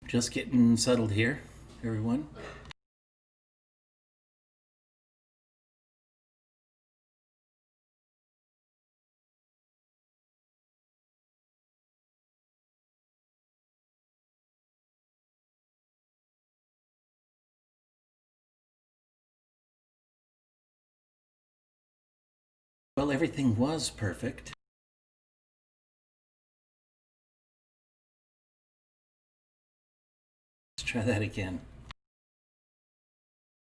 Just getting settled here, everyone. Well, everything was perfect. Let's try that again.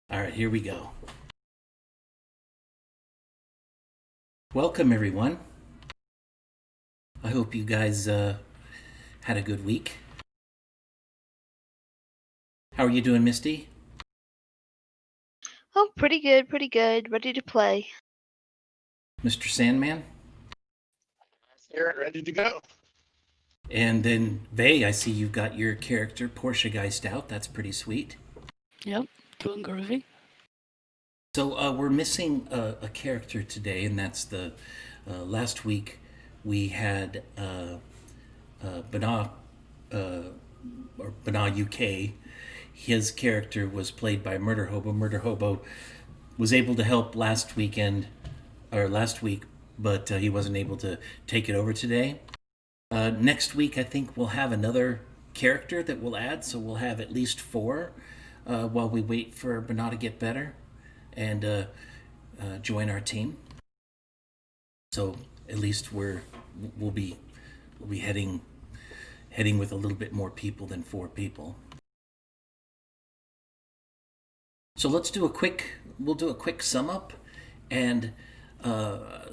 All right, here we go. Welcome, everyone. I hope you guys had a good week. How are you doing, Misty? Oh, pretty good, pretty good. Ready to play. Mr. Sandman? Here, ready to go. And then, Vay, I see you've got your character, Portia Geist, out. That's pretty sweet. Yep, doing groovy. So, we're missing a character today, and that's the last week we had Bana, or Bana UK. His character was played by Murder Hobo. Murder Hobo was able to help last week, but he wasn't able to take it over today. Next week, I think we'll have another character that we'll add, so we'll have at least 4 while we wait for Bana to get better and join our team. So at least we'll be heading with a little bit more people than 4 people. So we'll do a quick sum up, and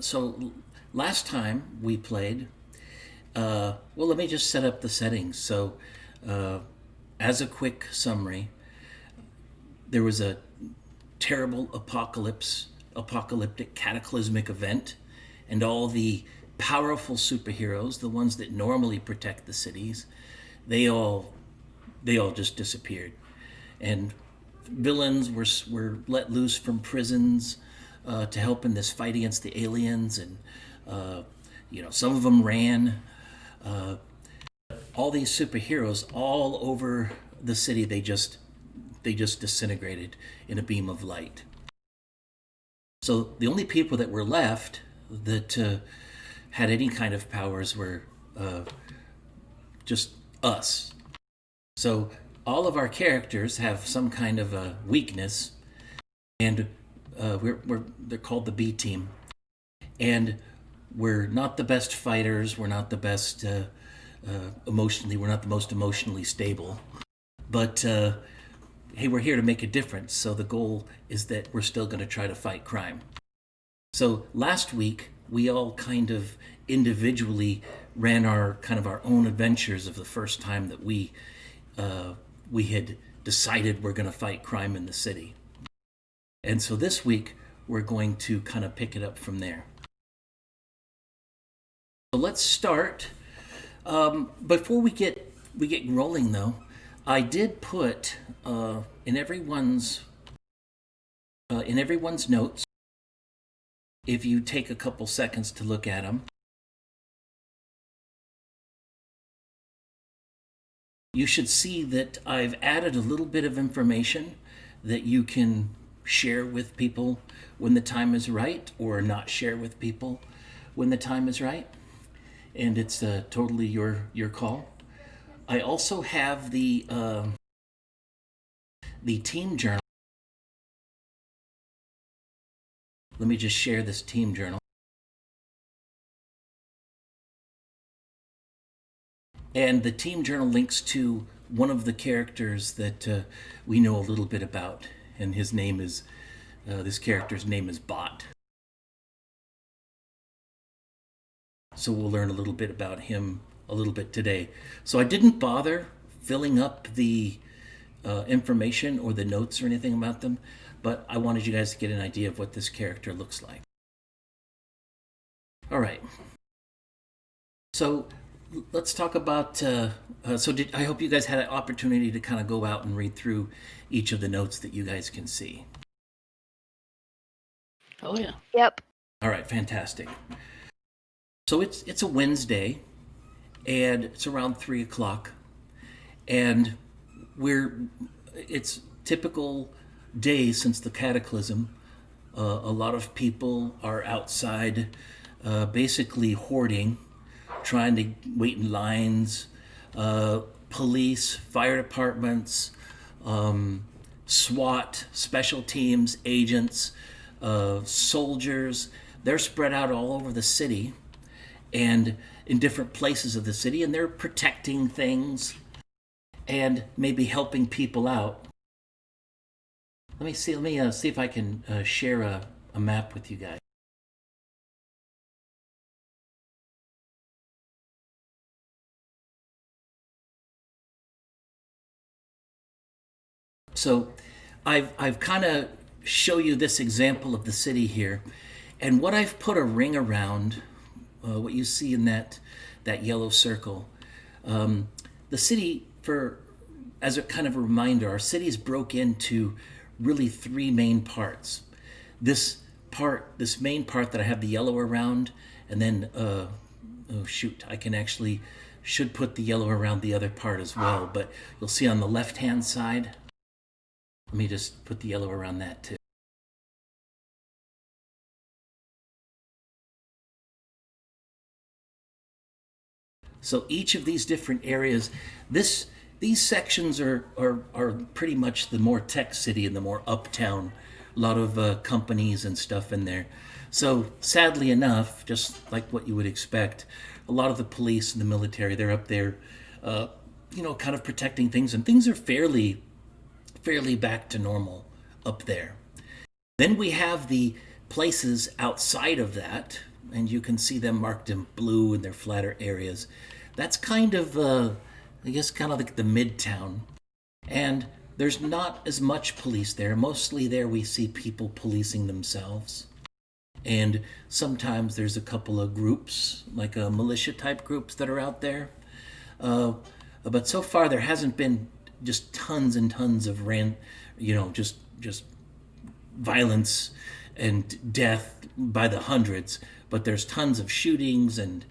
so last time we played. Well, let me just set up the settings. So, as a quick summary, there was a terrible apocalyptic, cataclysmic event, and all the powerful superheroes, the ones that normally protect the cities, they all just disappeared, and villains were let loose from prisons to help in this fight against the aliens, and some of them ran. All these superheroes all over the city, they just disintegrated in a beam of light. So the only people that were left that had any kind of powers were just us. So all of our characters have some kind of a weakness, and they're called the B team, and we're not the best fighters. We're not the best emotionally. We're not the most emotionally stable. But hey, we're here to make a difference. So the goal is that we're still going to try to fight crime. So last week we all kind of individually ran our own adventures of the first time that we had decided we're going to fight crime in the city. And so this week we're going to kind of pick it up from there. So let's start. Before we get rolling, though, I did put in everyone's notes. If you take a couple seconds to look at them, you should see that I've added a little bit of information that you can share with people when the time is right, or not share with people when the time is right. And it's totally your call. I also have the team journal. Let me just share this team journal. And the team journal links to one of the characters that we know a little bit about, and his name is this character's name is Bot. So we'll learn a little bit about him a little bit today. So I didn't bother filling up the information or the notes or anything about them, but I wanted you guys to get an idea of what this character looks like. All right. So let's talk about. I hope you guys had an opportunity to kind of go out and read through each of the notes that you guys can see. Oh yeah. Yep. All right, fantastic. So it's a Wednesday, and it's around 3 o'clock, and it's typical day since the cataclysm. A lot of people are outside, basically hoarding, trying to wait in lines. Police, fire departments, SWAT, special teams, agents, soldiers. They're spread out all over the city and in different places of the city, and they're protecting things and maybe helping people out. Let me see if I can share a map with you guys. So I've kind of show you this example of the city here, and what I've put a ring around, what you see in that yellow circle, the city, for as a kind of a reminder, our city is broke into really three main parts. This main part that I have the yellow around, and then oh shoot, I can actually should put the yellow around the other part as well, but you'll see on the left hand side. Let me just put the yellow around that too. So each of these different areas, these sections are pretty much the more tech city and the more uptown. A lot of companies and stuff in there. So sadly enough, just like what you would expect, a lot of the police and the military, they're up there, kind of protecting things, and things are fairly back to normal up there. Then we have the places outside of that, and you can see them marked in blue in their flatter areas. That's kind of, kind of like the midtown. And there's not as much police there. Mostly there we see people policing themselves. And sometimes there's a couple of groups, like militia type groups that are out there. But so far there hasn't been just tons and tons of just violence and death by the hundreds, but there's tons of shootings and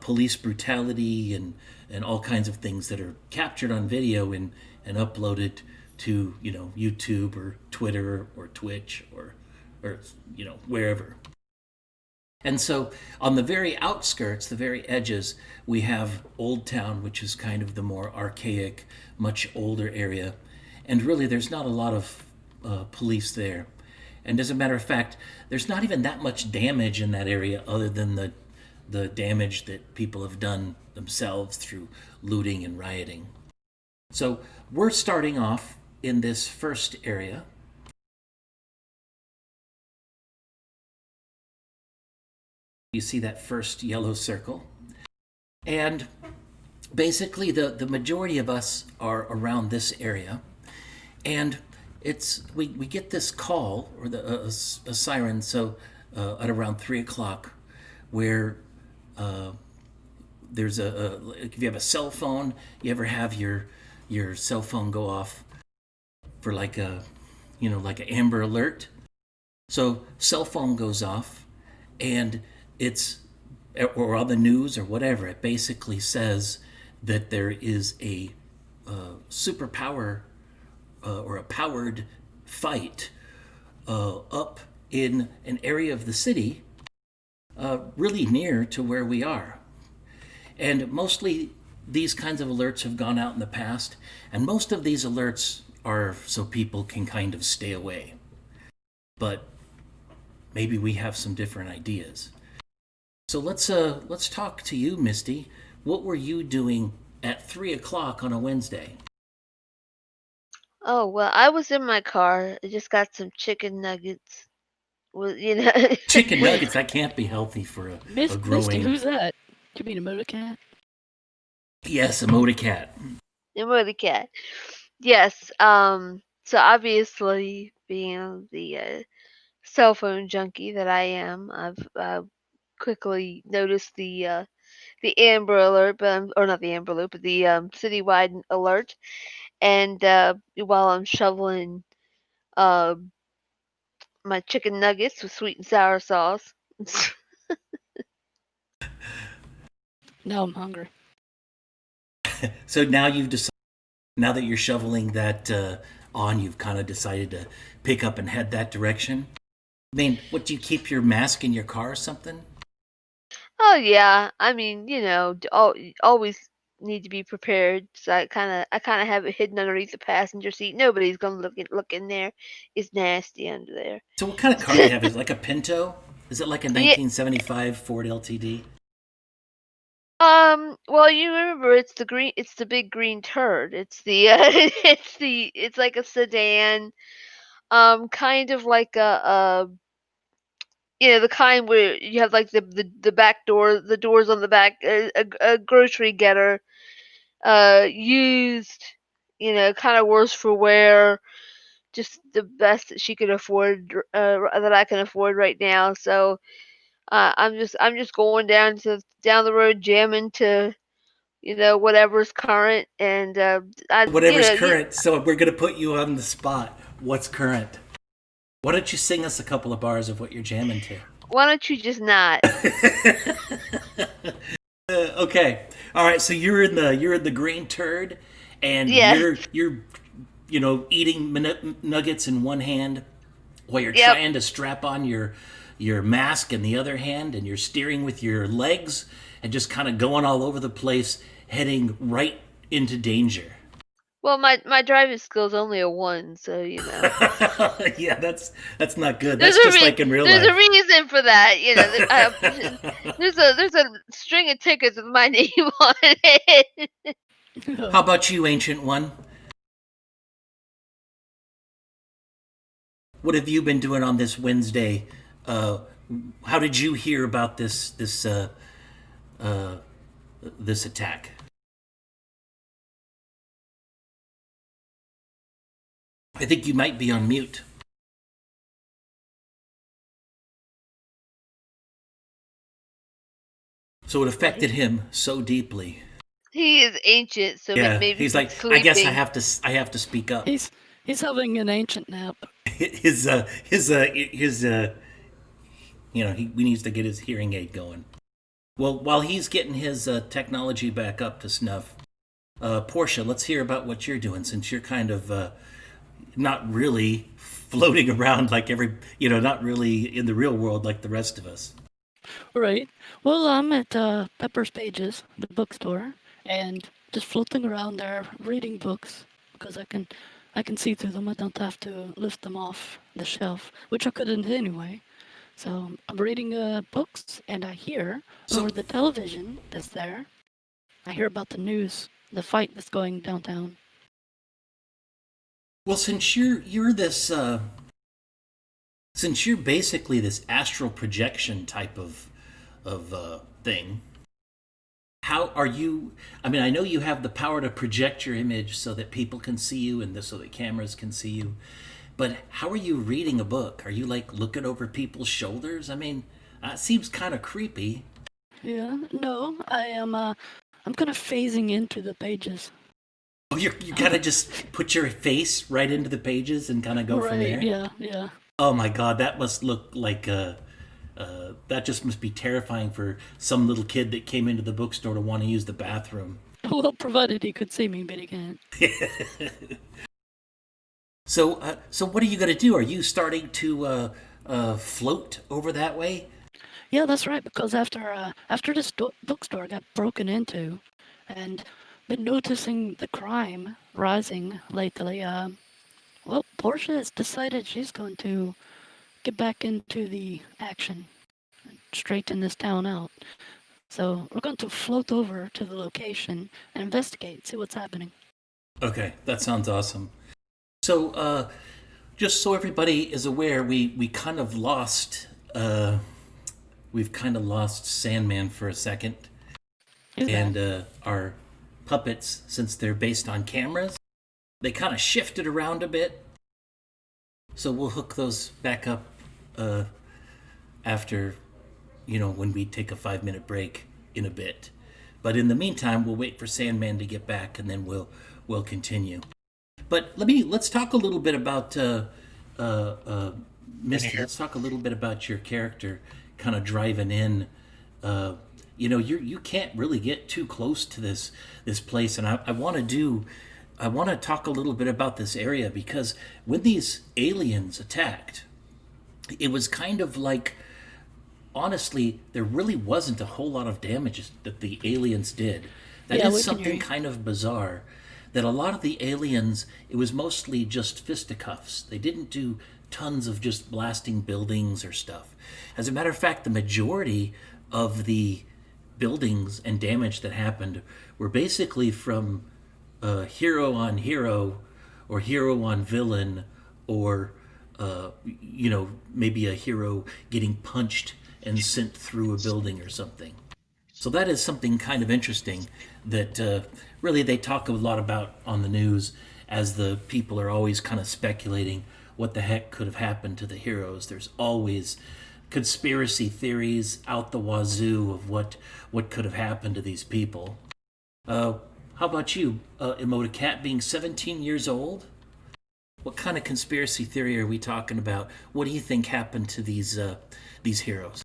police brutality and all kinds of things that are captured on video and uploaded to YouTube or Twitter or Twitch or wherever. And so on the very outskirts, the very edges, we have Old Town, which is kind of the more archaic, much older area. And really, there's not a lot of police there. And as a matter of fact, there's not even that much damage in that area other than the damage that people have done themselves through looting and rioting. So we're starting off in this first area. You see that first yellow circle. And basically the majority of us are around this area. And we get this call, or a siren, so at around 3 o'clock, where there's if you have a cell phone, you ever have your cell phone go off for like an Amber Alert? So cell phone goes off, and or on the news or whatever, it basically says that there is a superpower or a powered fight up in an area of the city really near to where we are. And mostly these kinds of alerts have gone out in the past, and most of these alerts are so people can kind of stay away. But maybe we have some different ideas. So let's talk to you, Misty. What were you doing at 3 o'clock on a Wednesday? Oh, well, I was in my car. I just got some chicken nuggets. Well, Chicken nuggets, that can't be healthy for a Misty, growing... who's that? You mean a motor cat? Yes, a motor cat. the cat. Yes. So obviously, being the cell phone junkie that I am, I've quickly noticed the Amber Alert, or not the Amber Alert, but the citywide alert. And while I'm shoveling uh, my chicken nuggets with sweet and sour sauce. Now I'm hungry. So now you've decided Now that you're shoveling that on, you've kind of decided to pick up and head that direction. I mean, what, do you keep your mask in your car or something? Oh yeah, I mean, always need to be prepared. So I kind of have it hidden underneath the passenger seat. Nobody's gonna look in there. It's nasty under there. So what kind of car do you have? Is it like a Pinto? Is it like a Yeah. 1975 Ford LTD? Well, you remember it's the big green turd. It's the it's like a sedan, kind of like the kind where you have like the back door, the doors on the back, a grocery getter, used, kind of worse for wear, just the best that she could afford, that I can afford right now. So, I'm just going down the road jamming to whatever's current, and I Whatever's current. So we're gonna put you on the spot. What's current? Why don't you sing us a couple of bars of what you're jamming to? why don't you just not? Okay. All right. So you're in the green turd, and Yeah. you're eating nuggets in one hand while you're Yep. trying to strap on your mask in the other hand, and you're steering with your legs and just kind of going all over the place, heading right into danger. Well, my driving skill's only a 1, so Yeah, that's not good. There's That's a just like in real there's a life. reason for that. There's a string of tickets with my name on it. How about you, Ancient One? What have you been doing on this Wednesday? Uh, how did you hear about this attack? I think you might be on mute. So it affected him so deeply. He is ancient, so Yeah, maybe he's like, sleeping. I guess I have to speak up. He's having an ancient nap. His he needs to get his hearing aid going. Well, while he's getting his technology back up to snuff, Portia, let's hear about what you're doing, since you're kind of not really floating around like not really in the real world like the rest of us. Right. Well, I'm at Pepper's Pages, the bookstore, and just floating around there reading books because I can see through them. I don't have to lift them off the shelf, which I couldn't anyway. So I'm reading books, and I hear So- over the television that's there. I hear about the news, the fight that's going downtown. Well, since you're this since you're basically this astral projection type of thing, how are you? I mean, I know you have the power to project your image so that people can see you and so that cameras can see you, but how are you reading a book? Are you like looking over people's shoulders? I mean, it seems kind of creepy. Yeah, no, I am. I'm kind of phasing into the pages. Oh, you gotta just put your face right into the pages and kind of go from there. Yeah, yeah. Oh my God, that must look like that just must be terrifying for some little kid that came into the bookstore to want to use the bathroom. Well, provided he could see me, but he can't. So what are you gonna do? Are you starting to float over that way? Yeah, that's right. Because after this bookstore got broken into, and been noticing the crime rising lately, well, Portia has decided she's going to get back into the action, and straighten this town out. So we're going to float over to the location and investigate, see what's happening. Okay, that sounds awesome. So just so everybody is aware, we kind of lost we've kind of lost Sandman for a second. Who's And that? our puppets, since they're based on cameras, they kind of shifted around a bit. So we'll hook those back up after, when we take a 5-minute break in a bit. But in the meantime, we'll wait for Sandman to get back, and then we'll continue. But let's talk a little bit about Misty. Let's talk a little bit about your character, kind of driving in. You can't really get too close to this place, and I want to do I want to talk a little bit about this area because when these aliens attacked, it was kind of like, honestly, there really wasn't a whole lot of damage that the aliens did. That Yeah, is we can hear something you. kind of bizarre. That a lot of the aliens, it was mostly just fisticuffs. They didn't do tons of just blasting buildings or stuff. As a matter of fact, the majority of the buildings and damage that happened were basically from hero on hero or hero on villain or maybe a hero getting punched and sent through a building or something. So that is something kind of interesting that really they talk a lot about on the news, as the people are always kind of speculating what the heck could have happened to the heroes. There's always conspiracy theories out the wazoo of what could have happened to these people. How about you, Emoticat, being 17 years old? What kind of conspiracy theory are we talking about? What do you think happened to these heroes?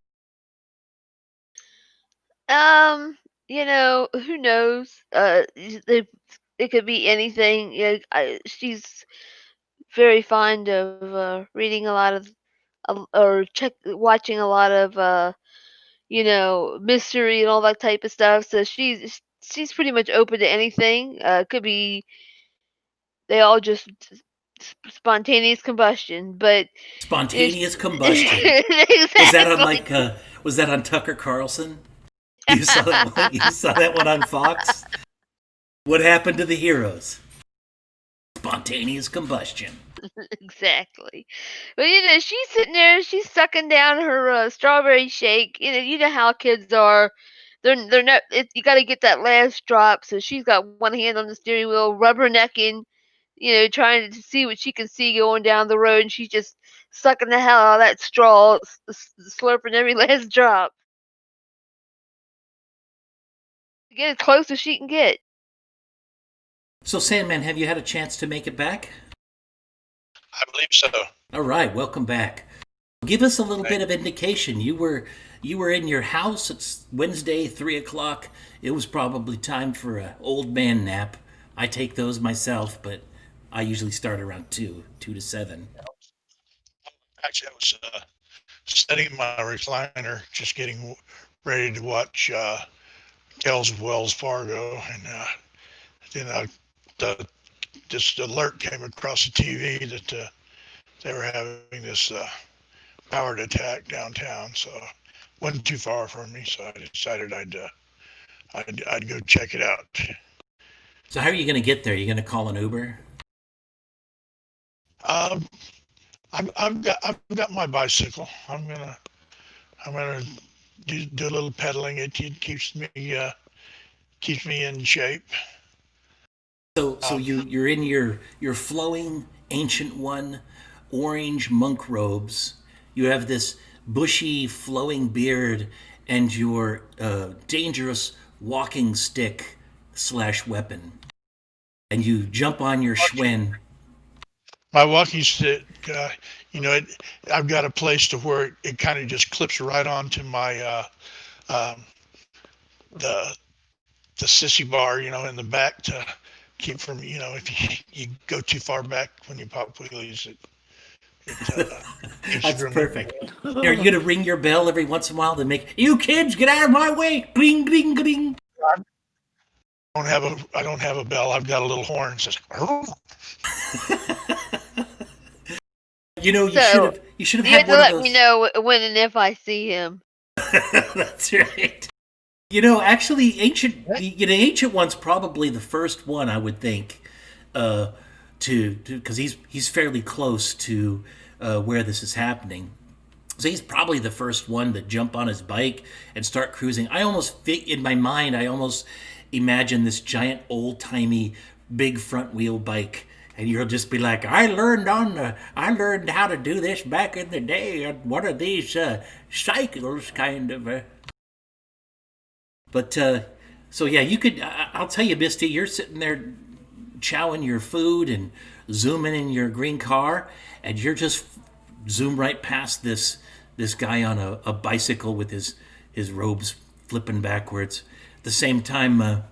Who knows? It could be anything. She's very fond of reading a lot of watching a lot of mystery and all that type of stuff. So she's pretty much open to anything. Could be they all just spontaneous combustion, but it's Spontaneous combustion. Was that on exactly. was that on Tucker Carlson? You saw that one? You saw that one on Fox? What happened to the heroes? Spontaneous combustion. Exactly. But she's sitting there, she's sucking down her strawberry shake. You know how kids are. They're not. You got to get that last drop. So she's got one hand on the steering wheel, rubbernecking. Trying to see what she can see going down the road, and she's just sucking the hell out of that straw, slurping every last drop. Get as close as she can get. So, Sandman, have you had a chance to make it back? I believe so. All right, welcome back. Give us a little bit of indication. You were in your house. It's Wednesday, 3:00. It was probably time for an old man nap. I take those myself, but I usually start around 2 to 7. Actually, I was sitting in my recliner, just getting ready to watch Tales of Wells Fargo, and then this alert came across the TV that they were having this powered attack downtown. So it wasn't too far from me, so I decided I'd go check it out. So how are you going to get there? You going to call an Uber? Um, I've got my bicycle. I'm gonna do a little pedaling. It keeps me in shape. So you're in your flowing ancient one, orange monk robes. You have this bushy flowing beard and your dangerous walking stick / weapon, and you jump on your Schwinn. My walking stick, I've got a place to where it kind of just clips right onto my um, the the sissy bar, in the back to keep from, if you go too far back when you pop wheelies, it keeps you That's from. perfect. Are you gonna ring your bell every once in a while to make you kids get out of my way? Gling, gling, gling. I don't have a bell. I've got a little horn that says. You know, So you should have you have had to one of let me those. know when and if I see him. That's right. Actually, the ancient one's probably the first one I would think, to because he's fairly close to where this is happening. So he's probably the first one to jump on his bike and start cruising. In my mind, I almost imagine this giant old timey big front wheel bike, and you'll just be like, I learned how to do this back in the day on one of these cycles, kind of. But so yeah, you could. I'll tell you, Misty, you're sitting there chowing your food and zooming in your green car, and you're just zoom right past this guy on a bicycle with his robes flipping backwards. At the same time,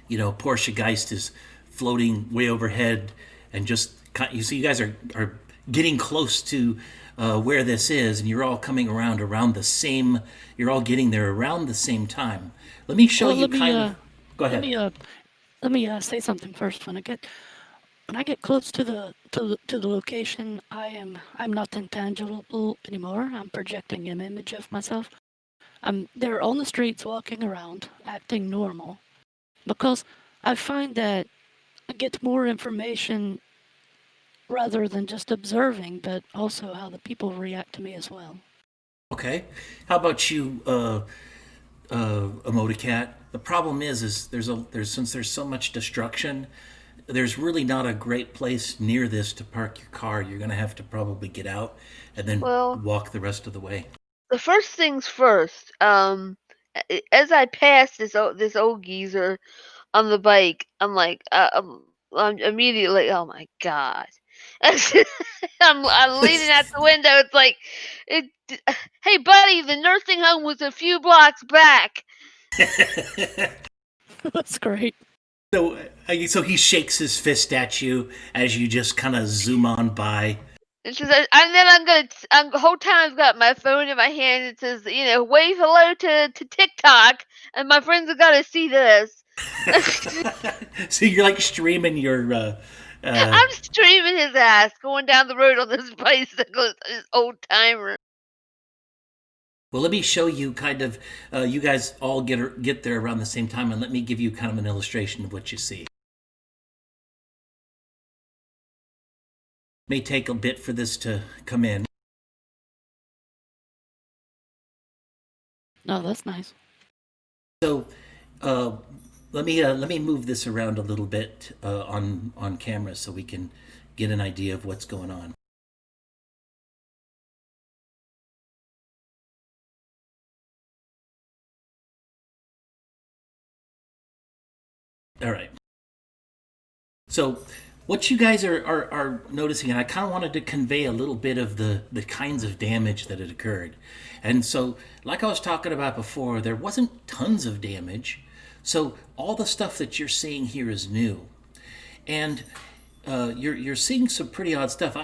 Porsche Geist is floating way overhead, and just you see you guys are getting close to where this is, and you're all coming around the same. You're all getting there around the same time. Let me show Well, you let me kind of. Go let ahead. me let me say something first. When I get close to the location, I'm not intangible anymore. I'm projecting an image of myself. I'm there on the streets, walking around, acting normal, because I find that I get more information rather than just observing, but also how the people react to me as well. Okay. How about you, Emoticat? The problem is there's since there's so much destruction, there's really not a great place near this to park your car. You're gonna have to probably get out and then Well, walk the rest of the way. the first things first. As I pass this old geezer on the bike, I'm immediately, oh my god. I'm leaning out the window. It's like, it, hey buddy, the nursing home was a few blocks back. That's great. So he shakes his fist at you as you just kind of zoom on by. And then the whole time I've got my phone in my hand. It says, wave hello to TikTok, and my friends have got to see this. So you're like streaming your. I'm streaming his ass going down the road on this bicycle, this old timer. Well, let me show you kind of. You guys all get there around the same time, and let me give you kind of an illustration of what you see. May take a bit for this to come in. No, that's nice. So, let me move this around a little bit on camera so we can get an idea of what's going on. All right. So, what you guys are noticing, and I kind of wanted to convey a little bit of the kinds of damage that had occurred. And so, like I was talking about before, there wasn't tons of damage. So, all the stuff that you're seeing here is new. And you're seeing some pretty odd stuff.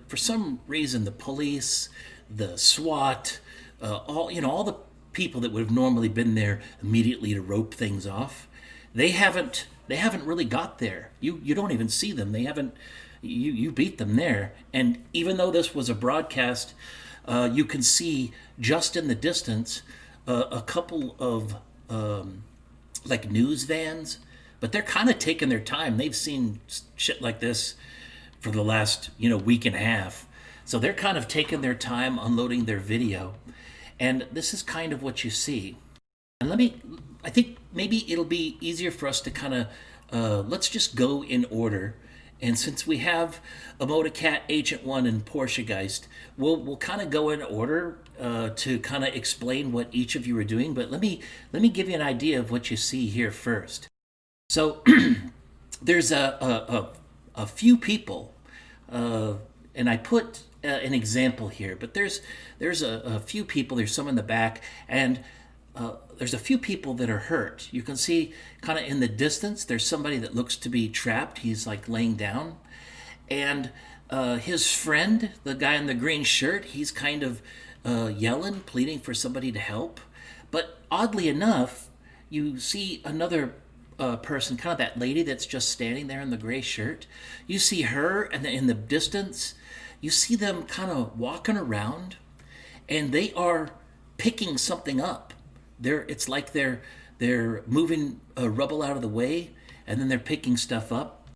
For some reason, the police, the SWAT, all the people that would have normally been there immediately to rope things off, they haven't really got there. You don't even see them. They haven't. You beat them there. And even though this was a broadcast, you can see just in the distance a couple of like news vans, but they're kind of taking their time. They've seen shit like this for the last week and a half, so they're kind of taking their time unloading their video, and this is kind of what you see. And I think maybe it'll be easier for us to kind of, let's just go in order. And since we have Emoticat, Agent One, and Porsche Geist, we'll kind of go in order to kind of explain what each of you are doing. But let me give you an idea of what you see here first. So there's a few people, and I put an example here. But there's a few people. There's some in the back, and there's a few people that are hurt. You can see kind of in the distance, there's somebody that looks to be trapped. He's like laying down. And his friend, the guy in the green shirt, he's kind of yelling, pleading for somebody to help. But oddly enough, you see another person, kind of that lady that's just standing there in the gray shirt. You see her, and in the distance, you see them kind of walking around, and they are picking something up. It's like they're moving rubble out of the way, and then they're picking stuff up.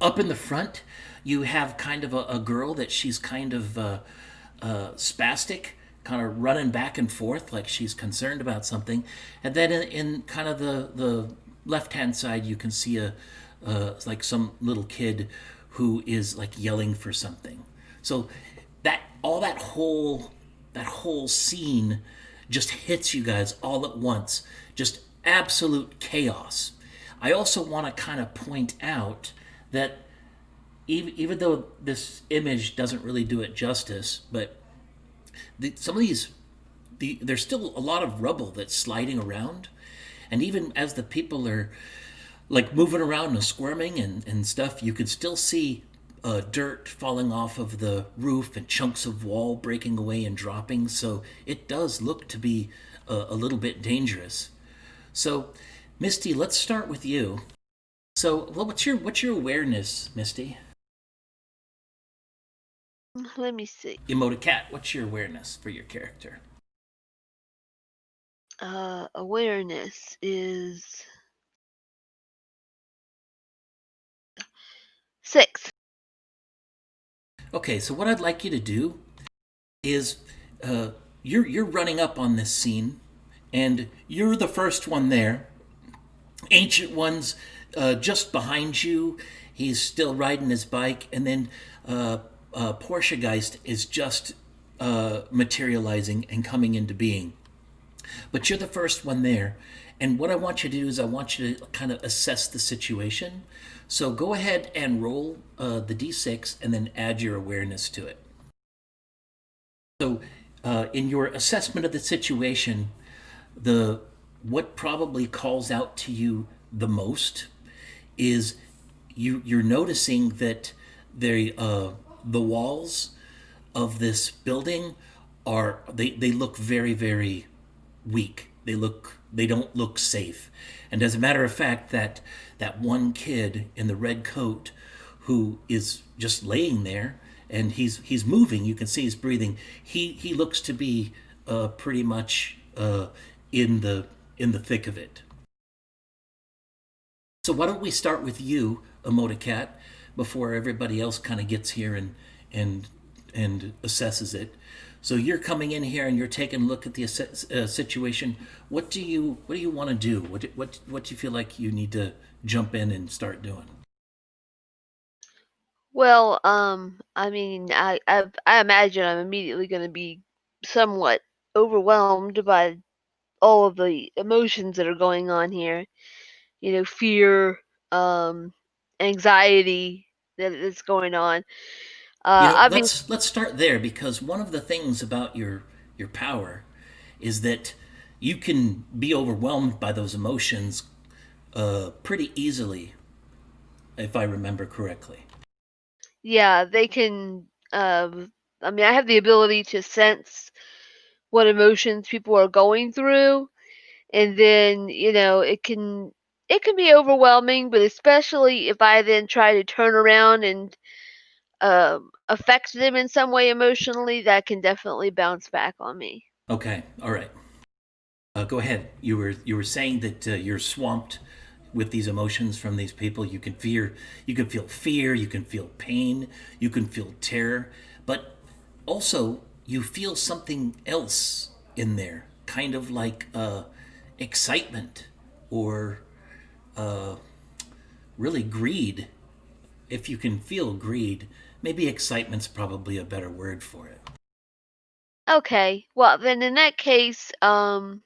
Up in the front, you have kind of a girl that she's kind of spastic, kind of running back and forth like she's concerned about something. And then in kind of the left-hand side, you can see like some little kid who is like yelling for something. So that whole scene just hits you guys all at once. Just absolute chaos. I also want to kind of point out that even though this image doesn't really do it justice, but some of there's still a lot of rubble that's sliding around. And even as the people are like moving around and squirming and stuff. You could still see dirt falling off of the roof and chunks of wall breaking away and dropping. So it does look to be a little bit dangerous. So, Misty, let's start with you. So, well, what's your awareness, Misty? Let me see. Emoticat, what's your awareness for your character? Awareness is 6. Okay, so what I'd like you to do is you're running up on this scene, and you're the first one there. Ancient One's just behind you. He's still riding his bike, and then Porsche Geist is just materializing and coming into being. But you're the first one there. And what I want you to do is I want you to kind of assess the situation. So go ahead and roll the d6 and then add your awareness to it. So in your assessment of the situation, what probably calls out to you the most is you're noticing that the walls of this building they look very, very weak. They don't look safe. And as a matter of fact, that one kid in the red coat who is just laying there and he's moving, you can see he's breathing. He looks to be pretty much in the thick of it. So why don't we start with you, Emoticat, before everybody else kind of gets here and assesses it. So you're coming in here and you're taking a look at the situation. What do you want to do? What do you feel like you need to jump in and start doing? Well, I mean, I imagine I'm immediately going to be somewhat overwhelmed by all of the emotions that are going on here. You know, fear, um, anxiety that is going on. Obviously, Let's start there, because one of the things about your power is that you can be overwhelmed by those emotions pretty easily, if I remember correctly. yeah, they can. I mean, I have the ability to sense what emotions people are going through, and then it can be overwhelming, but especially if I then try to turn around and affect them in some way emotionally, that can definitely bounce back on me. Okay, all right. Go ahead. You were saying that you're swamped with these emotions from these people. You can fear. You can feel fear. You can feel pain. You can feel terror. But also, you feel something else in there, kind of like excitement or really greed. If you can feel greed, maybe excitement's probably a better word for it. Okay, well then in that case, I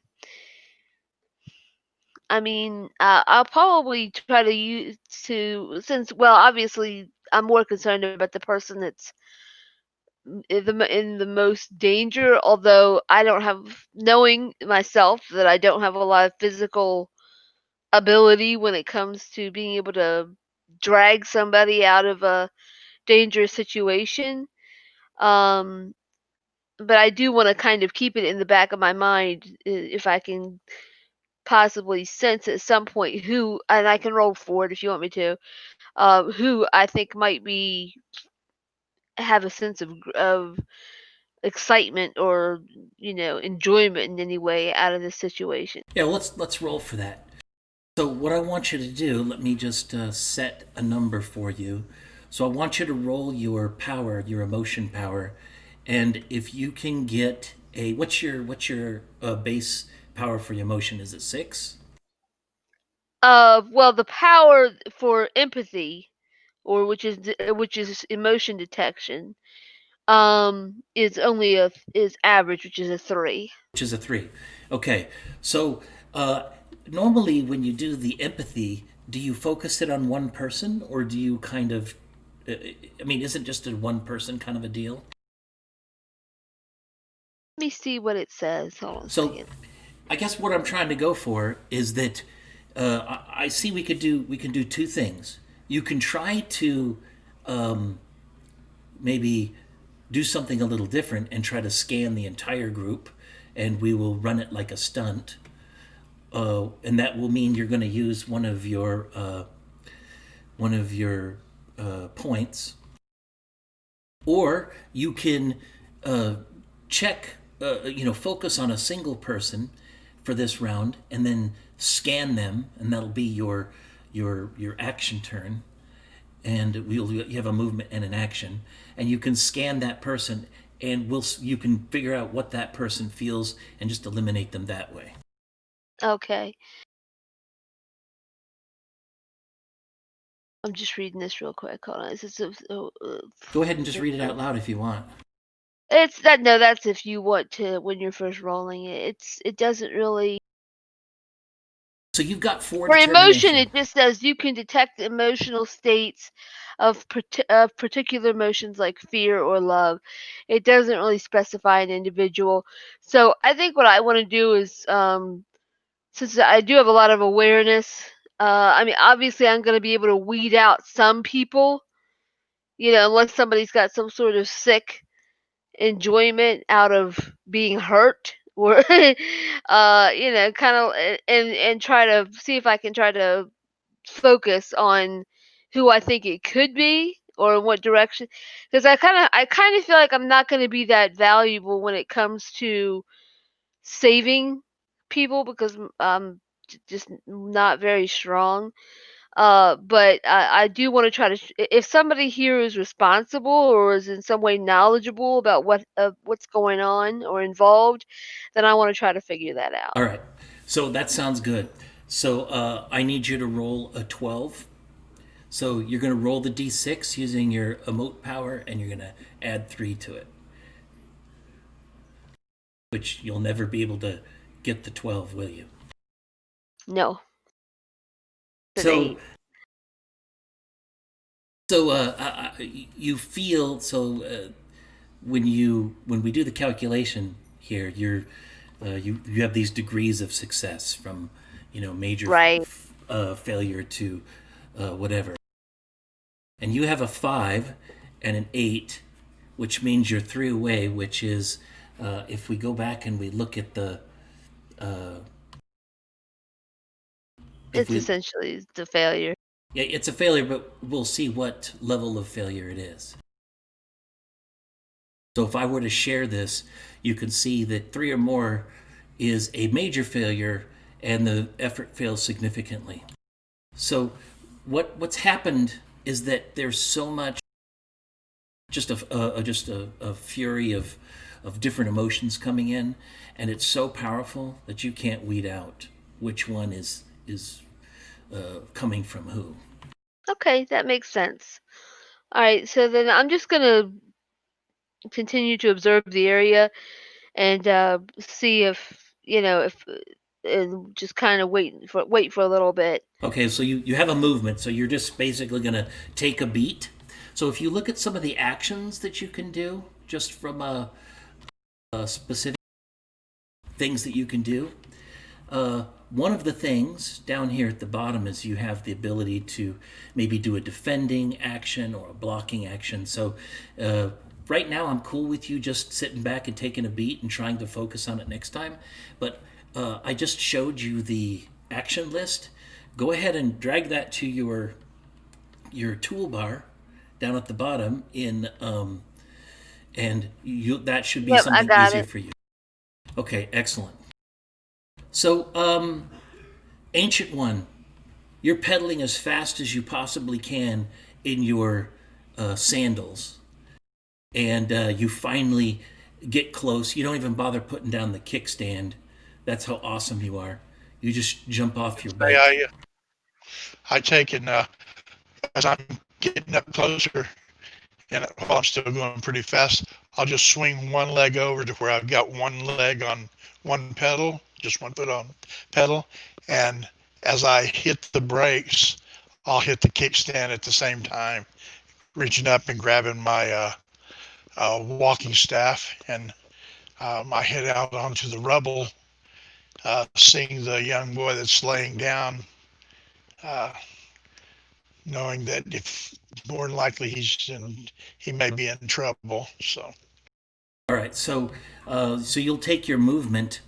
mean, I'll probably try to use to since well, obviously I'm more concerned about the person that's in the most danger. Although I don't have knowing myself that I don't have a lot of physical ability when it comes to being able to drag somebody out of a dangerous situation. Um, but I do want to kind of keep it in the back of my mind if I can possibly sense at some point who, and I can roll for it if you want me to, who I think might be have a sense of excitement or enjoyment in any way out of this situation. Yeah, well, let's roll for that. So what I want you to do, let me just set a number for you. So I want you to roll your power, your emotion power, and if you can get a what's your base power for your emotion? Is it 6? Well, the power for empathy, or which is emotion detection, is average, which is a 3. Which is a 3. Okay, so uh, normally when you do the empathy, do you focus it on one person, or do you kind of? I mean, isn't just a one person kind of a deal? Let me see what it says. Hold on a So second. I guess what I'm trying to go for is that I see we can do two things. You can try to maybe do something a little different and try to scan the entire group, and we will run it like a stunt. And that will mean you're going to use one of your points, or you can check, focus on a single person for this round, and then scan them, and that'll be your action turn. And you have a movement and an action, and you can scan that person, and you can figure out what that person feels and just eliminate them that way. Okay. I'm just reading this real quick. Hold on. Go ahead and just read it out loud if you want. It's that no, that's if you want to when you're first rolling it. It doesn't really So you've got 4 for emotion. determination. It just says you can detect emotional states of particular emotions like fear or love. It doesn't really specify an individual. So I think what I want to do is since I do have a lot of awareness. I mean, obviously, I'm going to be able to weed out some people, unless somebody's got some sort of sick enjoyment out of being hurt or kind of and try to see if I can try to focus on who I think it could be or in what direction, because I kind of feel like I'm not going to be that valuable when it comes to saving people because I'm just not very strong. But I do want to try to. If somebody here is responsible or is in some way knowledgeable about what's going on or involved, then I want to try to figure that out. All right. So that sounds good. So I need you to roll a 12. So you're going to roll the d6 using your emote power, and you're going to add 3 to it, which you'll never be able to get the 12, will you? No. So, you feel when we do the calculation here, you have these degrees of success from major Right. failure to whatever, and you have a 5 and an 8, which means you're 3 away. Which is if we go back and we look at the It's essentially the failure. yeah, it's a failure, but we'll see what level of failure it is. So if I were to share this, you can see that 3 or more is a major failure and the effort fails significantly. So what's happened is that there's so much just a fury of different emotions coming in, and it's so powerful that you can't weed out which one is coming from who. Okay, that makes sense. All right, so then I'm just gonna continue to observe the area and see if and just kind of wait for a little bit. Okay, so you have a movement, so you're just basically going to take a beat. So if you look at some of the actions that you can do, just from a specific things that you can do, one of the things down here at the bottom is you have the ability to maybe do a defending action or a blocking action. So right now I'm cool with you just sitting back and taking a beat and trying to focus on it next time. But I just showed you the action list. Go ahead and drag that to your toolbar down at the bottom and that should be Yep, I something got easier it. for you. Okay, excellent. So, Ancient One, you're pedaling as fast as you possibly can in your sandals, and you finally get close. You don't even bother putting down the kickstand. That's how awesome you are. You just jump off your bike. I take and as I'm getting up closer, and while I'm still going pretty fast, I'll just swing one leg over to where I've got one leg on one pedal, just one foot on pedal, and as I hit the brakes, I'll hit the kickstand at the same time, reaching up and grabbing my walking staff, and I head out onto the rubble, seeing the young boy that's laying down, knowing that if more than likely he may be in trouble. So All right, so so you'll take your movement,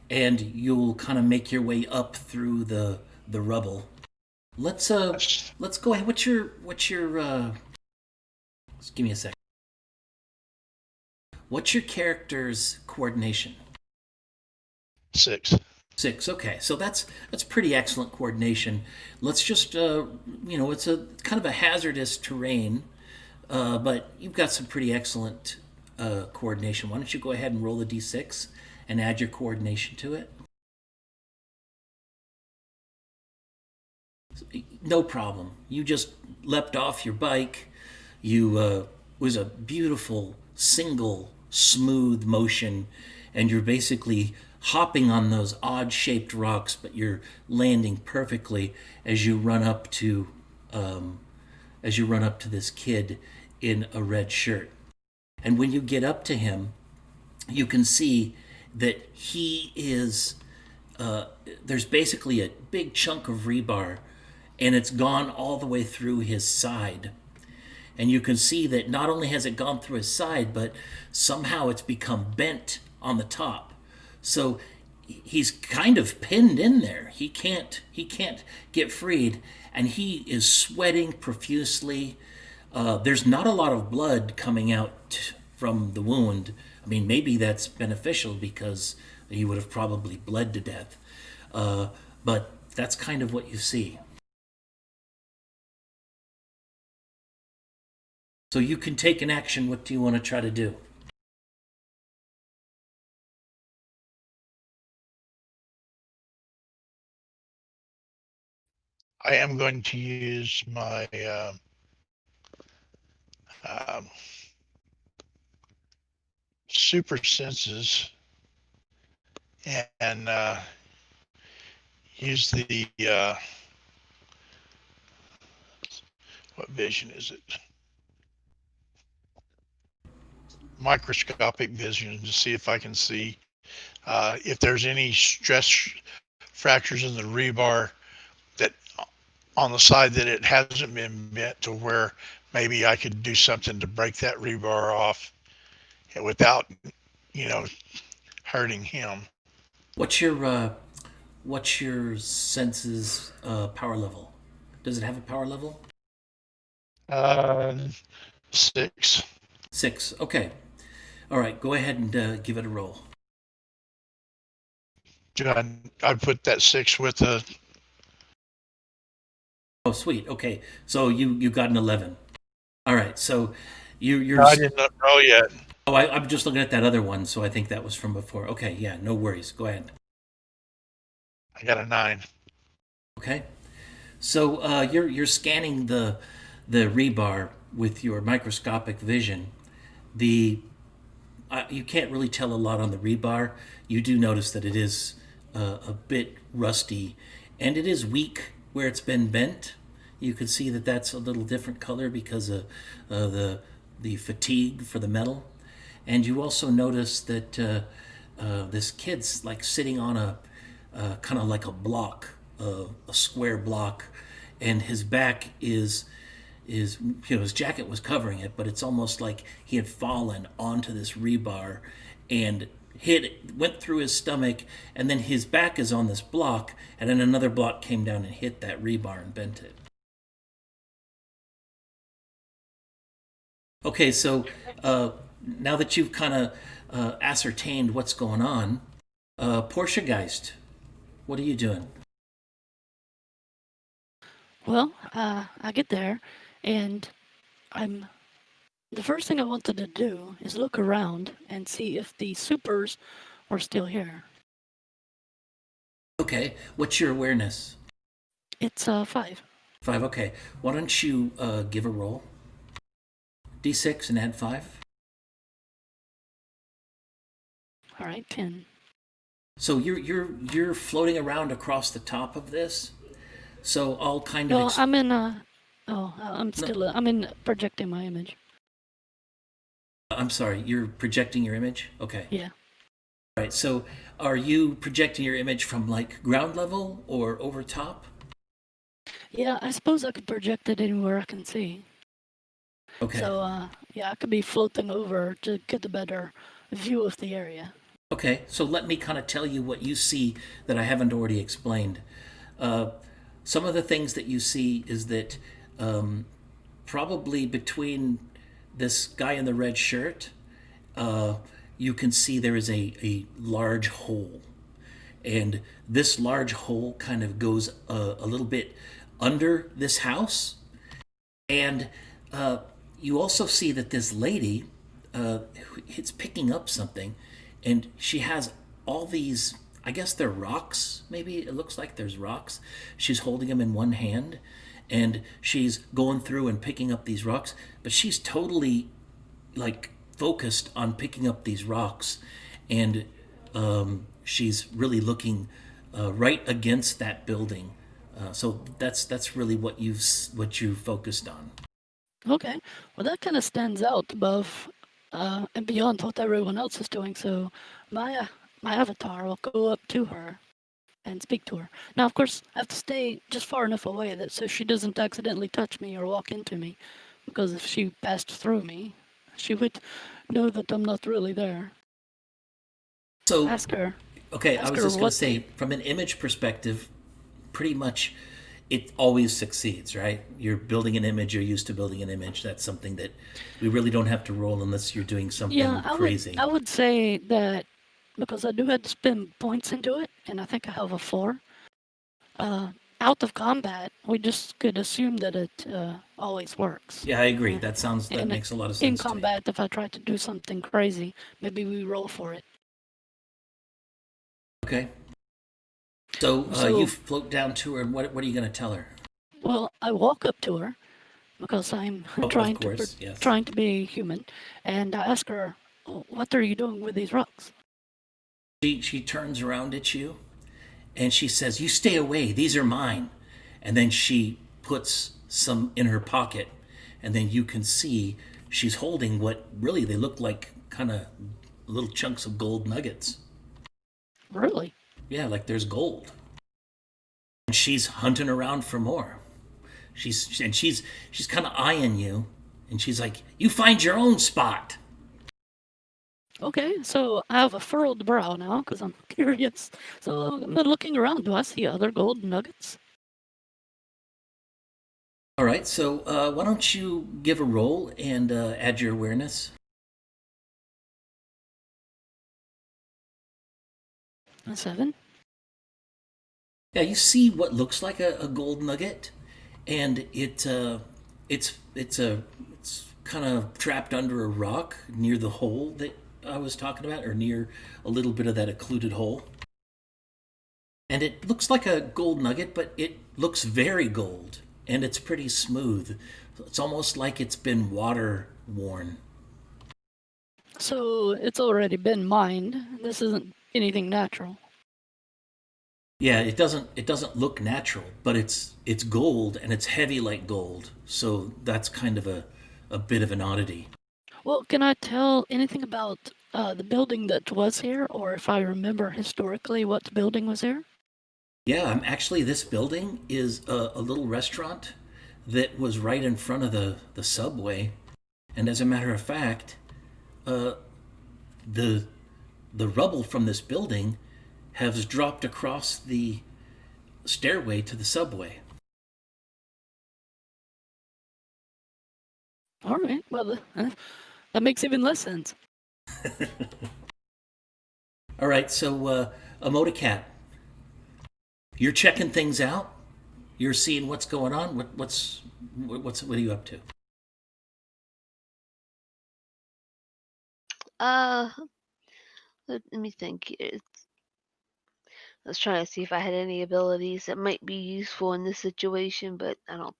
and you'll kind of make your way up through the rubble. Let's that's let's go ahead. What's your just give me a second. What's your character's coordination? 6. 6. Okay, so that's pretty excellent coordination. Let's just it's a kind of a hazardous terrain, but you've got some pretty excellent coordination. Why don't you go ahead and roll a d6 and add your coordination to it? No problem. You just leapt off your bike. You was a beautiful single smooth motion, and you're basically hopping on those odd shaped rocks, but you're landing perfectly as you run up to this kid in a red shirt. And when you get up to him, you can see that he is there's basically a big chunk of rebar, and it's gone all the way through his side. And you can see that not only has it gone through his side, but somehow it's become bent on the top. So he's kind of pinned in there. He can't get freed, and he is sweating profusely. There's not a lot of blood coming out from the wound. I mean, maybe that's beneficial because he would have probably bled to death. But that's kind of what you see. So you can take an action. What do you want to try to do? I am going to use my um, super senses and use the what vision is it? Microscopic vision to see if I can see if there's any stress fractures in the rebar that on the side that it hasn't been bent to where maybe I could do something to break that rebar off without, you know, hurting him. What's your senses power level? Does it have a power level? 6. 6. Okay. All right. Go ahead and give it a roll. I put that 6 with the. Oh, sweet. Okay. So you got an 11. All right. So you're. No, I didn't know yet. Oh, I'm just looking at that other one, so I think that was from before. Okay. Yeah. No worries. Go ahead. I got a 9. Okay. So you're scanning the rebar with your microscopic vision. You can't really tell a lot on the rebar. You do notice that it is a bit rusty, and it is weak where it's been bent. You can see that that's a little different color because of the fatigue for the metal. And you also notice that this kid's like sitting on a kind of like a block, a square block, and his back is his jacket was covering it, but it's almost like he had fallen onto this rebar and went through his stomach, and then his back is on this block, and then another block came down and hit that rebar and bent it. Okay, so now that you've kind of ascertained what's going on, Portia Geist, what are you doing? Well, I get there, and the first thing I wanted to do is look around and see if the supers were still here. Okay, what's your awareness? It's 5. 5, okay. Why don't you give a roll? D6 and add 5. All right, 10. So you're floating around across the top of this. So I'll kind of. No, I'm in. I'm still. I'm in projecting my image. I'm sorry. You're projecting your image. Okay. Yeah. All right. So are you projecting your image from like ground level or over top? Yeah, I suppose I could project it anywhere I can see. Okay. So, yeah, I could be floating over to get a better view of the area. Okay, so let me kind of tell you what you see that I haven't already explained. Uh, some of the things that you see is that probably between this guy in the red shirt, uh, you can see there is a large hole. And this large hole kind of goes a little bit under this house. And you also see that this lady is picking up something, and she has all these. I guess they're rocks. Maybe it looks like there's rocks. She's holding them in one hand, and she's going through and picking up these rocks. But she's totally like focused on picking up these rocks, and she's really looking right against that building. So that's really what you focused on. Okay, well, that kind of stands out above and beyond what everyone else is doing. So, my avatar will go up to her and speak to her. Now, of course, I have to stay just far enough away that so she doesn't accidentally touch me or walk into me, because if she passed through me, she would know that I'm not really there. So Ask her. okay, I Ask was her just going to what say, from an image perspective, pretty much it always succeeds, right? You're building an image, you're used to building an image. That's something that we really don't have to roll unless you're doing something Yeah, crazy. I would say that because I do have to spend points into it, and I think I have a 4. Uh, Out of combat, we just could assume that it always works. Yeah, I agree. Yeah. That And makes a lot of in sense to me. combat, if I try to do something crazy, maybe we roll for it. Okay. So, So- you float down to her, and what are you going to tell her? Well, I walk up to her because I'm Of trying course, to yes. trying to be human, and I ask her, "Oh, "What are you doing with these rocks?" She turns around at you, and she says, "You stay away. These are mine." And then she puts some in her pocket, and then you can see she's holding what really they look like kind of little chunks of gold nuggets. Really? Yeah, like there's gold. And she's hunting around for more. She's kind of eyeing you, and she's like, "You find your own spot." Okay, so I have a furrowed brow now because I'm curious. So I'm looking around. Do I see other gold nuggets? All right, so why don't you give a roll and add your awareness? A 7. Yeah, you see what looks like a gold nugget, and it's kind of trapped under a rock near the hole that I was talking about, or near a little bit of that occluded hole. And it looks like a gold nugget, but it looks very gold, and it's pretty smooth. It's almost like it's been water worn. So it's already been mined. This isn't anything natural. Yeah, it doesn't look natural, but it's gold and it's heavy like gold. So that's kind of a bit of an oddity. Well, can I tell anything about the building that was here, or if I remember historically what building was here? Yeah, actually this building is a little restaurant that was right in front of the subway, and as a matter of fact, uh, the the rubble from this building has dropped across the stairway to the subway. All right. Well, that makes even less sense. All right, so Emoticat, you're checking things out. You're seeing what's going on. What are you up to? Uh, let me think here. I was trying to see if I had any abilities that might be useful in this situation, but I don't.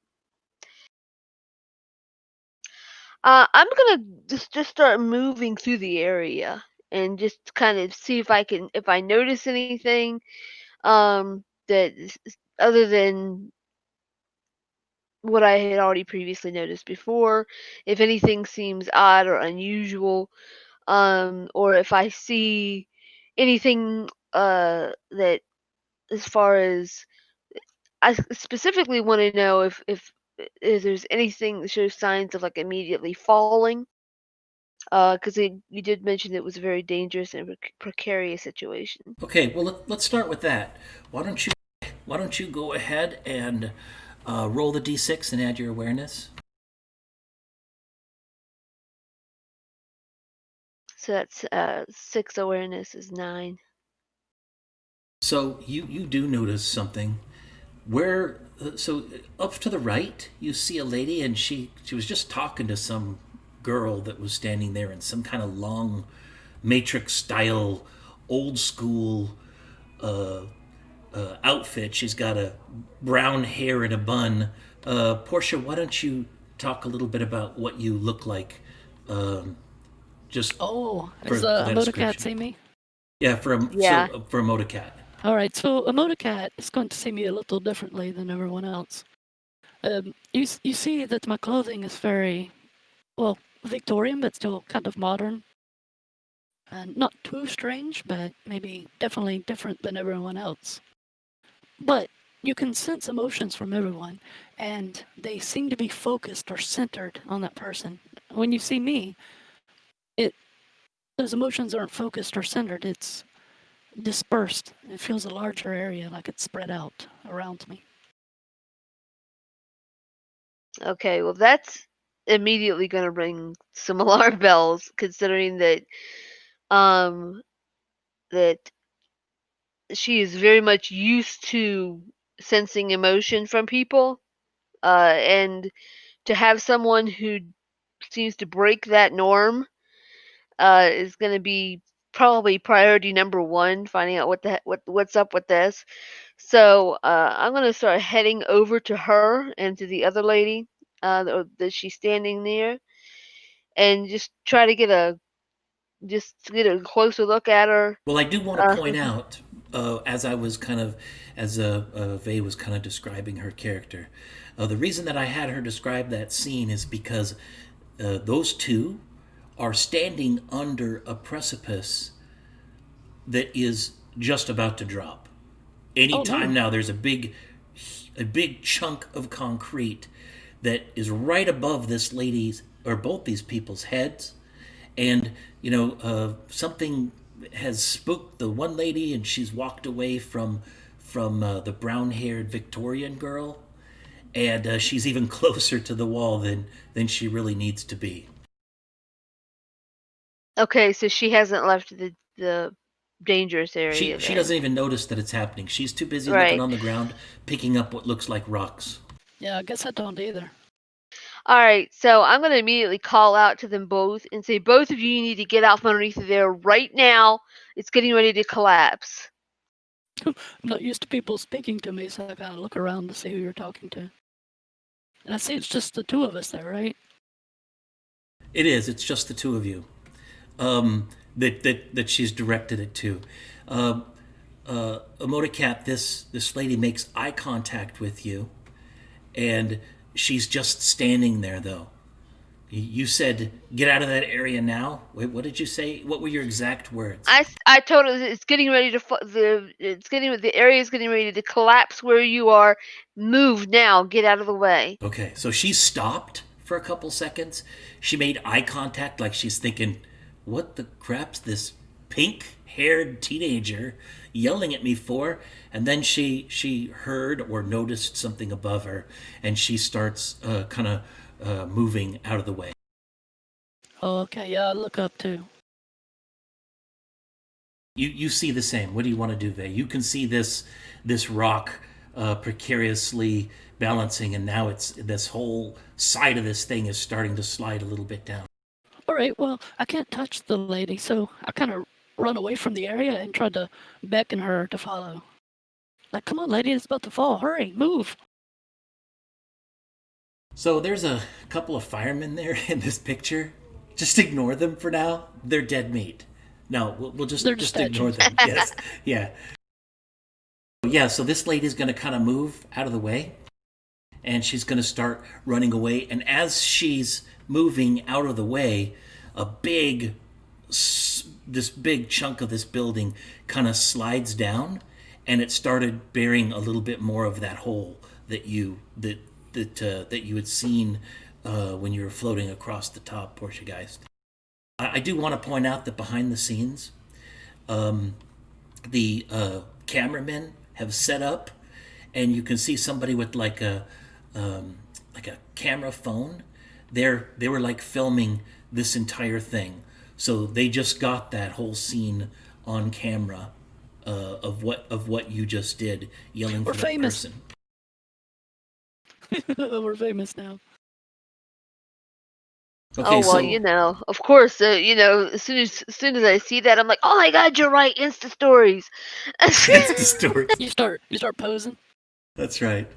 I'm gonna just start moving through the area and just kind of see if I notice anything that other than what I had already previously noticed before. If anything seems odd or unusual, or if I see anything that as far as I specifically want to know if there's anything that shows signs of like immediately falling. Because you did mention it was a very dangerous and precarious situation. Okay, well let's start with that. Why don't you go ahead and roll the d6 and add your awareness? So that's 6 awareness is 9. So you do notice something. Where so up to the right, you see a lady, and she was just talking to some girl that was standing there in some kind of long Matrix style, old school outfit. She's got a brown hair in a bun. Portia, why don't you talk a little bit about what you look like? Just Oh, for, is for that Emotocat description. see me? Yeah, for a Yeah. for a Motocat. All right, so Emotocat is going to see me a little differently than everyone else. You see that my clothing is very, well, Victorian, but still kind of modern. And not too strange, but maybe definitely different than everyone else. But you can sense emotions from everyone, and they seem to be focused or centered on that person. When you see me, those emotions aren't focused or centered. It's dispersed. It feels a larger area, like it's spread out around me. Okay, well that's immediately going to ring some alarm bells, considering um that she is very much used to sensing emotion from people, and to have someone who seems to break that norm is going to be probably priority number one. Finding out what's up with this. So I'm going to start heading over to her and to the other lady that she's standing near, and just try to get a closer look at her. Well, I do want to Uh, point out, as I was kind of, as Vey was kind of describing her character, the reason that I had her describe that scene is because those two are standing under a precipice that is just about to drop. Oh no. Anytime now, there's a big chunk of concrete that is right above this lady's or both these people's heads, and something has spooked the one lady, and she's walked away from the brown-haired Victorian girl, and she's even closer to the wall than she really needs to be. okay, so she hasn't left the dangerous area She then. doesn't even notice that it's happening. She's too busy looking Right. on the ground, picking up what looks like rocks. Yeah, I guess I don't either. All right, so I'm going to immediately call out to them both and say, both of you need to get out from underneath of there right now. It's getting ready to collapse. I'm not used to people speaking to me, so I gotta look around to see who you're talking to. And I see it's just the two of us there, right? It is. It's just the two of you. That she's directed it to. Emotocat, this lady makes eye contact with you, and she's just standing there though. You said, "Get out of that area now." Wait, what did you say? What were your exact words? I told her it's getting ready to the area is getting ready to collapse where you are. Move now. Get out of the way. Okay, so she stopped for a couple seconds. She made eye contact like she's thinking, "What the crap's this pink-haired teenager yelling at me for?" And then she heard or noticed something above her, and she starts kind of moving out of the way. Oh, okay, yeah, I look up too. You see the same. What do you want to do, Vey? You can see this rock precariously balancing, and now it's this whole side of this thing is starting to slide a little bit down. Alright, well, I can't touch the lady, so I kind of run away from the area and try to beckon her to follow. Like, come on, lady, it's about to fall. Hurry, move. So there's a couple of firemen there in this picture. Just ignore them for now. They're dead meat. No, we'll just They're just ignore them. Yes, yeah, yeah. So this lady's going to kind of move out of the way, and she's going to start running away. And as she's moving out of the way, this big chunk of this building kind of slides down, and it started bearing a little bit more of that hole that that you had seen when you were floating across the top, Portugeist. I do want to point out that behind the scenes, the cameramen have set up, and you can see somebody with like a camera phone. They were like filming this entire thing, so they just got that whole scene on camera of what you just did, yelling We're for that famous. person. We're famous now. Okay, Oh well, so of course, as soon as I see that, I'm like, oh my God, you're right, Insta stories. it's the story. You start posing. That's right.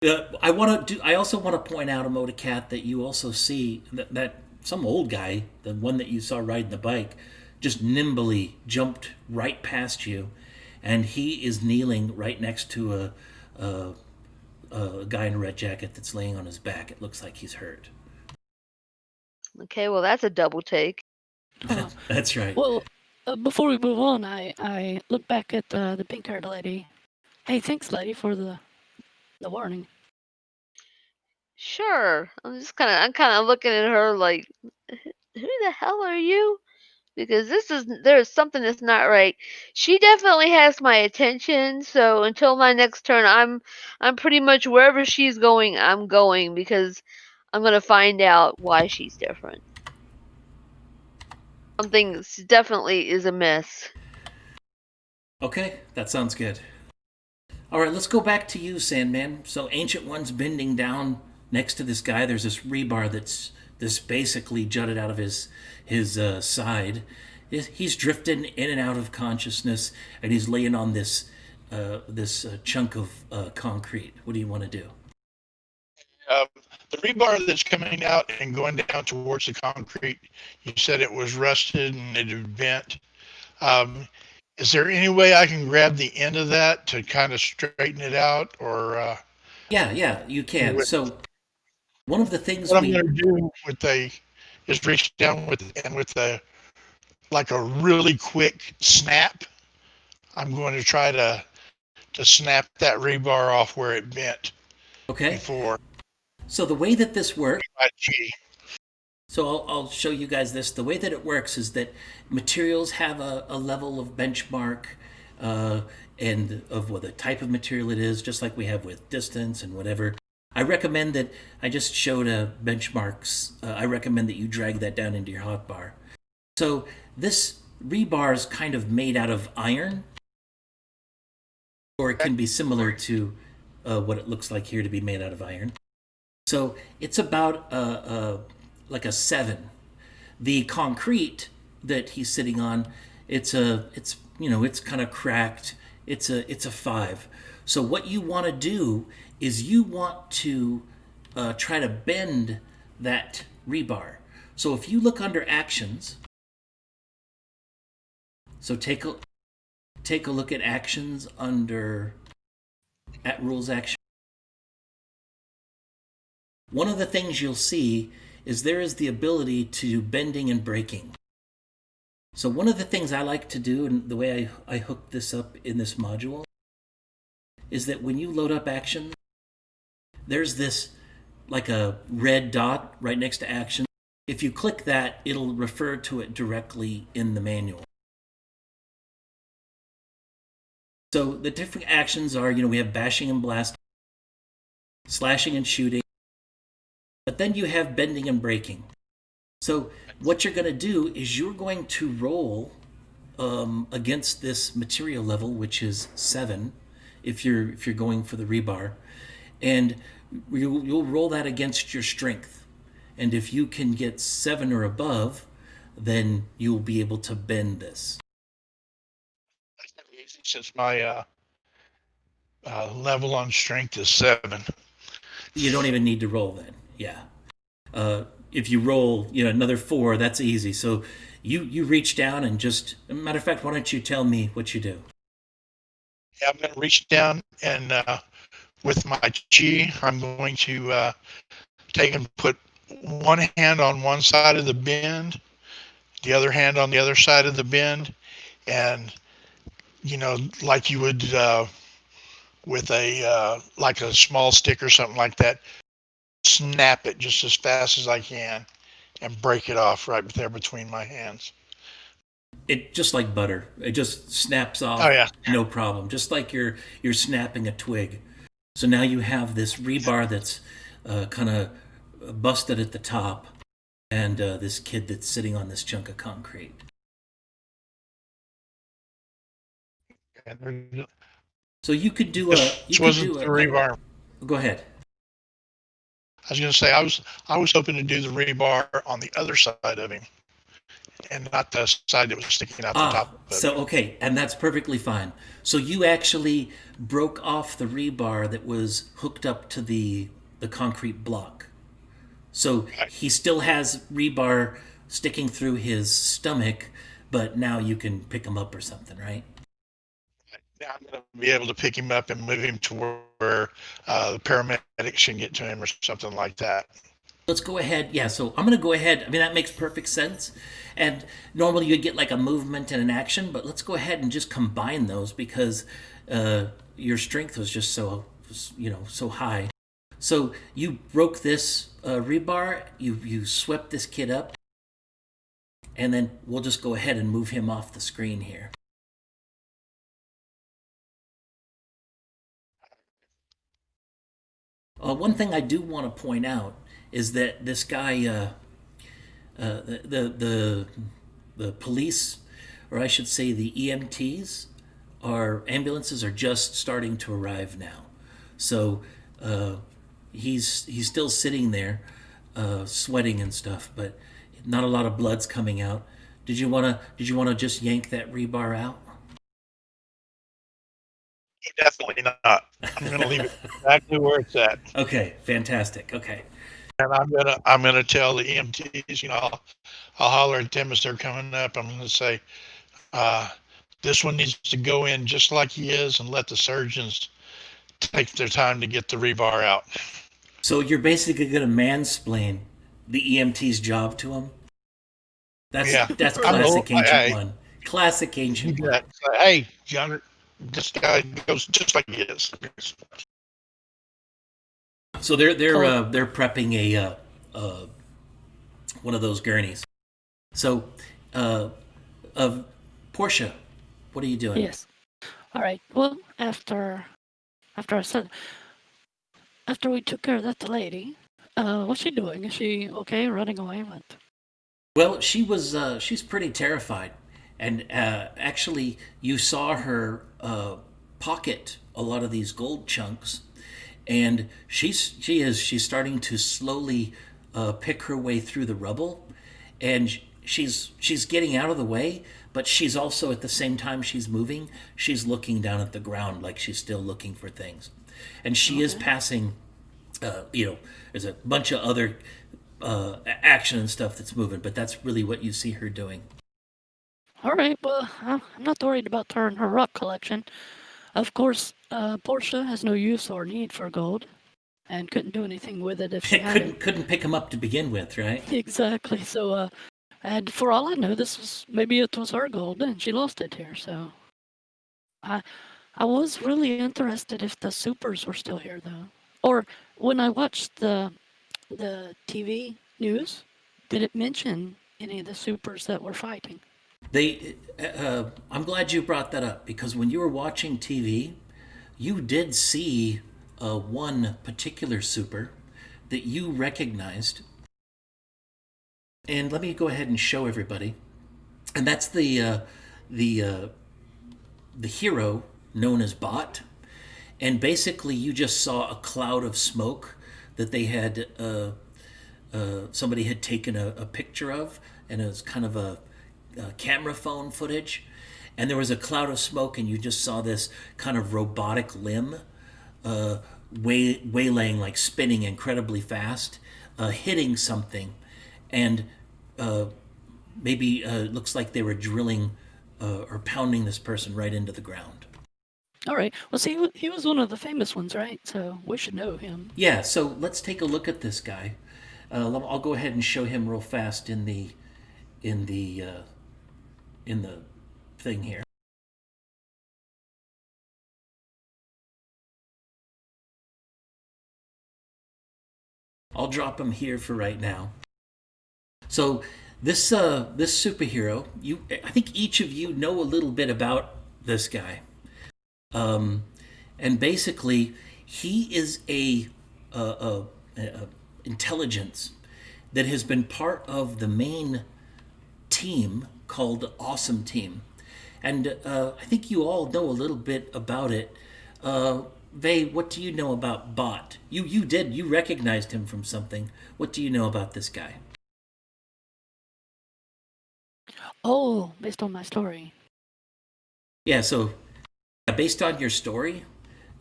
I also want to point out, Emoticat, that you also see that some old guy, the one that you saw riding the bike, just nimbly jumped right past you, and he is kneeling right next to a guy in a red jacket that's laying on his back. It looks like he's hurt. Okay, well that's a double take. Huh. That's right. Well, before we move on, I look back at the pink-haired lady. Hey, thanks, lady, for the warning. Sure, I'm kind of looking at her like, who the hell are you? Because there's something that's not right. She definitely has my attention, so until my next turn, I'm pretty much wherever she's going, I'm going because I'm gonna find out why she's different. Something definitely is amiss. Okay, that sounds good. All right, let's go back to you, Sandman. So, Ancient One's bending down next to this guy. There's this rebar that's this basically jutted out of his side. He's drifting in and out of consciousness, and he's laying on this chunk of concrete. What do you want to do? The rebar that's coming out and going down towards the concrete, you said it was rusted and it had bent. Um, is there any way I can grab the end of that to kind of straighten it out, or Yeah, you can. with So, one of the things what I'm we going to do with is reach down with a like a really quick snap. I'm going to try to snap that rebar off where it bent okay. before. So the way that this works. My G. So I'll show you guys this. The way that it works is that materials have a level of benchmark and of what the type of material it is, just like we have with distance and whatever. I recommend that I just showed benchmarks. I recommend that you drag that down into your hotbar. So this rebar is kind of made out of iron, or it can be similar to what it looks like here to be made out of iron. So it's about like a 7. The concrete that he's sitting on, it's kind of cracked. It's a 5. So what you want to do is you want to try to bend that rebar. So if you look under actions, so take a look at actions at rules action. One of the things you'll see is there is the ability to do bending and breaking. So one of the things I like to do, and the way I hook this up in this module, is that when you load up action, there's this like a red dot right next to action. If you click that, it'll refer to it directly in the manual. So the different actions are, we have bashing and blasting, slashing and shooting, but then you have bending and breaking. So what you're going to do is you're going to roll against this material level, which is 7, if you're going for the rebar, and you'll roll that against your strength. And if you can get 7 or above, then you'll be able to bend this. Since my level on strength is 7. You don't even need to roll then. Yeah. If you roll, another 4, that's easy. So you reach down and just, matter of fact, why don't you tell me what you do? Yeah, I'm going to reach down and with my chi, I'm going to take and put one hand on one side of the bend, the other hand on the other side of the bend, and like you would with like a small stick or something like that. Snap it just as fast as I can and break it off right there between my hands. It just like butter. It just snaps Oh off, yeah, no problem. Just like you're snapping a twig. So now you have this rebar that's kind of busted at the top, and this kid that's sitting on this chunk of concrete. and there So you could do a this wasn't the rebar. go ahead. I was going to say I was hoping to do the rebar on the other side of him, and not the side that was sticking out the Ah, top of so him. okay, and that's perfectly fine. So you actually broke off the rebar that was hooked up to the concrete block. So Right. he still has rebar sticking through his stomach, but now you can pick him up or something, right? Now I'm going to be able to pick him up and move him to where the paramedics can get to him or something like that. Let's go ahead. Yeah, so I'm going to go ahead. I mean, that makes perfect sense. And normally you'd get like a movement and an action, but let's go ahead and just combine those because your strength was just so high. So you broke this rebar, you swept this kid up, and then we'll just go ahead and move him off the screen here. One thing I do want to point out is that this guy, the police, or I should say the EMTs, our ambulances are just starting to arrive now. So he's still sitting there, sweating and stuff, but not a lot of blood's coming out. Did you wanna just yank that rebar out? Definitely not. I'm going to leave it exactly where it's at. Okay, fantastic. Okay. And I'm gonna tell the EMTs, I'll holler at them as they're coming up. I'm gonna say, uh, this one needs to go in just like he is and let the surgeons take their time to get the rebar out. So you're basically gonna mansplain the EMT's job to him. Yeah. That's I know. classic ancient Hey, one. Classic you ancient do one. that. Say, hey, John, this guy goes just like he is. So they're Cool. they're prepping uh, one of those gurneys. So, uh, Portia, what are you doing? Yes. All right. Well, after I said after we took care of that lady, what's she doing? Is she okay? Running away? What? Well, she's pretty terrified, and actually, you saw her pocket a lot of these gold chunks, and she's starting to slowly pick her way through the rubble, and she's getting out of the way, but she's also at the same time she's moving, she's looking down at the ground like she's still looking for things, and she is Okay. passing. There's a bunch of other action and stuff that's moving, but that's really what you see her doing. All right. Well, I'm not worried about her and her rock collection. Of course, Portia has no use or need for gold, and couldn't do anything with it if she had it. couldn't pick him up to begin with, right? Exactly. So, and for all I know, maybe it was her gold, and she lost it here. So, I I was really interested if the supers were still here, though. Or when I watched the TV news, did it mention any of the supers that were fighting? I'm glad you brought that up because when you were watching TV, you did see one particular super that you recognized, and let me go ahead and show everybody. And that's the the hero known as Bot, and basically you just saw a cloud of smoke that they had somebody had taken a picture of, and it was kind of a camera phone footage, and there was a cloud of smoke, and you just saw this kind of robotic limb waylaying, like spinning incredibly fast, hitting something, and maybe looks like they were drilling or pounding this person right into the ground. All right. Well, see, he was one of the famous ones, right? So we should know him. Yeah, so let's take a look at this guy. I'll go ahead and show him real fast in the thing here. drop him here for right now. So this this superhero, I think each of you know a little bit about this guy, and basically he is a intelligence that has been part of the main team called Awesome Team, and I think you all know a little bit about it. Vay, what do you know about Bot? You recognized him from something. What do you know about this guy? Oh, based on my story. Yeah, so based on your story,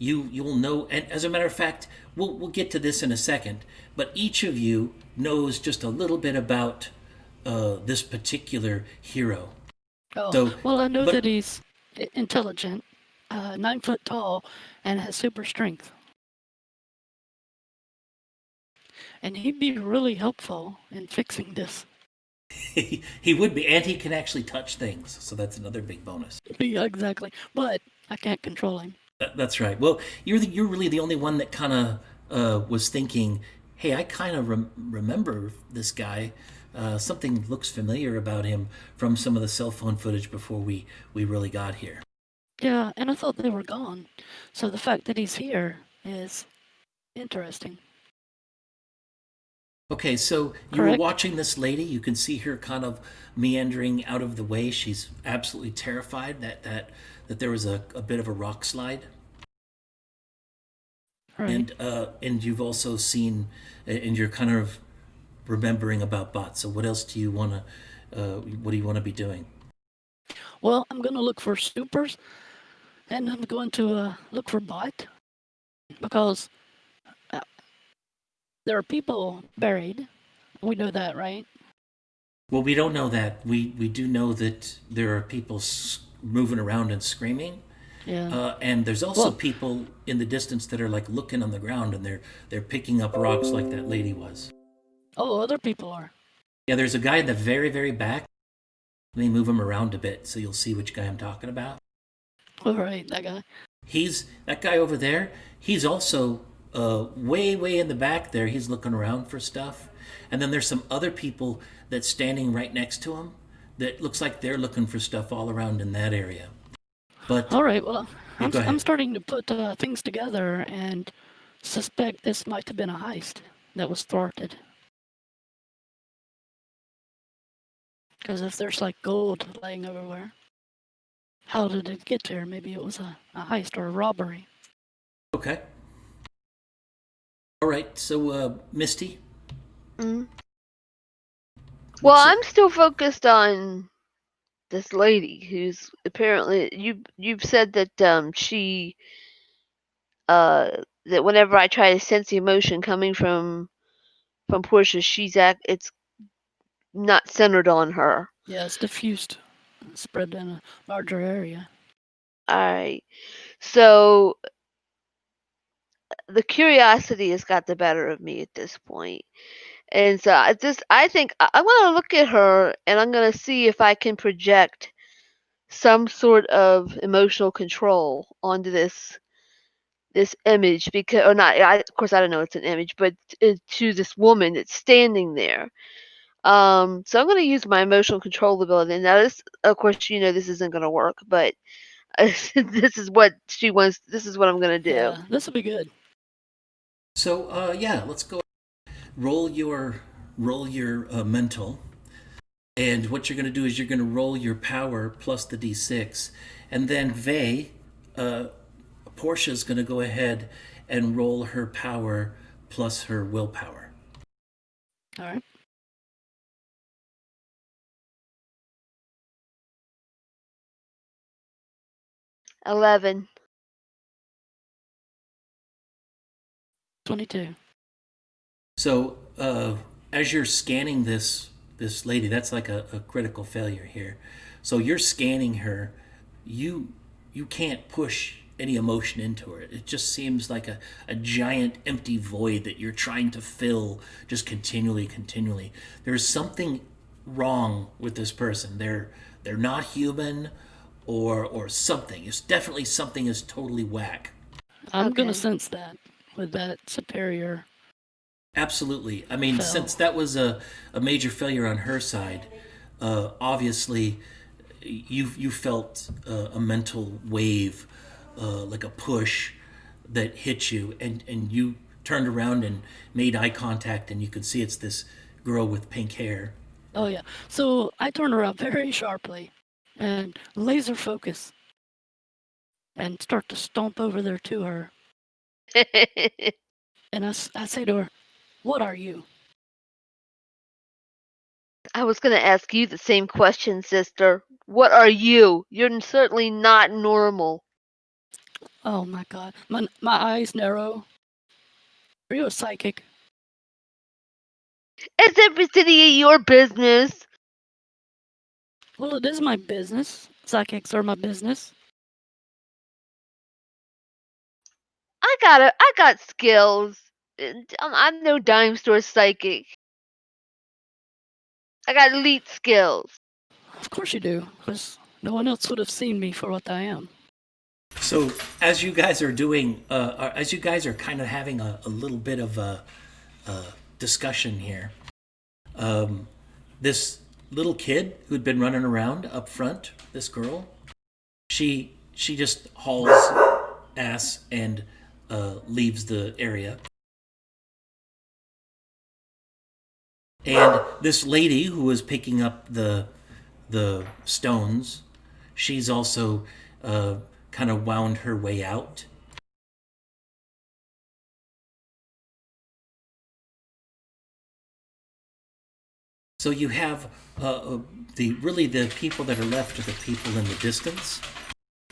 you'll know. And as a matter of fact, we'll get to this in a second. But each of you knows just a little bit about this particular hero. Oh, So, well, I know but- that he's intelligent, 9 foot tall, and has super strength. And he'd be really helpful in fixing this. he would be, and he can actually touch things. So that's another big bonus. Yeah, exactly. But I can't control him. That's right. Well, you're really the only one that kind of was thinking, hey, I kind of remember this guy. Something looks familiar about him from some of the cell phone footage before we really got here. Yeah, and I thought they were gone. So the fact that he's here is interesting. Okay, so you were Correct. watching this lady. You can see her kind of meandering out of the way. She's absolutely terrified that there was a bit of a rock slide. Right. And you've also seen, and you're kind of remembering about Bot. So what else do you want to, what do you want to be doing? Well, I'm going to look for supers, and I'm going to look for Bot, because uh, there are people buried. We know that, right? Well, we don't know that. We do know that there are people moving around and screaming. Yeah. And there's also Well- people in the distance that are like looking on the ground and they're picking up rocks like that lady was. Oh, other people are. Yeah, there's a guy in the very, very back. Let me move him around a bit so you'll see which guy I'm talking about. All right, that guy. He's that guy over there. He's also way, way in the back there. He's looking around for stuff. And then there's some other people that's standing right next to him that looks like they're looking for stuff all around in that area. But All right, well, Yeah, go I'm ahead. starting to put things together and suspect this might have been a heist that was thwarted. Because if there's like gold laying everywhere, how did it get there? Maybe it was a heist or a robbery. okay. All right. So Misty. Mm. Well, what's it- I'm still focused on this lady who's apparently you've said that she that whenever I try to sense the emotion coming from Portia, it's not centered on her. Yeah, it's diffused, spread in a larger area. Alright. So the curiosity has got the better of me at this point. And so I think I'm gonna look at her and I'm gonna see if I can project some sort of emotional control onto this image, because or not of course I don't know it's an image, but to this woman that's standing there. So I'm going to use my emotional control ability. Now this, of course, this isn't going to work, but this is what she wants. This is what I'm going to do. Yeah, this will be good. So yeah, let's go. Roll your mental, and what you're going to do is you're going to roll your power plus the d6, and then Vay, Portia's going to go ahead and roll her power plus her willpower. All right. Right. 11. 22. So as you're scanning this lady, that's like a critical failure here. So you're scanning her. You can't push any emotion into her. It just seems like a giant empty void that you're trying to fill just continually. There's something wrong with this person. They're not human or something. It's definitely something is totally whack. I'm going Okay. to sense that with that superior Absolutely. I mean, So, since that was a major failure on her side, obviously you felt a mental wave, like a push that hit you, and you turned around and made eye contact, and you could see it's this girl with pink hair. oh yeah. So I turn around very sharply and laser focus and start to stomp over there to her. And I say to her, "What are you?" I was going to ask you the same question, sister. What are you? You're certainly not normal. Oh my god. My eyes narrow. Are you a psychic? Is everything your business? Well, it is my business. Psychics are my business. I got skills. I'm no dime store psychic. I got elite skills. Of course you do, because no one else would have seen me for what I am. So as you guys are doing, as you guys are kind of having a little bit of a discussion here, this little kid who'd been running around up front, this girl, she just hauls ass and leaves the area. And this lady who was picking up the stones, she's also kind of wound her way out. So you have the people that are left are the people in the distance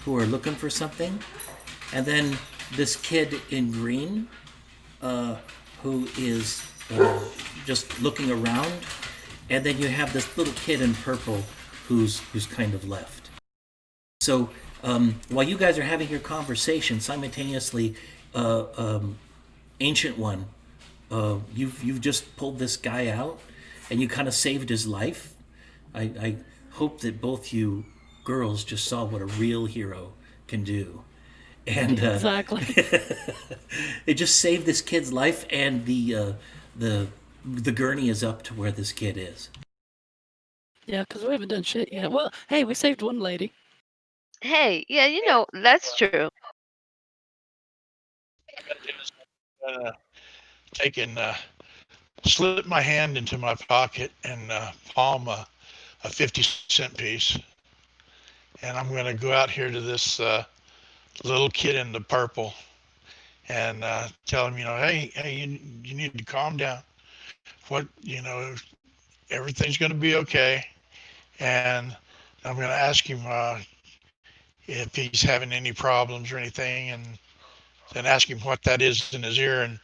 who are looking for something, and then this kid in green who is just looking around, and then you have this little kid in purple who's kind of left. So while you guys are having your conversation, simultaneously, Ancient One, you've just pulled this guy out, and you kind of saved his life. I hope that both you girls just saw what a real hero can do, and Exactly. it just saved this kid's life, and the gurney is up to where this kid is. Yeah, because we haven't done shit yet. Well, hey, we saved one lady. Hey, yeah, that's true. Taking slip my hand into my pocket and palm a 50-cent piece, and I'm going to go out here to this little kid in the purple and tell him, hey, you need to calm down. Everything's going to be okay. And I'm going to ask him if he's having any problems or anything, and then ask him what that is in his ear, and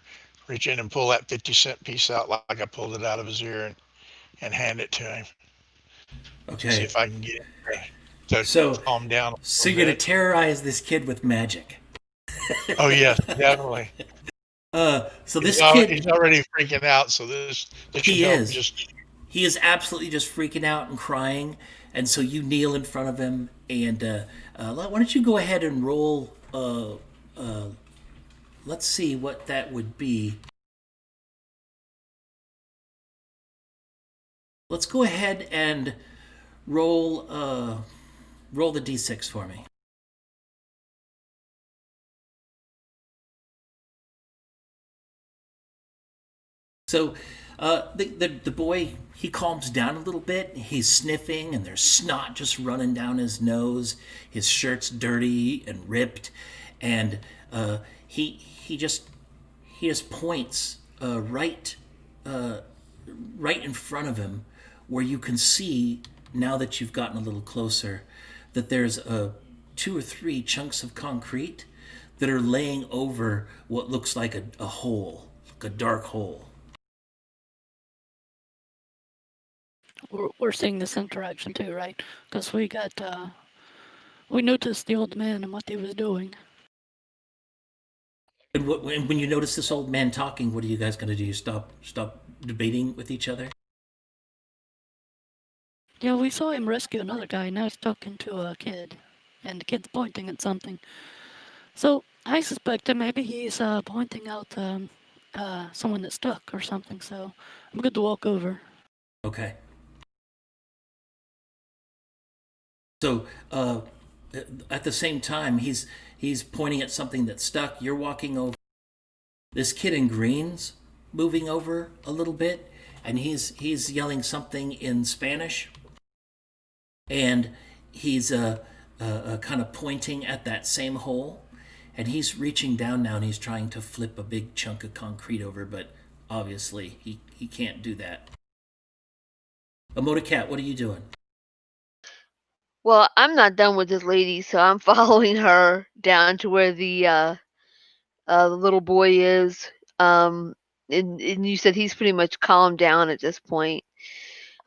reach in and pull that 50-cent piece out like I pulled it out of his ear, and hand it to him. See Okay. if I can get him to So calm down. so you're gonna terrorize this kid with magic. Oh yes, definitely. So this He's kid, he's already freaking out, so this should he help is. just. He is absolutely just freaking out and crying, and so you kneel in front of him, and why don't you go ahead and roll? Let's see what that would be. Let's go ahead and roll the d6 for me. So the boy, he calms down a little bit. He's sniffing, and there's snot just running down his nose. His shirt's dirty and ripped, and he just points right in front of him, where you can see, now that you've gotten a little closer, that there's two or three chunks of concrete that are laying over what looks like a hole, like a dark hole. We're seeing this interaction too, right? Because we noticed the old man and what he was doing. And when you notice this old man talking, what are you guys going to do? You stop debating with each other? Yeah, we saw him rescue another guy. Now he's talking to a kid, and the kid's pointing at something. So I suspect that maybe he's pointing out someone that's stuck or something. So I'm good to walk over. Okay. So at the same time, he's pointing at something that's stuck. You're walking over. This kid in green's moving over a little bit, and he's yelling something in Spanish, and he's kind of pointing at that same hole, and he's reaching down now, and he's trying to flip a big chunk of concrete over, but obviously he can't do that. Emoticat, what are you doing? Well, I'm not done with this lady, so I'm following her down to where the little boy is. And you said he's pretty much calmed down at this point.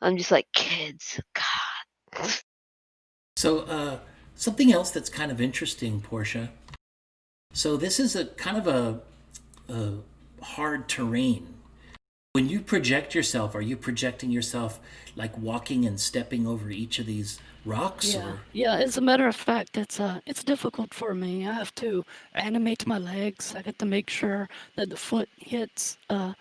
I'm just like, kids, God. So something else that's kind of interesting, Portia. So this is a kind of a hard terrain. When you project yourself, are you projecting yourself like walking and stepping over each of these rocks? Yeah, Or yeah. As a matter of fact, it's difficult for me. I have to animate my legs. I got to make sure that the foot hits a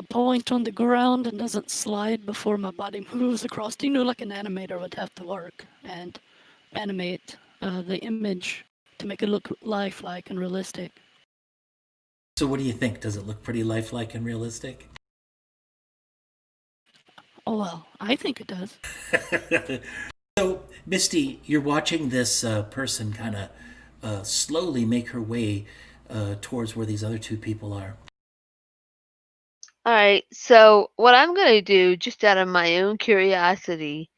point on the ground and doesn't slide before my body moves across. You know, like an animator would have to work and animate the image to make it look lifelike and realistic. so what do you think? Does it look pretty lifelike and realistic? Oh well, I think it does. So, Misty, you're watching this person kind of slowly make her way towards where these other two people are. All right. So what I'm gonna do, just out of my own curiosity,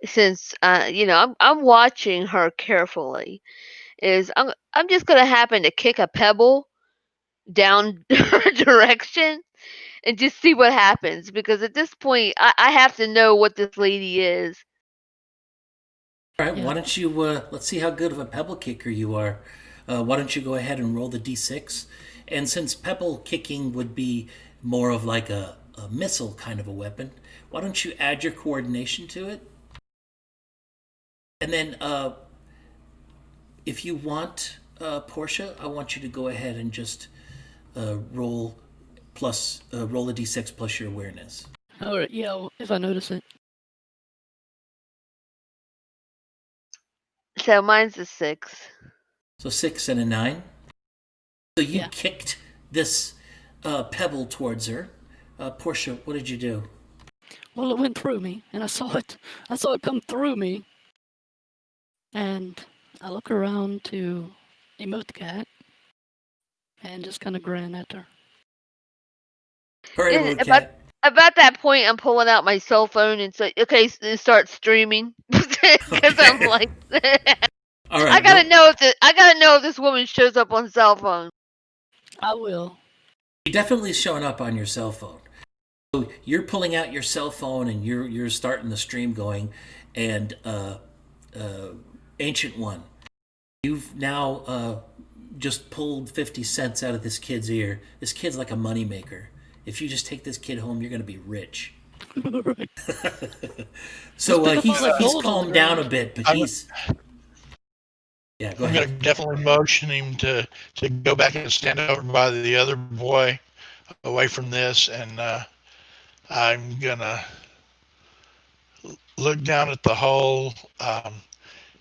since I'm watching her carefully, is I'm just gonna happen to kick a pebble down her direction and just see what happens, because at this point I have to know what this lady is. All right, Yeah. why don't you, let's see how good of a pebble kicker you are. Why don't you go ahead and roll the d6? And since pebble kicking would be more of like a missile kind of a weapon, why don't you add your coordination to it? And then if you want, Portia, I want you to go ahead and just roll roll a d6 plus your awareness. All right. Yeah. If I notice it. So mine's a 6. So 6 and a 9. So you Yeah. kicked this pebble towards her. Portia, what did you do? Well, it went through me, and I saw it. I saw it come through me, and I look around to Emotecat and just kind of grin at her. All right, And Road about Cat. about that point, I'm pulling out my cell phone and say, okay, and start streaming because I'm Okay. like, All I right. gotta know if this woman shows up on cell phone. I will. You're definitely showing up on your cell phone. So you're pulling out your cell phone and you're starting the stream going, and Ancient One, you've now just pulled 50 cents out of this kid's ear. This kid's like a moneymaker. If you just take this kid home, you're going to be rich. Right. So Just pick up all that he's gold on the calmed down a ground. bit, but I'm- he's. Yeah, go I'm gonna ahead. definitely motion him to go back and stand over by the other boy, away from this, and I'm gonna look down at the hole.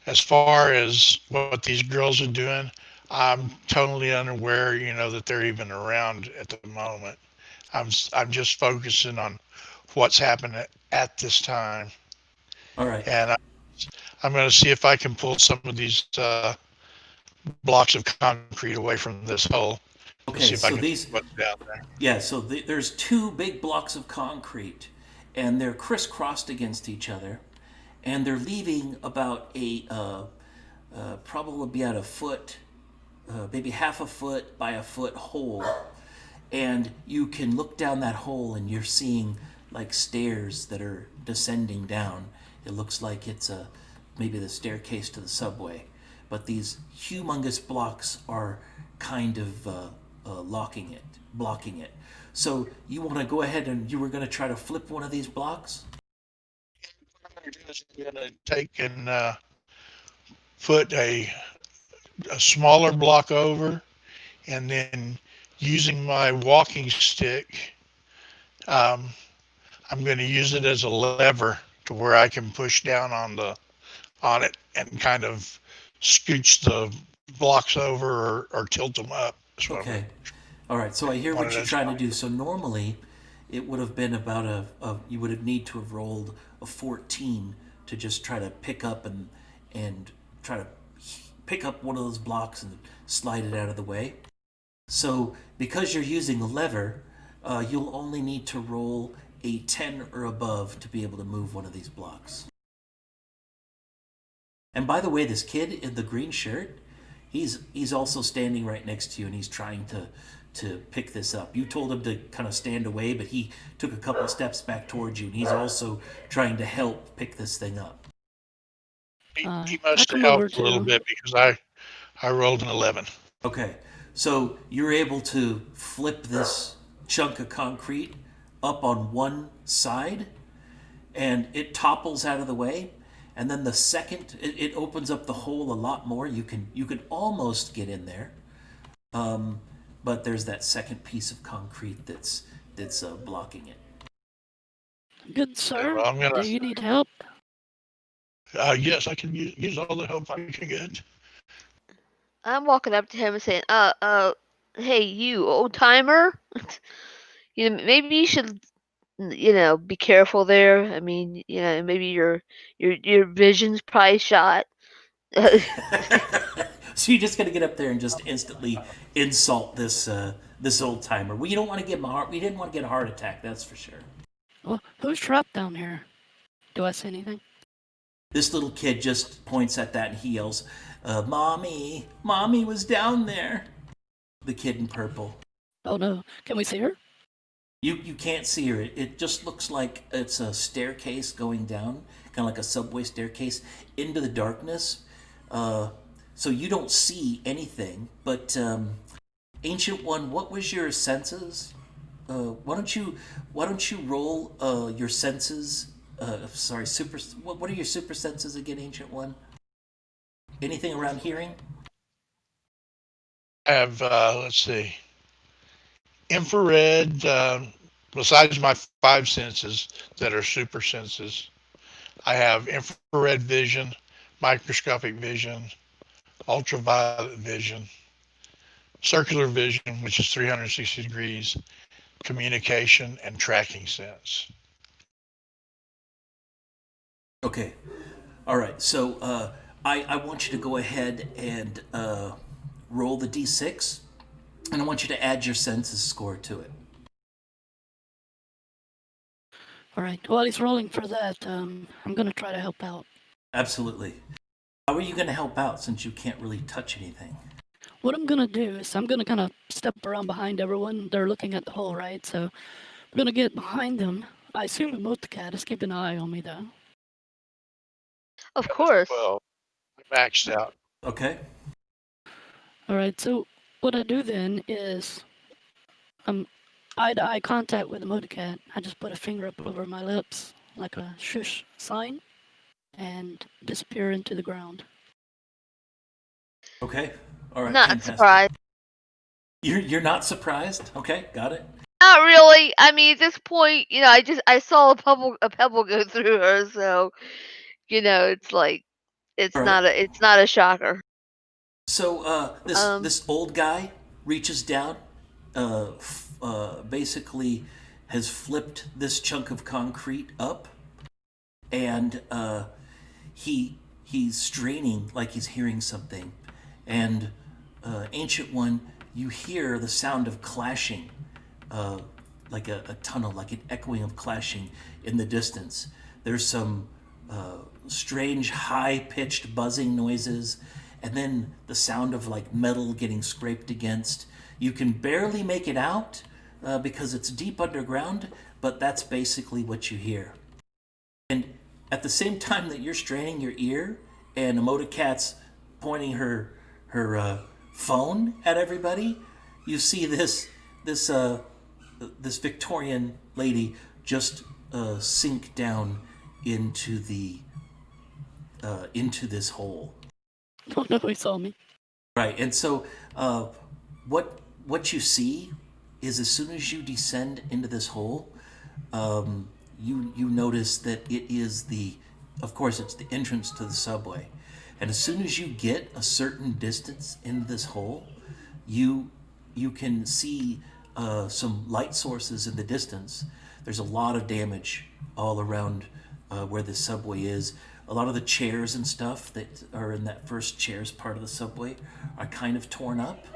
As far as what these girls are doing, I'm totally unaware, that they're even around at the moment. I'm just focusing on what's happening at this time, All right. and I'm going to see if I can pull some of these blocks of concrete away from this hole to Okay, see if I so can see these. what's down there. Yeah, so there's two big blocks of concrete, and they're crisscrossed against each other, and they're leaving about probably about a foot, maybe half a foot by a foot hole, and you can look down that hole and you're seeing like stairs that are descending down. It looks like it's maybe the staircase to the subway, but these humongous blocks are kind of blocking it. So you want to go ahead and you were going to try to flip one of these blocks? I'm going to take and put a smaller block over, and then using my walking stick, um, I'm going to use it as a lever to where I can push down on it and kind of scooch the blocks over or tilt them up. That's what Okay. All right. So I hear one what of you're those trying to kind. do. So normally, it would have been about you would have need to have rolled a 14 to just try to pick up and try to pick up one of those blocks and slide it out of the way. So because you're using a lever, you'll only need to roll a 10 or above to be able to move one of these blocks. And by the way, this kid in the green shirt, he's also standing right next to you, and he's trying to pick this up. You told him to kind of stand away, but he took a couple steps back towards you, and he's also trying to help pick this thing up. He I must have come over helped a little to. bit because I rolled an 11. Okay, so you're able to flip this chunk of concrete up on one side, and it topples out of the way. And then the second, it opens up the hole a lot more. You can almost get in there, but there's that second piece of concrete that's blocking it. Good sir, Well, I'm do gonna. you need help? Yes, I can use all the help I can get. I'm walking up to him and saying, hey, you old timer. Maybe you should, be careful there. I mean, maybe your vision's probably shot. So you're just gonna get up there and just instantly insult this old timer. Well, you don't want to give him a heart. We didn't want to get a heart attack. That's for sure. Well, who's trapped down here? Do I see anything? This little kid just points at that and he yells, "Mommy, mommy was down there." The kid in purple. Oh no, can we see her? You can't see her. It just looks like it's a staircase going down, kind of like a subway staircase into the darkness. So you don't see anything. But Ancient One, what was your senses? Why don't you roll your senses? Sorry, super. What are your super senses again, Ancient One? Anything around hearing? I have let's see, infrared. Besides my five senses that are super senses, I have infrared vision, microscopic vision, ultraviolet vision, circular vision, which is 360 degrees, communication, and tracking sense. Okay. All right. So I want you to go ahead and roll the d6, and I want you to add your senses score to it. All right. While he's rolling for that, I'm gonna try to help out. Absolutely. How are you going to help out since you can't really touch anything? What I'm gonna do is I'm gonna kind of step around behind everyone. They're looking at the hole, right? So I'm gonna get behind them. I assume Emotocat is keeping an eye on me, though. Of course. Well, I maxed out. Okay. All right. So what I do then is, eye-to-eye contact with Emotocat. I just put a finger up over my lips like a shush sign, and disappear into the ground. Okay. All right. Not fantastic. surprised. You're not surprised? Okay, got it. Not really. I mean, at this point, I saw a pebble go through her, so it's like it's All right. not a shocker. So this Um, this old guy reaches down, basically has flipped this chunk of concrete up, and he's straining like he's hearing something, and Ancient One, you hear the sound of clashing, like a tunnel, like an echoing of clashing in the distance. There's some strange high-pitched buzzing noises, and then the sound of like metal getting scraped against. You can barely make it out because it's deep underground, but that's basically what you hear. And at the same time that you're straining your ear and Emotocat's pointing her phone at everybody, you see this Victorian lady just sink down into this hole. Oh no, he saw me. Right, and so what what you see is as soon as you descend into this hole, you notice that it is of course, it's the entrance to the subway, and as soon as you get a certain distance into this hole, you can see some light sources in the distance. There's a lot of damage all around where the subway is. A lot of the chairs and stuff that are in that first chairs part of the subway are kind of torn up,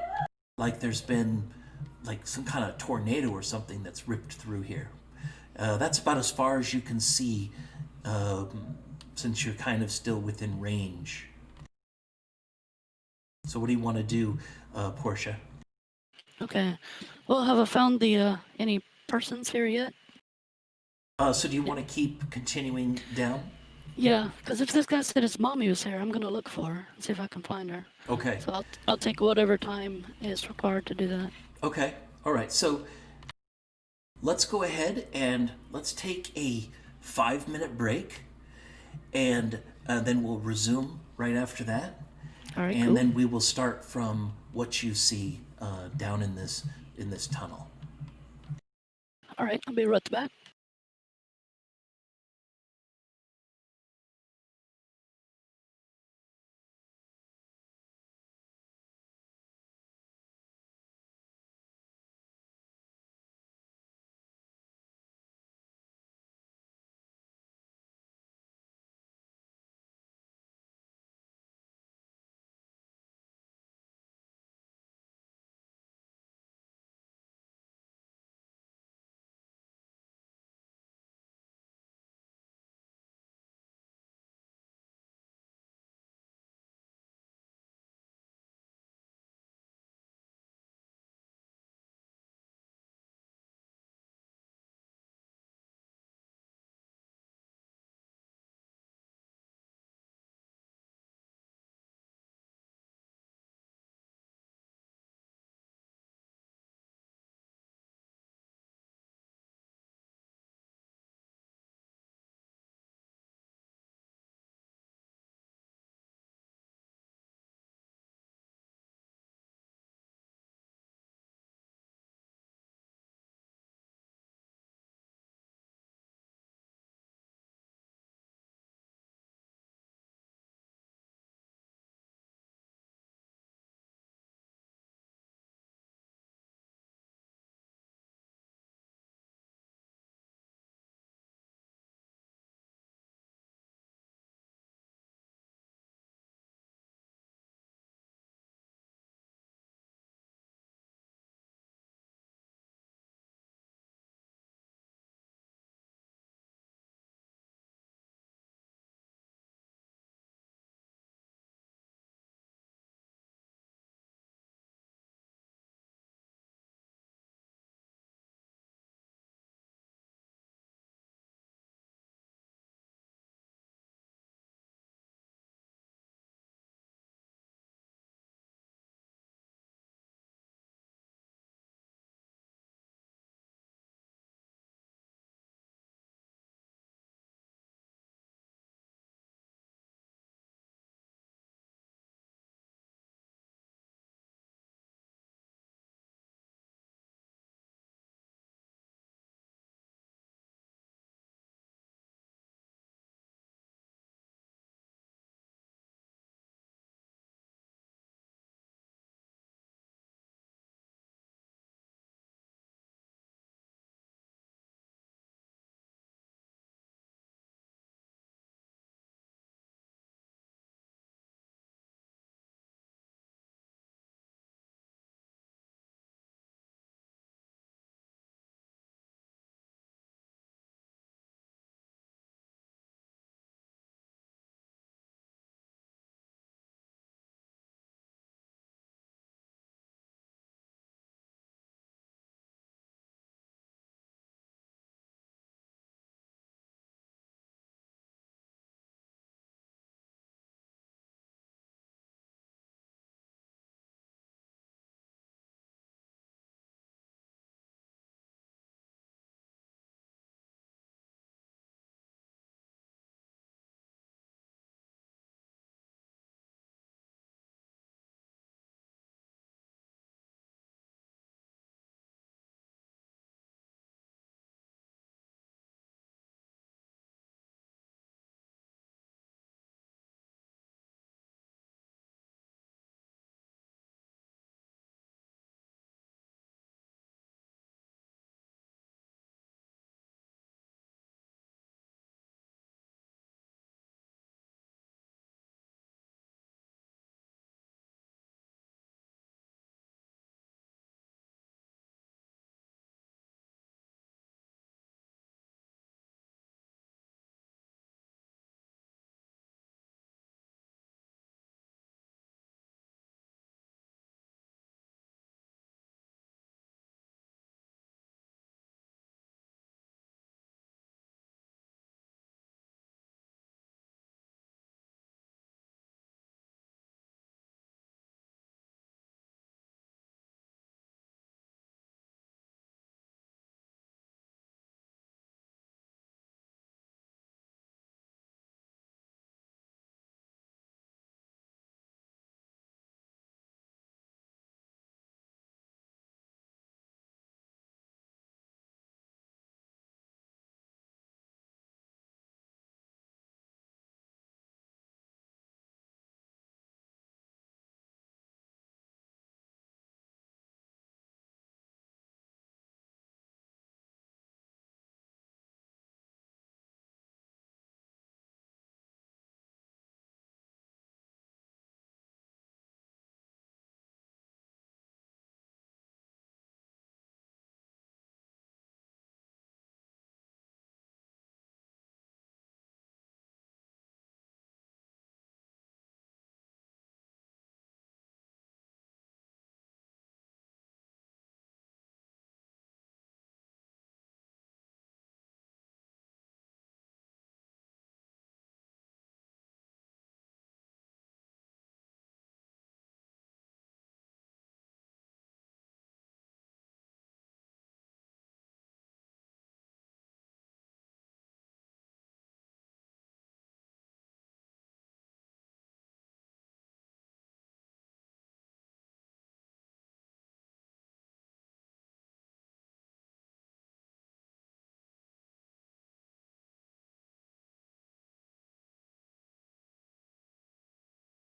like there's been like some kind of tornado or something that's ripped through here. That's about as far as you can see, since you're kind of still within range. So what do you want to do, Portia? Okay. Well, have I found the any persons here yet? So do you want to keep continuing down? Yeah, because if this guy said his mommy was here, I'm gonna look for her and see if I can find her. Okay. So I'll take whatever time is required to do that. Okay. All right. So let's go ahead and let's take a 5-minute break, and then we'll resume right after that. All right, And cool. then we will start from what you see down in this tunnel. All right, I'll be right back.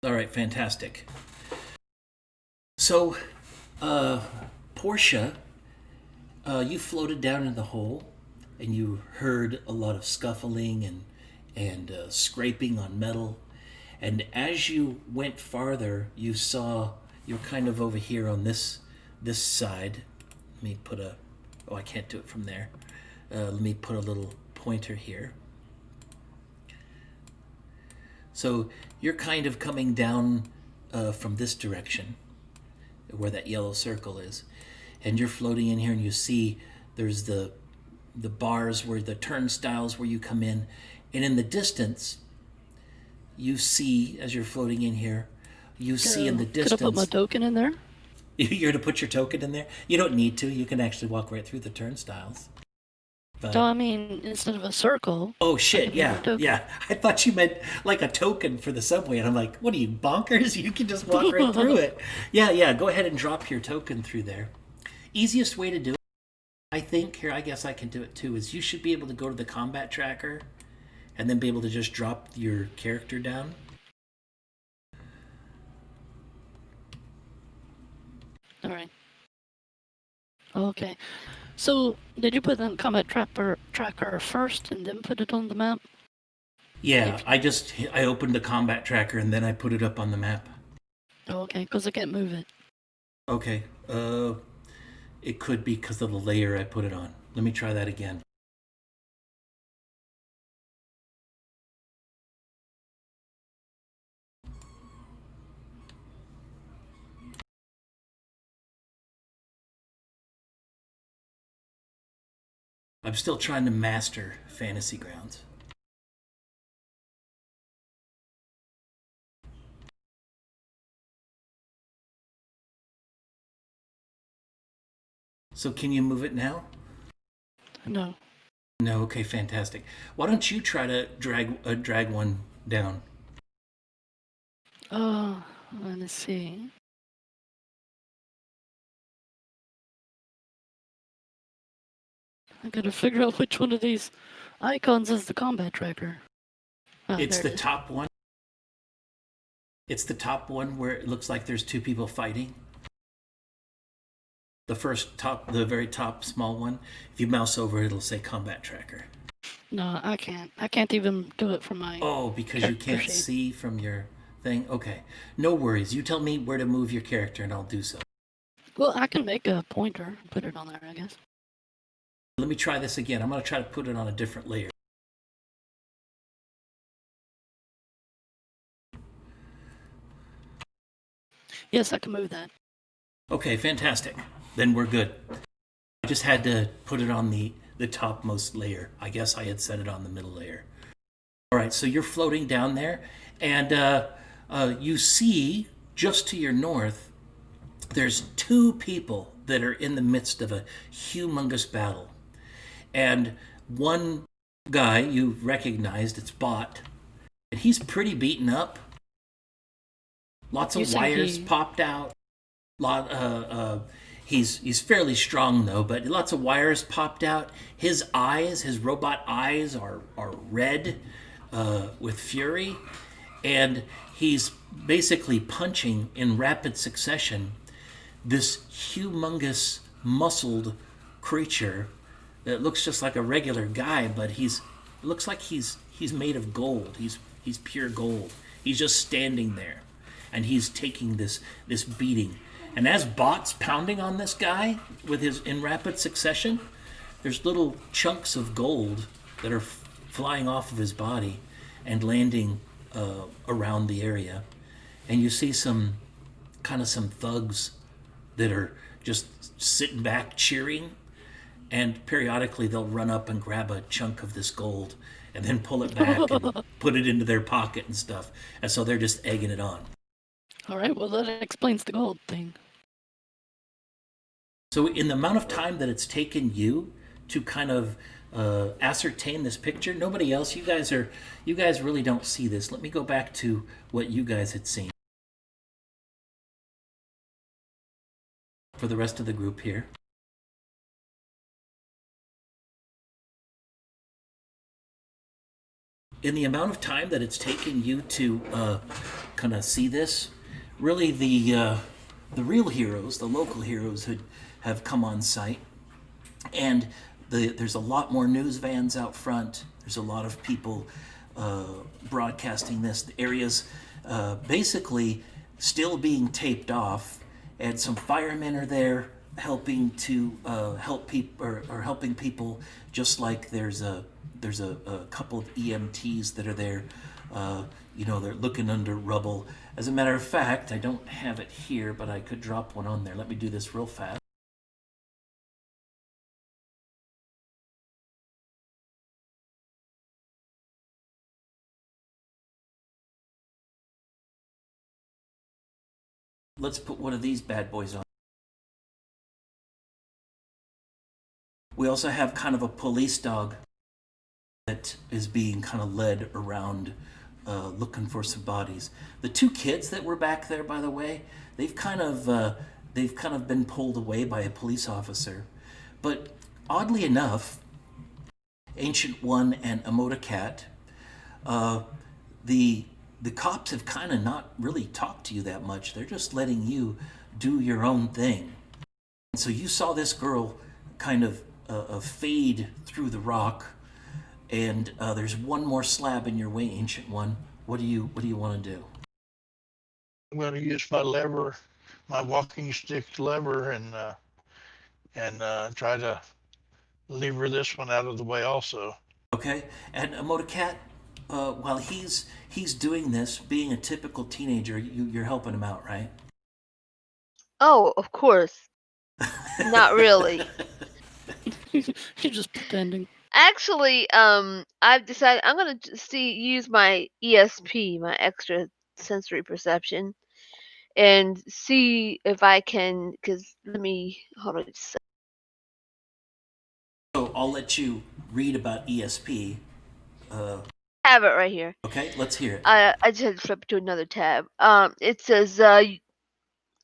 All right, fantastic. So, Portia, you floated down in the hole, and you heard a lot of scuffling and scraping on metal. And as you went farther, you saw you're kind of over here on this side. Let me put a. Oh, I can't do it from there. Let me put a little pointer here. So you're kind of coming down from this direction, where that yellow circle is, and you're floating in here, and you see there's the bars where the turnstiles where you come in, and in the distance, you see as you're floating in here, you see in the Could I put my distance. token in there? You're to put your token in there. You don't need to. You can actually walk right through the turnstiles. But So I mean, instead of a circle. oh shit, put yeah, a token. yeah. I thought you meant like a token for the subway, and I'm like, what are you, bonkers? You can just walk right through it. Yeah, yeah. Go ahead and drop your token through there. Easiest way to do it, I think. Here, I guess I can do it too. Is you should be able to go to the combat tracker, and then be able to just drop your character down. All right. Okay. So did you put the combat tracker first and then put it on the map? Yeah, I opened the combat tracker and then I put it up on the map. Oh, okay, because I can't move it. Okay. It could be because of the layer I put it on. Let me try that again. I'm still trying to master Fantasy Grounds. So can you move it now? No. No. Okay, fantastic. Why don't you try to drag one down? Let me see. I gotta figure out which one of these icons is the combat tracker. Ah, It's there the it is. top one. It's the top one where it looks like there's two people fighting. The very top small one. If you mouse over, it'll say combat tracker. No, I can't. I can't even do it from my. Oh, because you Character can't sheet. see from your thing? Okay. No worries. You tell me where to move your character and I'll do so. Well, I can make a pointer and put it on there, I guess. Let me try this again. I'm going to try to put it on a different layer. Yes, I can move that. Okay, fantastic. Then we're good. I just had to put it on the topmost layer. I guess I had set it on the middle layer. All right, so you're floating down there, and you see just to your north, there's two people that are in the midst of a humongous battle. And one guy you recognized, it's Bot, and he's pretty beaten up. Lots You of say wires he- popped out. He's fairly strong though, but lots of wires popped out. His eyes, his robot eyes, are red with fury, and he's basically punching in rapid succession this humongous muscled creature that looks just like a regular guy, but it looks like he's made of gold. He's pure gold. He's just standing there, and he's taking this beating. And as Bot's pounding on this guy in rapid succession, there's little chunks of gold that are flying off of his body and landing around the area. And you see some thugs that are just sitting back cheering, and periodically they'll run up and grab a chunk of this gold and then pull it back and put it into their pocket and stuff. And so they're just egging it on. All right, well, that explains the gold thing. So in the amount of time that it's taken you to kind of ascertain this picture, nobody else, you guys really don't see this. Let me go back to what you guys had seen for the rest of the group here. in the amount of time that it's taken you to kind of see this, really the real heroes, the local heroes, have come on site, and there's a lot more news vans out front. There's a lot of people broadcasting this. The area's basically still being taped off, and some firemen are there helping to help people or helping people. Just like there's a couple of EMTs that are there. They're looking under rubble. As a matter of fact, I don't have it here, but I could drop one on there. Let me do this real fast. Let's put one of these bad boys on. We also have kind of a police dog that is being kind of led around looking for some bodies. The two kids that were back there, by the way, they've kind of been pulled away by a police officer. But oddly enough, Ancient One and Emoticat, the cops have kind of not really talked to you that much. They're just letting you do your own thing. And so you saw this girl kind of fade through the rock, and there's one more slab in your way, Ancient One. What do you want to do? I'm going to use my lever, my walking stick lever, and try to lever this one out of the way also. Okay, and Emoticat, while he's doing this, being a typical teenager, you're helping him out, right? Oh, of course. Not really. You're just pretending. Actually, I've decided I'm gonna use my ESP, my extra sensory perception, and see if I can. Cause let me hold on. Just a sec. So I'll let you read about ESP. Have it right here. Okay, let's hear it. I just had to flip to another tab. It says it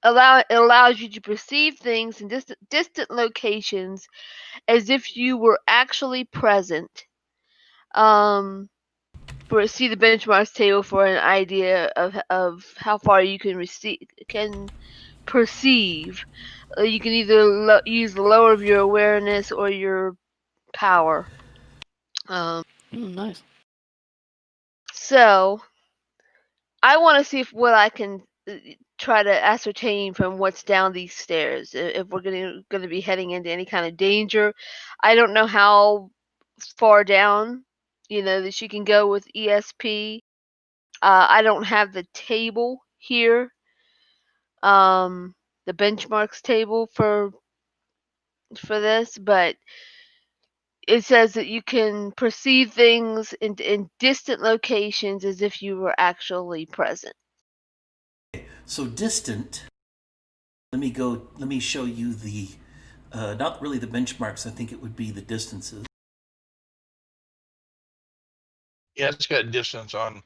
allows you to perceive things in distant locations as if you were actually present. See the benchmarks table for an idea of how far you can perceive. You can either use the lower of your awareness or your power. Nice. So I want to see what I can try to ascertain from what's down these stairs. If we're going to be heading into any kind of danger, I don't know how far down, that you can go with ESP. I don't have the table here, the benchmarks table for this, but it says that you can perceive things in distant locations as if you were actually present. So distant. Let me show you the not really the benchmarks. I think it would be the distances. Yeah, it's got distance on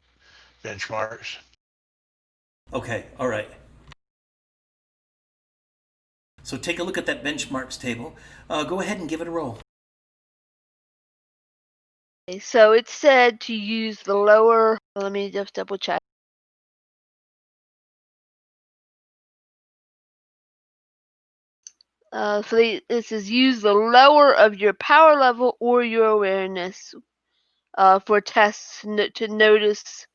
benchmarks. Okay, all right. So take a look at that benchmarks table. Go ahead and give it a roll. Okay, so it said to use the lower. Let me just double check. It says use the lower of your power level or your awareness for tests to notice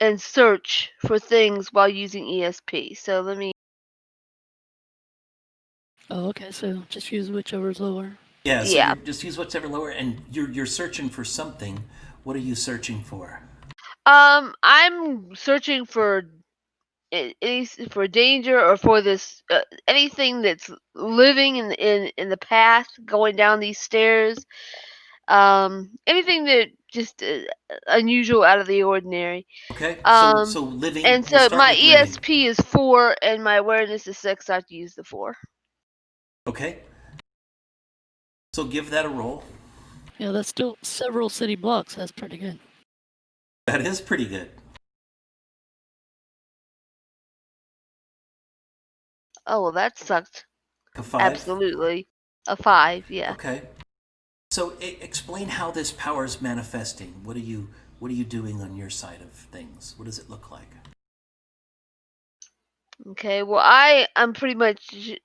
and search for things while using ESP. So let me. Oh, okay. So just use whichever's lower. Yeah. So Yeah. just use whatever lower, and you're searching for something. What are you searching for? I'm searching for danger or for this anything that's living in the path going down these stairs. Anything that just unusual, out of the ordinary. Okay. So living. And We'll so start my with living. ESP is 4 and my awareness is 6. I have to use the 4. Okay. So give that a roll. Yeah, that's still several city blocks. That's pretty good. That is pretty good. Oh, well, that sucked. A 5. Absolutely. A 5, yeah. Okay. So explain how this power is manifesting. What are you what are you doing on your side of things? What does it look like? Okay, well, I'm pretty much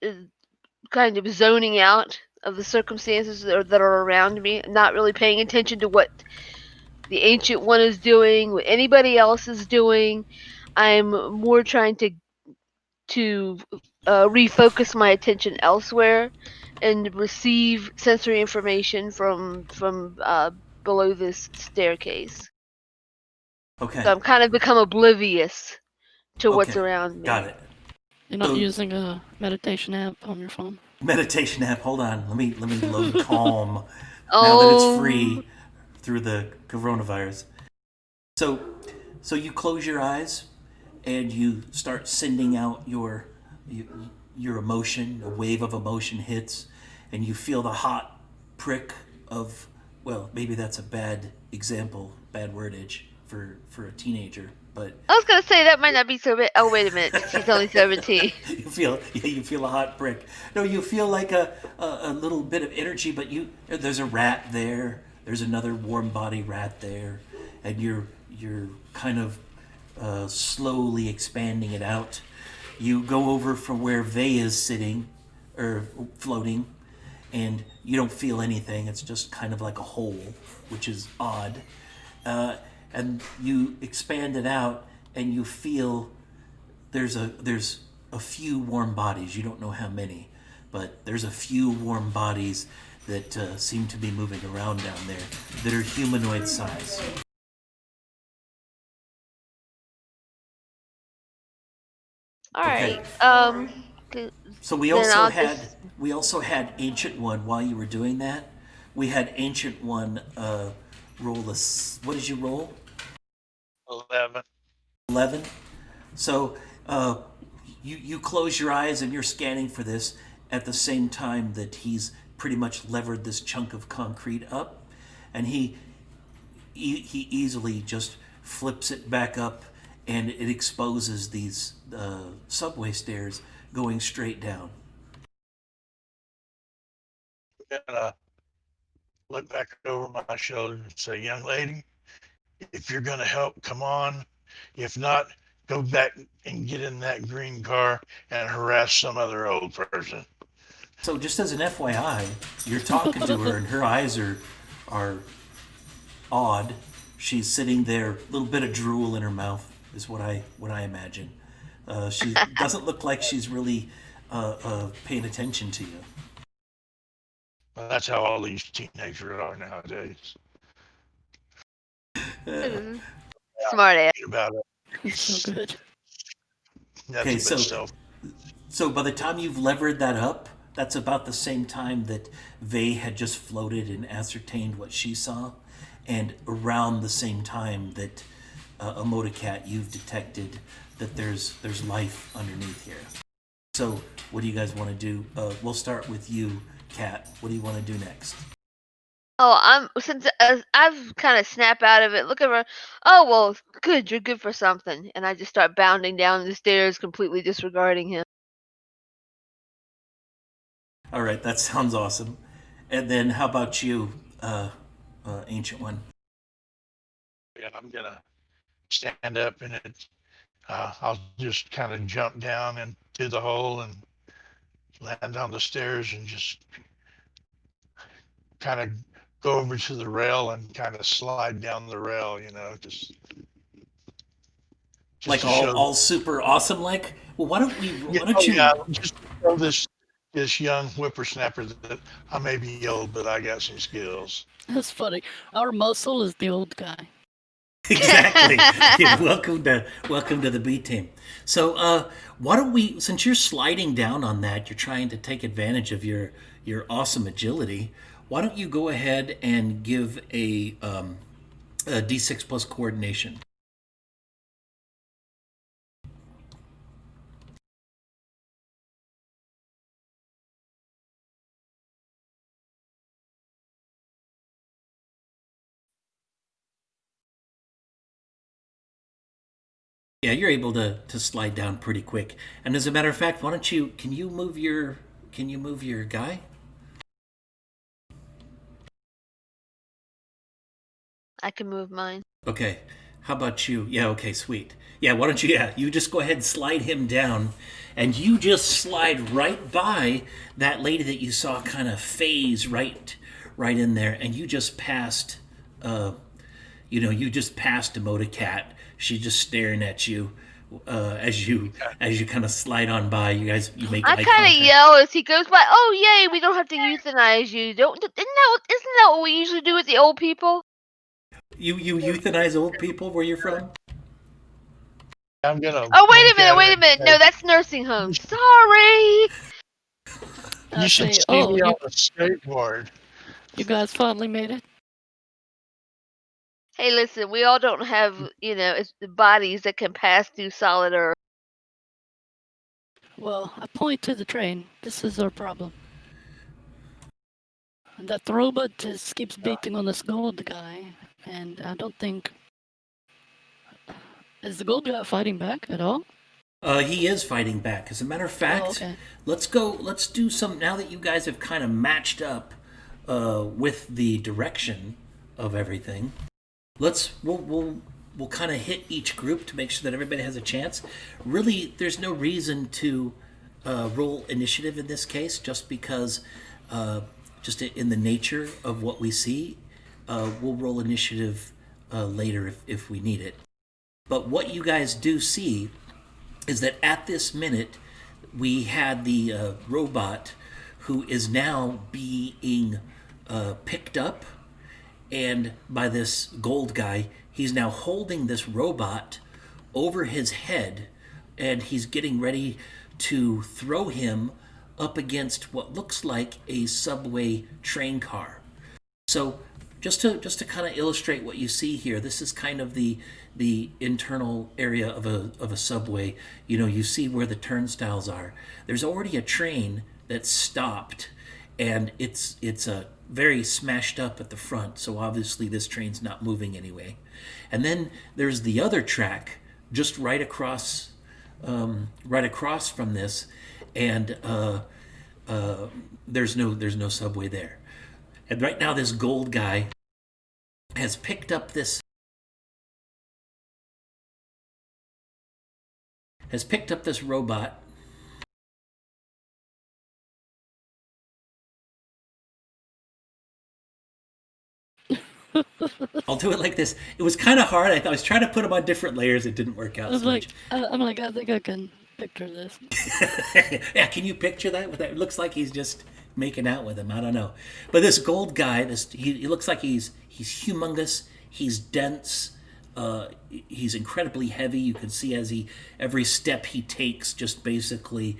kind of zoning out of the circumstances that are around me, not really paying attention to what the Ancient One is doing, what anybody else is doing. I'm more trying to refocus my attention elsewhere and receive sensory information from below this staircase. Okay. So I'm kind of become oblivious to what's Okay. around me. Got it. You're not So- using a meditation app on your phone. Meditation app. Hold on. Let me load Calm now that it's free through the coronavirus. So you close your eyes and you start sending out your emotion. A wave of emotion hits, and you feel the hot prick of, well, maybe that's a bad example, bad wordage for a teenager, but I was gonna say that might not be so bad. Oh, wait a minute, she's only 17. you feel a hot prick. No, you feel like a little bit of energy, but there's a rat there. There's another warm body rat there, and you're kind of slowly expanding it out. You go over from where Vey is sitting or floating, and you don't feel anything. It's just kind of like a hole, which is odd. And you expand it out, and you feel there's a few warm bodies. You don't know how many, but there's a few warm bodies that seem to be moving around down there that are humanoid size. All Okay. right. So we Then also I'll had just- we also had Ancient One while you were doing that. We had Ancient One roll what did you roll? 11. 11. So you close your eyes and you're scanning for this at the same time that he's pretty much levered this chunk of concrete up, and he easily just flips it back up, and it exposes these subway stairs going straight down. I'm gonna look back over my shoulder and say, young lady, if you're gonna help, come on. If not, go back and get in that green car and harass some other old person. So just as an FYI, you're talking to her and her eyes are odd. She's sitting there, a little bit of drool in her mouth is what I imagine. She doesn't look like she's really paying attention to you. Well, that's how all these teenagers are nowadays. Smart ass. About it. It's so good. Nothing Okay, but so- self. So by the time you've levered that up, that's about the same time that Vey had just floated and ascertained what she saw, and around the same time that Emoticat, you've detected that there's life underneath here. So what do you guys want to do? We'll start with you, Cat. What do you want to do next? Oh, since I've kind of snap out of it. Look around. Oh well, good. You're good for something. And I just start bounding down the stairs, completely disregarding him. All right, that sounds awesome. And then how about you, Ancient One? And I'm gonna stand up and I'll just kind of jump down into the hole and land on the stairs and just kind of go over to the rail and kind of slide down the rail, just Like to show- all super awesome like? Well, why don't Yeah, you yeah, just to show this young whippersnapper that I may be old, but I got some skills. That's funny. Our muscle is the old guy. Exactly. Yeah, welcome to the B team. So why don't we, since you're sliding down on that, you're trying to take advantage of your awesome agility, why don't you go ahead and give a D6 plus coordination? Yeah, you're able to slide down pretty quick. And as a matter of fact, why don't you can you move your guy? I can move mine. Okay. How about you? Yeah, okay, sweet. Yeah, why don't you, yeah, you just go ahead and slide him down, and you just slide right by that lady that you saw kind of phase right in there, and you just passed, you just passed Demota Cat. She's just staring at you as you kind of slide on by. You make I eye kind of contact. yell as he goes by. Oh yay! We don't have to euthanize you. Don't isn't that what we usually do with the old people? You euthanize old people where you're from? I'm gonna Oh wink at wait her a and minute. say, No, that's nursing home. Sorry. you I should say, see oh, me on a skateboard. you guys finally made it. Hey, listen. We all don't have it's the bodies that can pass through solid earth. Well, I point to the train. This is our problem. That robot just keeps beating on this gold guy, and I don't think. Is the gold guy fighting back at all? He is fighting back. As a matter of fact, Oh, okay. let's go. Let's do some. Now that you guys have kind of matched up with the direction of everything, we'll kind of hit each group to make sure that everybody has a chance. Really, there's no reason to roll initiative in this case, just because, just in the nature of what we see, we'll roll initiative later if we need it. But what you guys do see is that at this minute, we had the robot who is now being picked up, and by this gold guy, he's now holding this robot over his head, and he's getting ready to throw him up against what looks like a subway train car. So just to kind of illustrate what you see here, this is kind of the internal area of a subway. You see where the turnstiles are. There's already a train that's stopped, and it's a very smashed up at the front. So obviously this train's not moving anyway. And then there's the other track just right across from this, and there's no subway there. And right now, this gold guy has picked up this robot. I'll do it like this. It was kind of hard. I was trying to put them on different layers. It didn't work I out was so like, much. I'm like, I think I can picture this. Yeah, can you picture that? It looks like he's just making out with him. I don't know. But this gold guy, he looks like he's humongous. He's dense. He's incredibly heavy. You can see as every step he takes just basically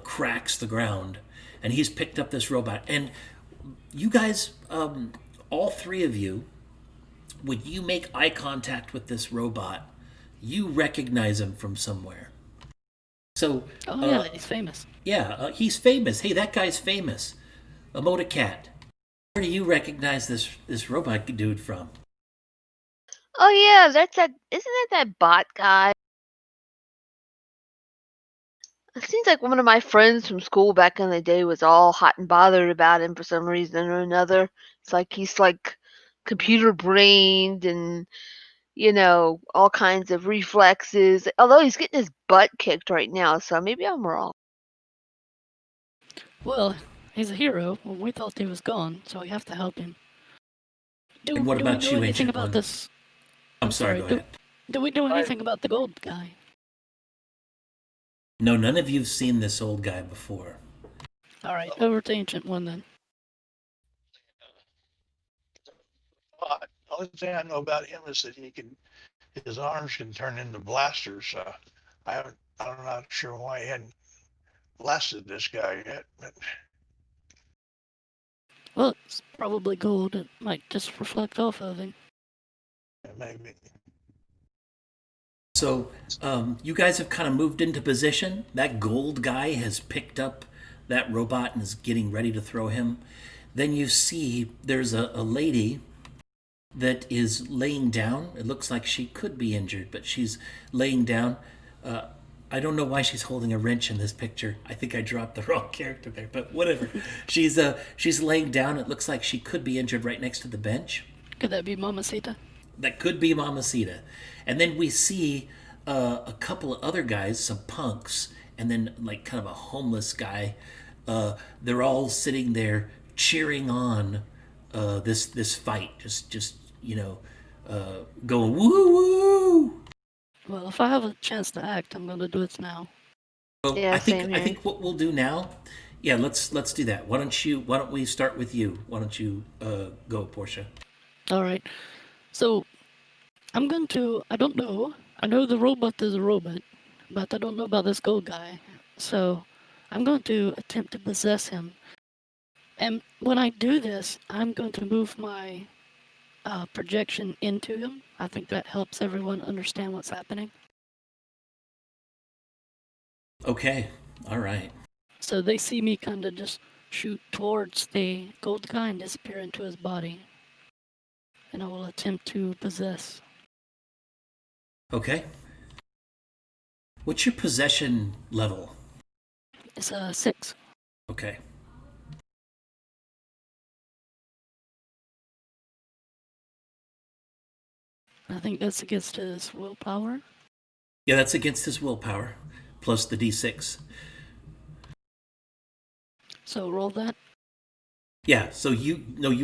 cracks the ground. And he's picked up this robot. And you guys, all three of you, when you make eye contact with this robot, you recognize him from somewhere. So, Oh yeah, he's famous. yeah, he's famous. Hey, that guy's famous. Demota Cat. Where do you recognize this robot dude from? Oh yeah, isn't that bot guy? It seems like one of my friends from school back in the day was all hot and bothered about him for some reason or another. It's like he's like computer brained and all kinds of reflexes. Although he's getting his butt kicked right now, so maybe I'm wrong. Well, he's a hero. Well, we thought he was gone, so we have to help him. And what do about we know you, anything Ancient about One? this? I'm sorry, go ahead. Do we know anything about the gold guy? No, none of you've seen this old guy before. All right, over to Ancient One then. The only thing I know about him is that his arms can turn into blasters. I'm not sure why he hadn't blasted this guy yet, but Well, it's probably gold. It might just reflect off of him. maybe. So, you guys have kind of moved into position. That gold guy has picked up that robot and is getting ready to throw him. Then you see there's a lady that is laying down. It looks like she could be injured, but she's laying down. I don't know why she's holding a wrench in this picture. I think I dropped the wrong character there, but whatever. She's laying down. It looks like she could be injured right next to the bench. Could that be Mamacita? that could be Mamacita. And then we see a couple of other guys, some punks, and then like kind of a homeless guy. They're all sitting there cheering on this fight, just going woo woo. Well, if I have a chance to act, I'm gonna do it now. Well, Yeah, I same think I here. think what we'll do now, yeah, let's do that. Why don't we start with you? Why don't you go, Portia? All right. So I'm going to. I don't know. I know the robot is a robot, but I don't know about this gold guy. So I'm going to attempt to possess him. And when I do this, I'm going to move my projection into him. I think that helps everyone understand what's happening. Okay, all right. So they see me kind of just shoot towards the gold guy and disappear into his body. And I will attempt to possess. Okay. What's your possession level? It's a 6. Okay. I think that's against his willpower. Yeah, that's against his willpower, plus the d6. So roll that. Yeah, so you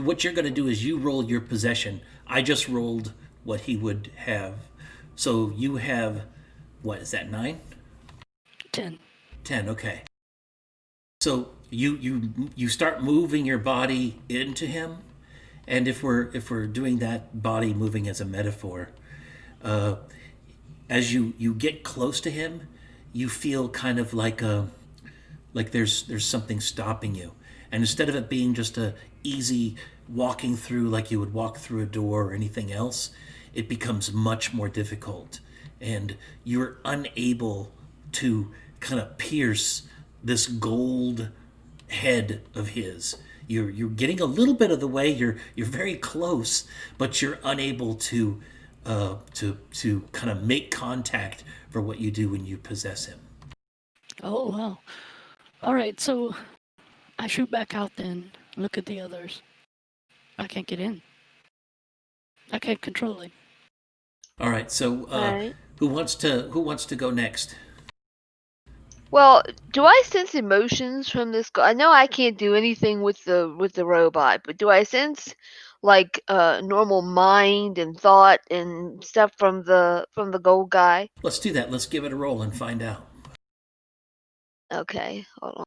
what you're gonna do is you roll your possession. I just rolled what he would have. So you have what is that, 9? 10. 10, okay. So you start moving your body into him, and if we're doing that body moving as a metaphor, as you get close to him, you feel kind of like there's something stopping you, and instead of it being just a easy walking through like you would walk through a door or anything else, it becomes much more difficult, and you're unable to kind of pierce this gold head of his. You're getting a little bit of the way. You're very close, but you're unable to kind of make contact for what you do when you possess him. Oh, wow. Alright, so I shoot back out then. Look at the others. I can't get in. I can't control it. All right. So Right. who wants to go next? Well, do I sense emotions from this I know I can't do anything with the robot, but do I sense like normal mind and thought and stuff from the gold guy? Let's do that. Let's give it a roll and find out. Okay, hold on.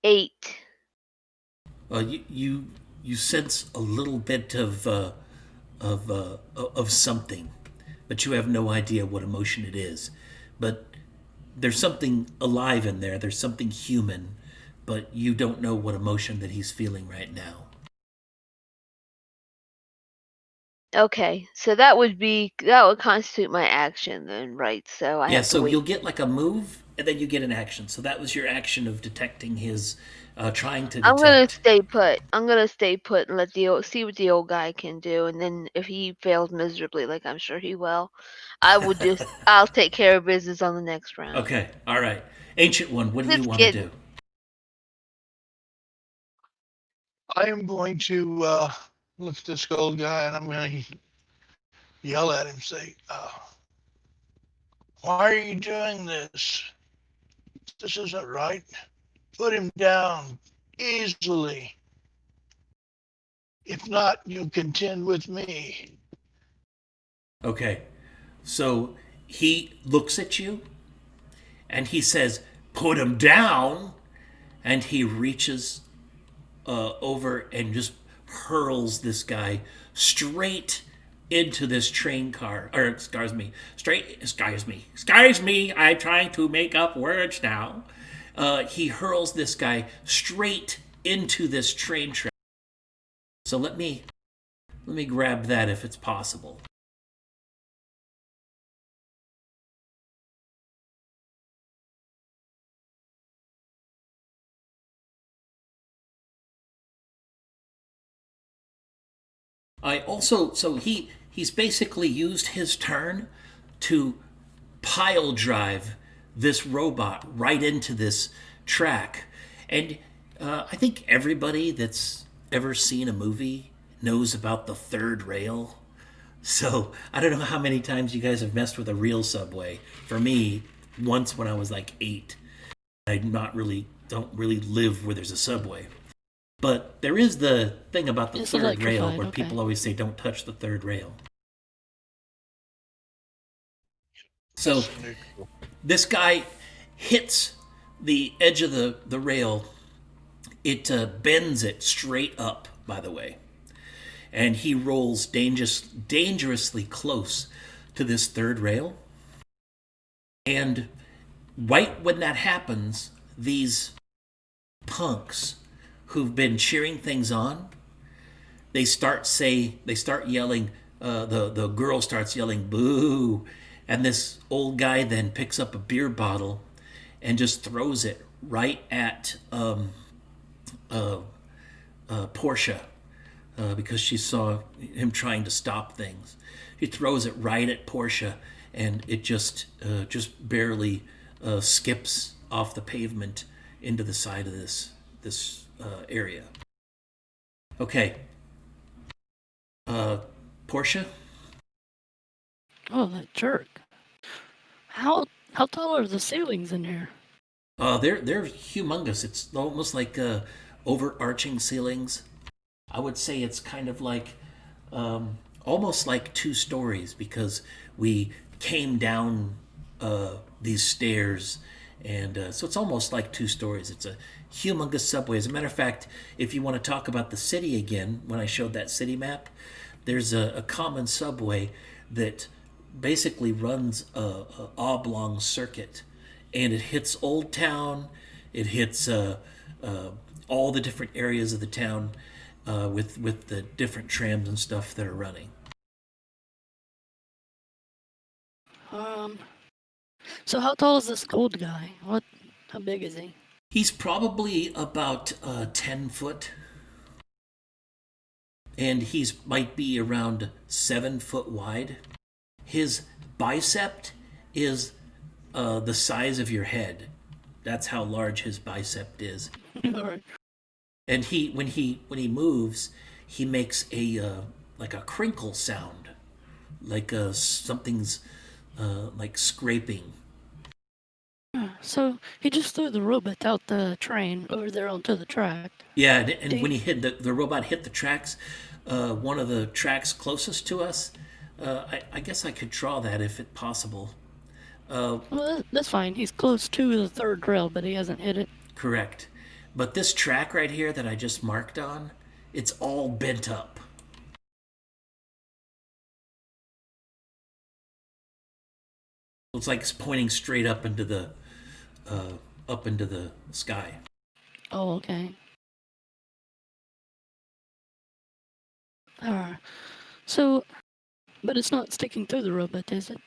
Eight. You sense a little bit of something, but you have no idea what emotion it is. But there's something alive in there. There's something human, but you don't know what emotion that he's feeling right now. Okay, so that would constitute my action then, right? So I Yeah. have to So wait. you'll get like a move, and then you get an action. So that was your action of detecting his, trying to I'm gonna detect. stay put. I'm gonna stay put and let see what the old guy can do, and then if he fails miserably, like I'm sure he will, I'll take care of business on the next round. Okay. All right. Ancient One, what do you Just want to kidding. do? I am going to look at this old guy and I'm going to yell at him, say, "Why are you doing this? This isn't right. Put him down easily. If not, you'll contend with me." Okay. So he looks at you and he says, "Put him down." And he reaches over and just hurls this guy straight into this train car. Or, excuse me, I'm trying to make up words now. He hurls this guy straight into this train track. So let me grab that if it's possible. I also, so he's basically used his turn to pile drive this robot right into this track. And I think everybody that's ever seen a movie knows about the third rail. So I don't know how many times you guys have messed with a real subway. For me, once when I was like 8. I don't really live where there's a subway. But there is the thing about the It's third rail electrified, where okay. people always say don't touch the third rail. So this guy hits the edge of the rail. It bends it straight up, by the way. And he rolls dangerously close to this third rail. And right when that happens, these punks who've been cheering things on, they start yelling. The girl starts yelling "boo," and this old guy then picks up a beer bottle and just throws it right at Portia because she saw him trying to stop things. He throws it right at Portia, and it just barely skips off the pavement into the side of this area. Okay, Portia. Oh, that jerk. How tall are the ceilings in here? They're humongous. It's almost like overarching ceilings. I would say it's kind of like almost like 2 stories because we came down these stairs, and so it's almost like 2 stories. It's a humongous subway. As a matter of fact, if you want to talk about the city again, when I showed that city map, there's a common subway that basically runs a oblong circuit, and it hits Old Town. It hits all the different areas of the town with the different trams and stuff that are running. So how tall is this gold guy? How big is he? He's probably about 10 foot, and he's might be around 7 foot wide. His bicep is the size of your head. That's how large his bicep is. All right. And when he moves, he makes a like a crinkle sound, like something's like scraping. So he just threw the robot out the train over there onto the track. Yeah, and when he hit the robot hit the tracks, one of the tracks closest to us. I guess I could draw that if it's possible. Well, that's fine. He's close to the third rail, but he hasn't hit it. Correct. But this track right here that I just marked on, it's all bent up. It's like it's pointing straight up into the sky. Oh, okay. So, but it's not sticking through the robot, is it?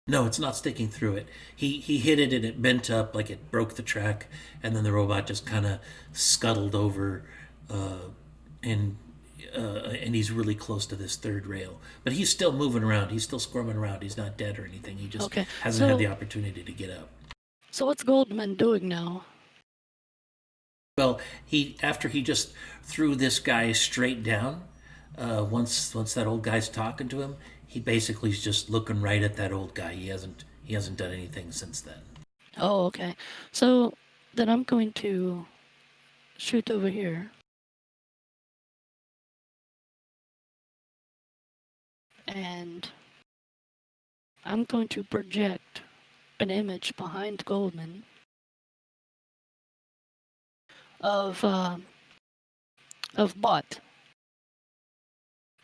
No, it's not sticking through it. He hit it and it bent up like it broke the track, and then the robot just kind of scuttled over, and he's really close to this third rail. But he's still moving around. He's still squirming around. He's not dead or anything. He just Okay, hasn't had so- the opportunity to get up. So what's Goldman doing now? Well, after he just threw this guy straight down. Once that old guy's talking to him, he basically is just looking right at that old guy. He hasn't done anything since then. Oh, okay. So then I'm going to shoot over here. And I'm going to project an image behind Goldman of Bot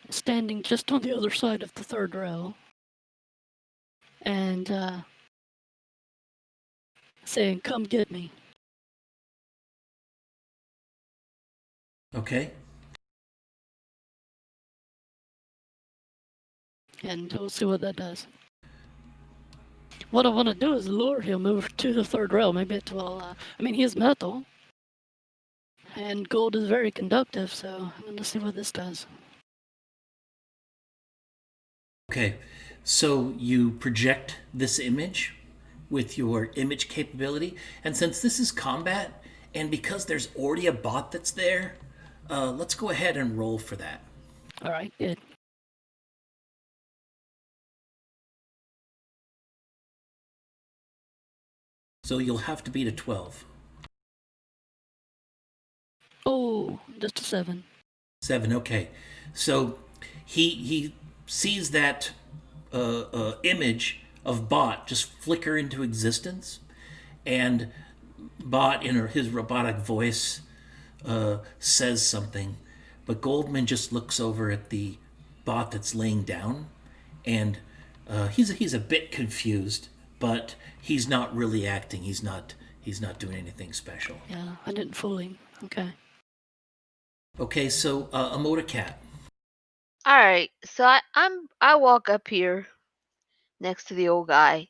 standing just on the other side of the third row and saying, "Come get me." Okay. And we'll see what that does. What I want to do is lure him over to the third rail. Maybe it will. I mean, he is metal, and gold is very conductive, so I'm going to see what this does. Okay. So you project this image with your image capability. And since this is combat, and because there's already a bot that's there, let's go ahead and roll for that. All right, good. So you'll have to beat a 12. Oh, just a 7. 7, okay. So he sees that image of Bot just flicker into existence, and Bot, in his robotic voice, says something, but Goldman just looks over at the Bot that's laying down, and he's a bit confused, but he's not really acting. He's not doing anything special. Yeah, I didn't fool him. Okay. Okay, so Emoticat. All right, so I walk up here next to the old guy,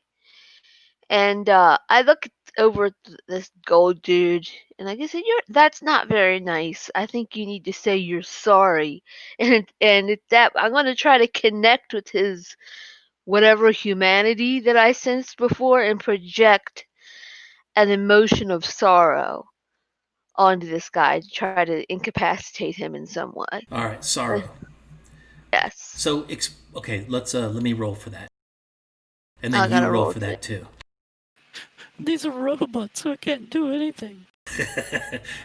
and I look over at this gold dude, and I said, That's not very nice. I think you need to say you're sorry." And at that, I'm gonna try to connect with his whatever humanity that I sensed before and project an emotion of sorrow onto this guy to try to incapacitate him in some way. All right, sorrow. Yes. So okay, let me roll for that, and then I you gotta roll roll for that too. These are robots, so I can't do anything.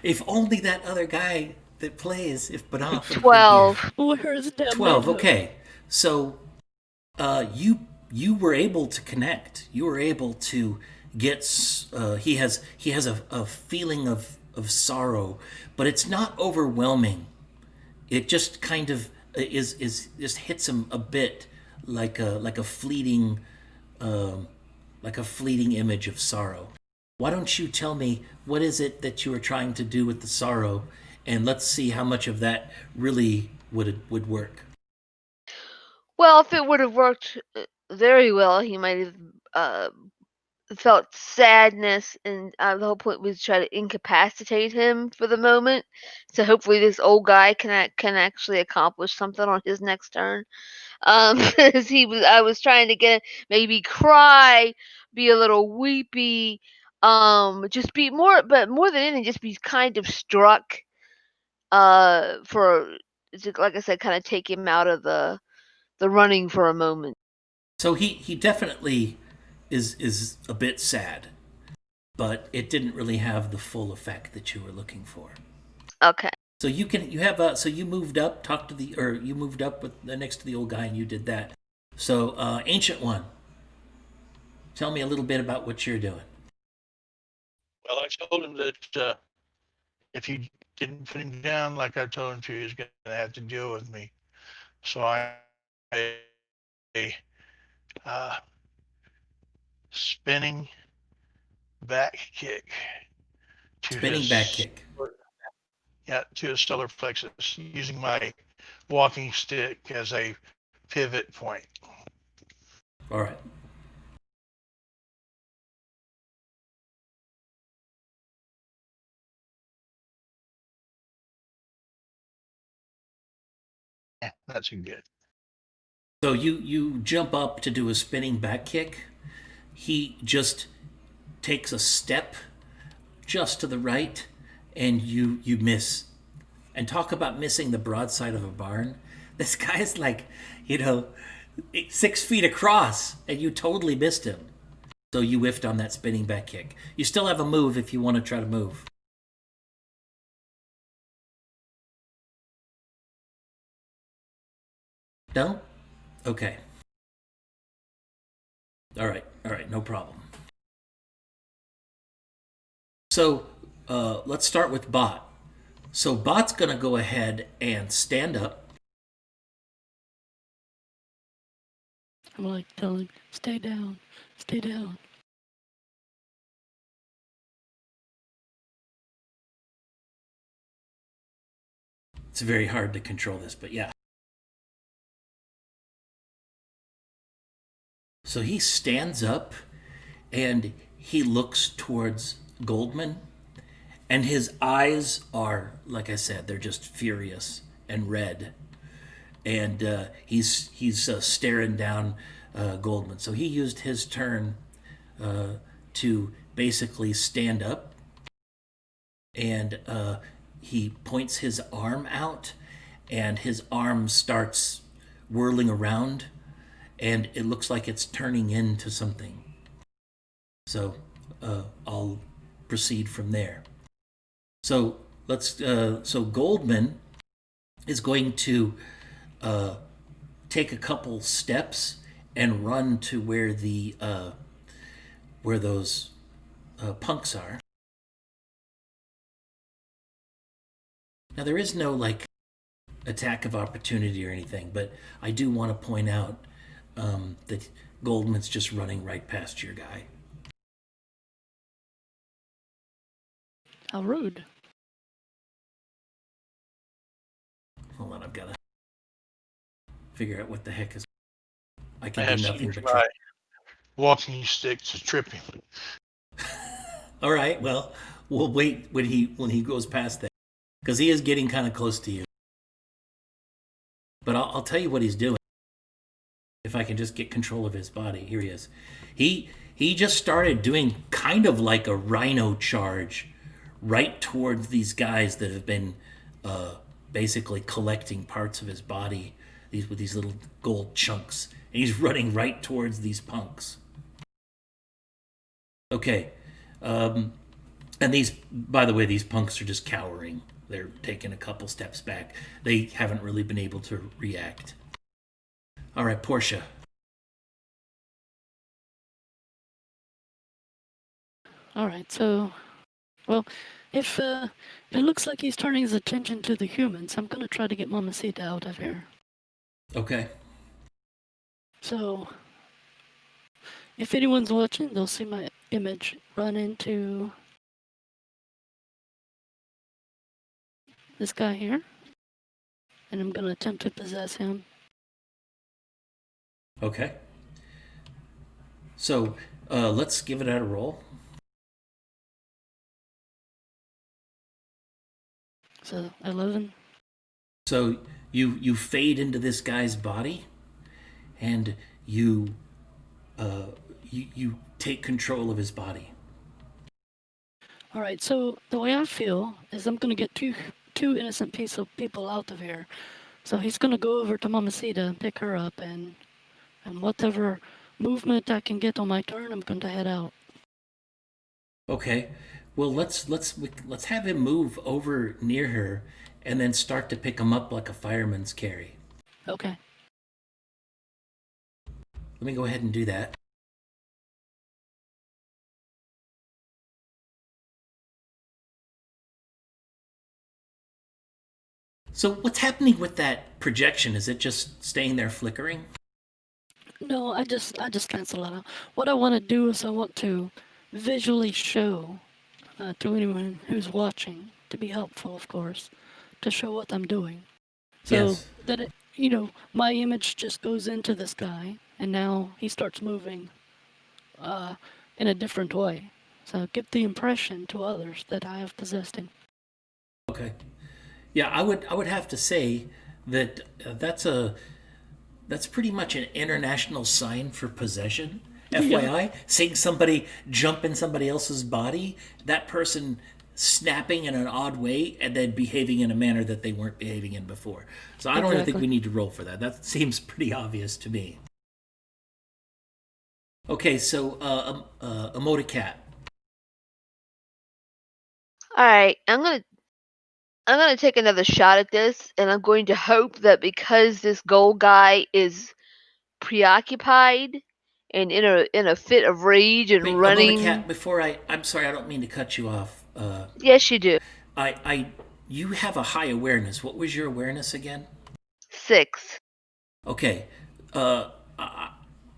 If only that other guy that plays, if Banaf. 12. Where is that? 12. Okay, so you were able to connect. You were able to get. He has a feeling of sorrow, but it's not overwhelming. It just kind of is just hits him a bit like a fleeting image of sorrow. Why don't you tell me what is it that you are trying to do with the sorrow, and let's see how much of that really would work. Well, if it would have worked very well, he might have felt sadness, and the whole point was to try to incapacitate him for the moment. So hopefully, this old guy can actually accomplish something on his next turn. As I was trying to get maybe cry, be a little weepy, just be more, but more than anything, just be kind of struck. For like I said, kind of take him out of the running for a moment. So he definitely is a bit sad, but it didn't really have the full effect that you were looking for. Okay. So you moved up, you moved up with next to the old guy, and you did that. So Ancient One, tell me a little bit about what you're doing. Well, I told him that if he didn't put him down like I told him to, he was going to have to deal with me. So I uh, spinning back kick to Spinning back kick. Yeah, to his solar plexus, using my walking stick as a pivot point. All right. Yeah, that's good. So you jump up to do a spinning back kick. He just takes a step just to the right, and you miss. And talk about missing the broadside of a barn. This guy's like, 6 feet across, and you totally missed him. So you whiffed on that spinning back kick. You still have a move if you want to try to move. No? Okay. All right, no problem. So let's start with Bot. So Bot's going to go ahead and stand up. I'm like telling him, stay down, stay down. It's very hard to control this, but yeah. So he stands up and he looks towards Goldman, and his eyes are, like I said, they're just furious and red. And he's staring down Goldman. So he used his turn to basically stand up, and he points his arm out, and his arm starts whirling around, and it looks like it's turning into something. So I'll proceed from there. So let's. So Goldman is going to take a couple steps and run to where the where those punks are. Now there is no like attack of opportunity or anything, but I do want to point out that Goldman's just running right past your guy. How rude. Hold on, I've got to figure out what the heck is. I I can have do to nothing use but my trip. walking stick to trip him. All right, well, we'll wait when he goes past that, because he is getting kind of close to you. But I'll tell you what he's doing. If I can just get control of his body. Here he is. He just started doing kind of like a rhino charge right towards these guys that have been basically collecting parts of his body, these with these little gold chunks, and he's running right towards these punks. Okay, and these, by the way, these punks are just cowering. They're taking a couple steps back. They haven't really been able to react. All right, Portia. All right, so, well, if it looks like he's turning his attention to the humans, I'm gonna try to get Mamacita out of here. Okay. So, if anyone's watching, they'll see my image run into this guy here, and I'm gonna attempt to possess him. Okay. So let's give it a roll. So 11. So you fade into this guy's body, and you take control of his body. All right. So the way I feel is I'm gonna get two innocent people out of here. So he's gonna go over to Mamacita and pick her up, and whatever movement I can get on my turn, I'm going to head out. Okay. Well, let's have him move over near her, and then start to pick him up like a fireman's carry. Okay. Let me go ahead and do that. So what's happening with that projection? Is it just staying there flickering? No, I just cancel that out. What I want to do is I want to visually show to anyone who's watching, to be helpful, of course, to show what I'm doing. So Yes. that it, you know, my image just goes into this guy, and now he starts moving in a different way. So give the impression to others that I have possessed him. Okay. Yeah, I would have to say that that's pretty much an international sign for possession. FYI, seeing somebody jump in somebody else's body, that person snapping in an odd way and then behaving in a manner that they weren't behaving in before. So I don't really think Exactly. we need to roll for that. That seems pretty obvious to me. Okay, so Emoticat. All right, I'm gonna take another shot at this, and I'm going to hope that because this gold guy is preoccupied and in a fit of rage and Wait, running. Emoticat, before I'm sorry, I don't mean to cut you off. Yes, you do. You have a high awareness. What was your awareness again? 6. Okay.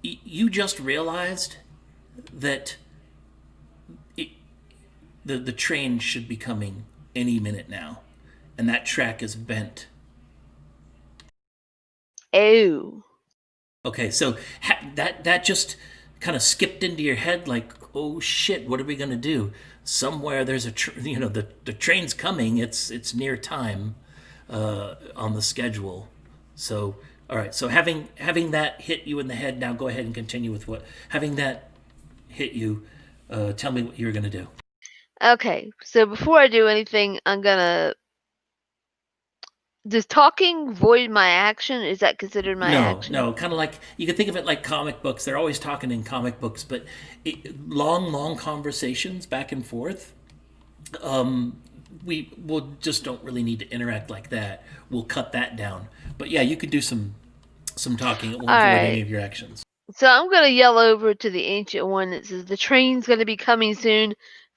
You just realized that the train should be coming any minute now, and that track is bent. Oh. Okay, so that just kind of skipped into your head like, oh shit, what are we gonna do? Somewhere there's the train's coming. It's near time on the schedule. So all right, so having that hit you in the head, now go ahead and continue with what having that hit you. Tell me what you're gonna do. Okay, so before I do anything, I'm gonna. Does talking void my action? Is that considered my action? No, kind of like you can think of it like comic books. They're always talking in comic books, but long conversations back and forth. We will just don't really need to interact like that. We'll cut that down. But yeah, you could do some talking. It won't All void right. any of your actions. So I'm gonna yell over to the ancient one that says the train's gonna be coming soon.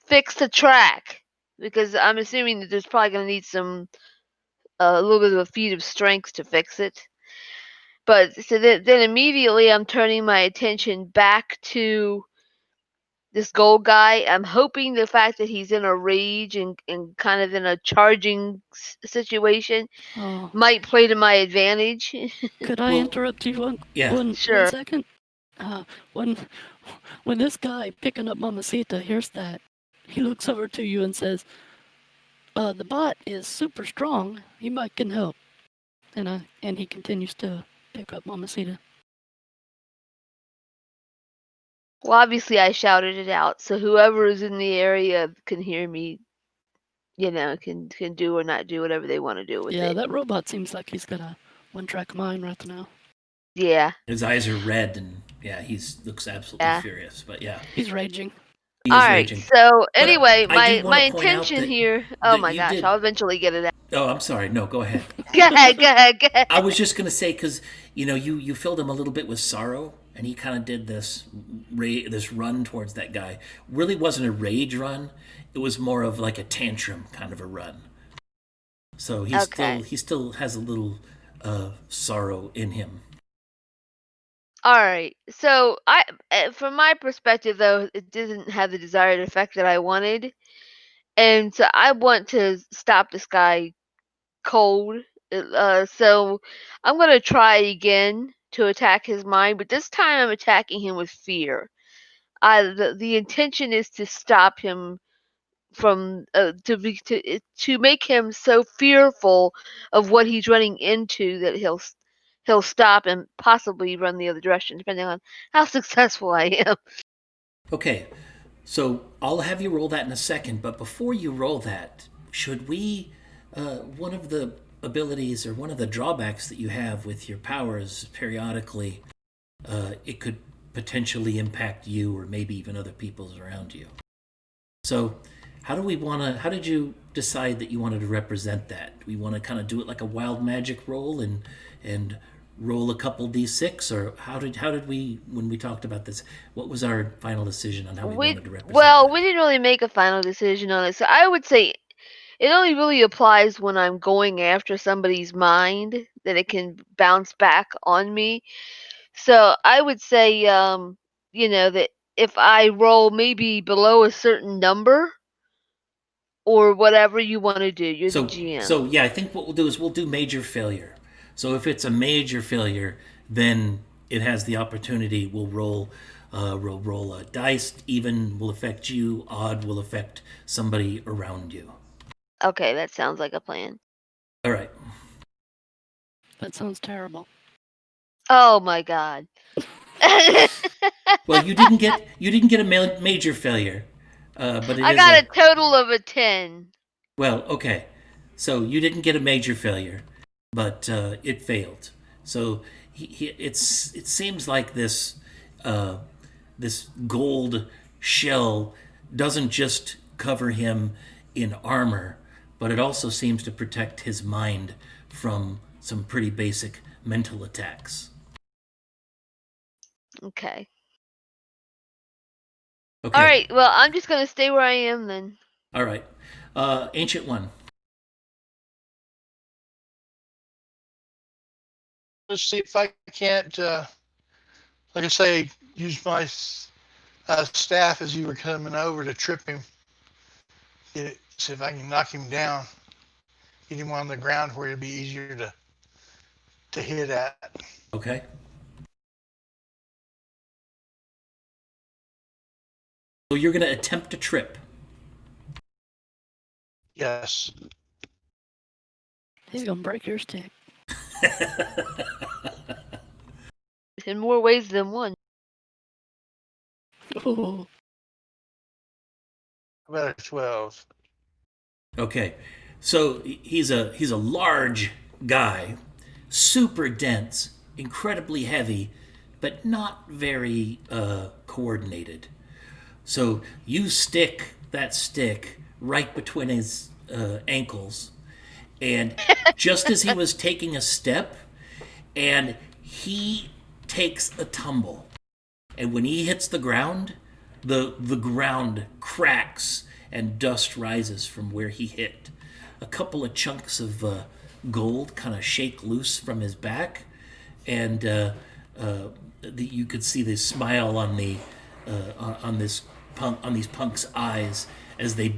Fix the track, because I'm assuming that there's probably gonna need some a little bit of a feat of strength to fix it. But so then immediately I'm turning my attention back to this gold guy. I'm hoping the fact that he's in a rage and kind of in a charging situation Oh, might play to my advantage. could I Well, interrupt you one yeah. one Sure. second? When this guy picking up Mamacita hears that, he looks over to you and says, "The bot is super strong. He might can help." And he continues to pick up Mamacita. Well, obviously I shouted it out, so whoever is in the area can hear me. Can do or not do whatever they want to do with Yeah, it. that robot seems like he's got a one-track mind right now. Yeah. His eyes are red, and yeah, looks absolutely Yeah. furious. But yeah, He's raging. he is All right. raging. So But anyway, I do wanna my point out intention that- here. Oh that my you gosh, did- I'll eventually get it out. Oh, I'm sorry. No, go ahead. Go ahead. Go ahead. Go ahead. I was just gonna say because you filled him a little bit with sorrow, and he kind of did this run towards that guy. Really wasn't a rage run; it was more of like a tantrum kind of a run. So Okay. he still has a little sorrow in him. All right. So from my perspective, though, it didn't have the desired effect that I wanted, and so I want to stop this guy cold. So I'm gonna try again to attack his mind, but this time I'm attacking him with fear. The intention is to stop him from to make him so fearful of what he's running into that he'll stop and possibly run the other direction, depending on how successful I am. Okay, so I'll have you roll that in a second, but before you roll that, should we, one of the abilities or one of the drawbacks that you have with your powers periodically, it could potentially impact you or maybe even other people's around you. So, how did you decide that you wanted to represent that? Do we want to kind of do it like a wild magic roll and roll a couple d6, or how did we, when we talked about this, what was our final decision on how we wanted to represent that? We didn't really make a final decision on it, so I would say it only really applies when I'm going after somebody's mind that it can bounce back on me. So I would say, that if I roll maybe below a certain number or whatever you want to do, you're the GM. So yeah, I think what we'll do is we'll do major failure. So if it's a major failure, then it has the opportunity. We'll roll a dice. Even will affect you. Odd will affect somebody around you. Okay, that sounds like a plan. All right. That sounds terrible. Oh my god. Well, you didn't get a major failure, but I got a total of a 10. Well, okay. So you didn't get a major failure, but it failed. So it seems like this gold shell doesn't just cover him in armor, but it also seems to protect his mind from some pretty basic mental attacks. Okay. Okay. All right. Well, I'm just going to stay where I am then. All right. Ancient One. Let's see if I can't, like I say, use my staff as you were coming over to trip him. See if I can knock him down. Get him on the ground where it'd be easier to hit at. Okay. So you're going to attempt to trip. Yes. He's gonna break your stick. In more ways than one. Ooh. About a 12. Okay, so he's a large guy, super dense, incredibly heavy, but not very coordinated. So you stick that stick right between his ankles, and just as he was taking a step, and he takes a tumble, and when he hits the ground, the ground cracks and dust rises from where he hit. A couple of chunks of gold kind of shake loose from his back, and you could see the smile on the on this punk on these punks' eyes as they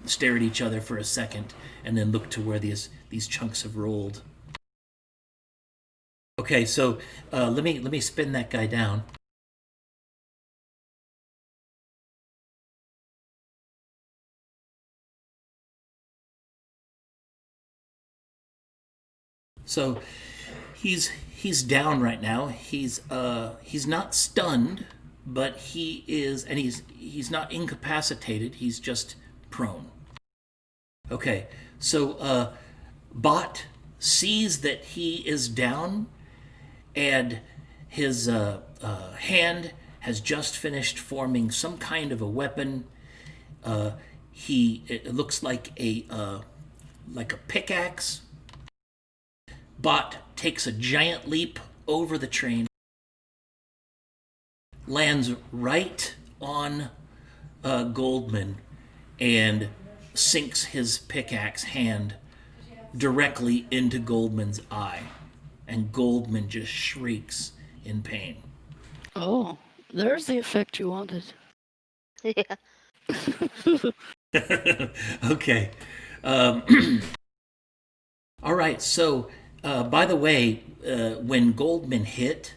stare at each other for a second and then look to where these chunks have rolled. Okay, so let me spin that guy down. So he's down right now. He's not stunned, but he is, and he's not incapacitated. He's just prone. Okay, so Bot sees that he is down, and his hand has just finished forming some kind of a weapon. It looks like a pickaxe. Bot takes a giant leap over the train, lands right on Goldman, and sinks his pickaxe hand directly into Goldman's eye. And Goldman just shrieks in pain. Oh, there's the effect you wanted. Yeah. Okay. All right. So, by the way, when Goldman hit,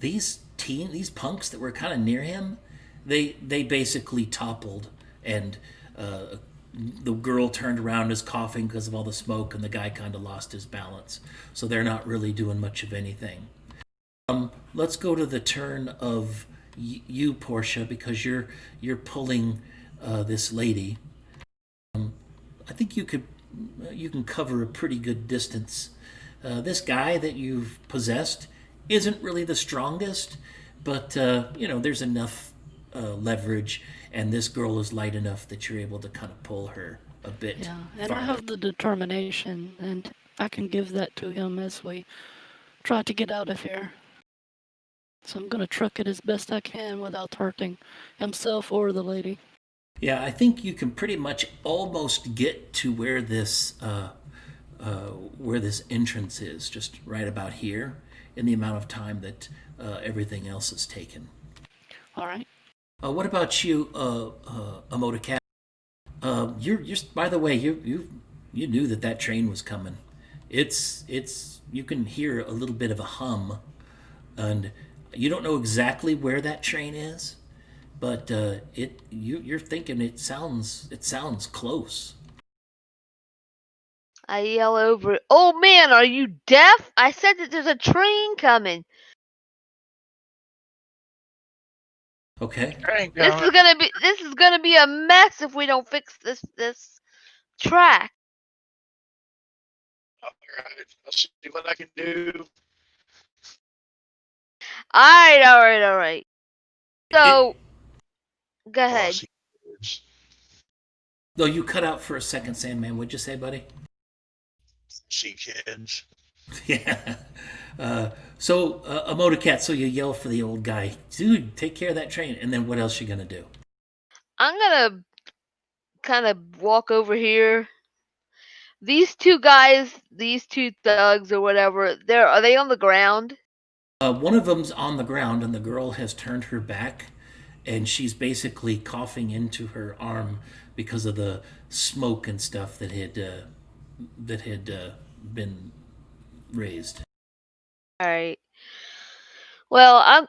these punks that were kind of near him, they basically toppled, and the girl turned around and is coughing because of all the smoke, and the guy kind of lost his balance. So they're not really doing much of anything. Let's go to the turn of you, Portia, because you're pulling this lady. I think you can cover a pretty good distance. This guy that you've possessed isn't really the strongest, but there's enough leverage, and this girl is light enough that you're able to kind of pull her a bit. Yeah, and farther. I have the determination, and I can give that to him as we try to get out of here. So I'm gonna truck it as best I can without hurting himself or the lady. Yeah, I think you can pretty much almost get to where this entrance is, just right about here, in the amount of time that everything else is taken. All right. What about you, Emotocat? You're by the way, you knew that train was coming. It's you can hear a little bit of a hum, and you don't know exactly where that train is, but you're thinking it sounds close. I yell over it. Oh man, are you deaf? I said that there's a train coming. Okay. Train This coming. is gonna be a mess if we don't fix this track. All right. I'll see what I can do. All right. So go ahead. Bossy words. Though you cut out for a second, Sandman. What'd you say, buddy? See kids. Yeah. So, Emotocat, so you yell for the old guy, dude, take care of that train. And then what else you gonna do? I'm gonna kind of walk over here. These two guys, these two thugs or whatever, are they on the ground? One of them's on the ground, and the girl has turned her back, and she's basically coughing into her arm because of the smoke and stuff that had been raised. All right. Well, I'm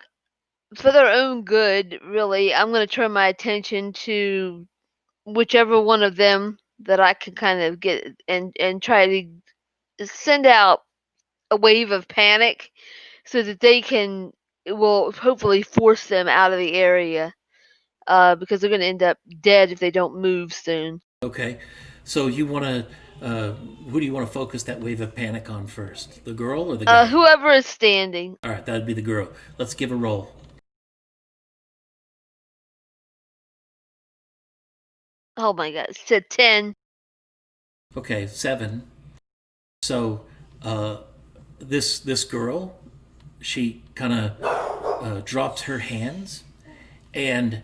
for their own good, really. I'm gonna turn my attention to whichever one of them that I can kind of get and try to send out a wave of panic so that they will hopefully force them out of the area. because they're going to end up dead if they don't move soon. Okay. So you want to, who do you want to focus that wave of panic on first? The girl or the guy? Whoever is standing. All right, that would be the girl. Let's give a roll. Oh my God, it's a 10. Okay, 7. So this girl, she kind of dropped her hands and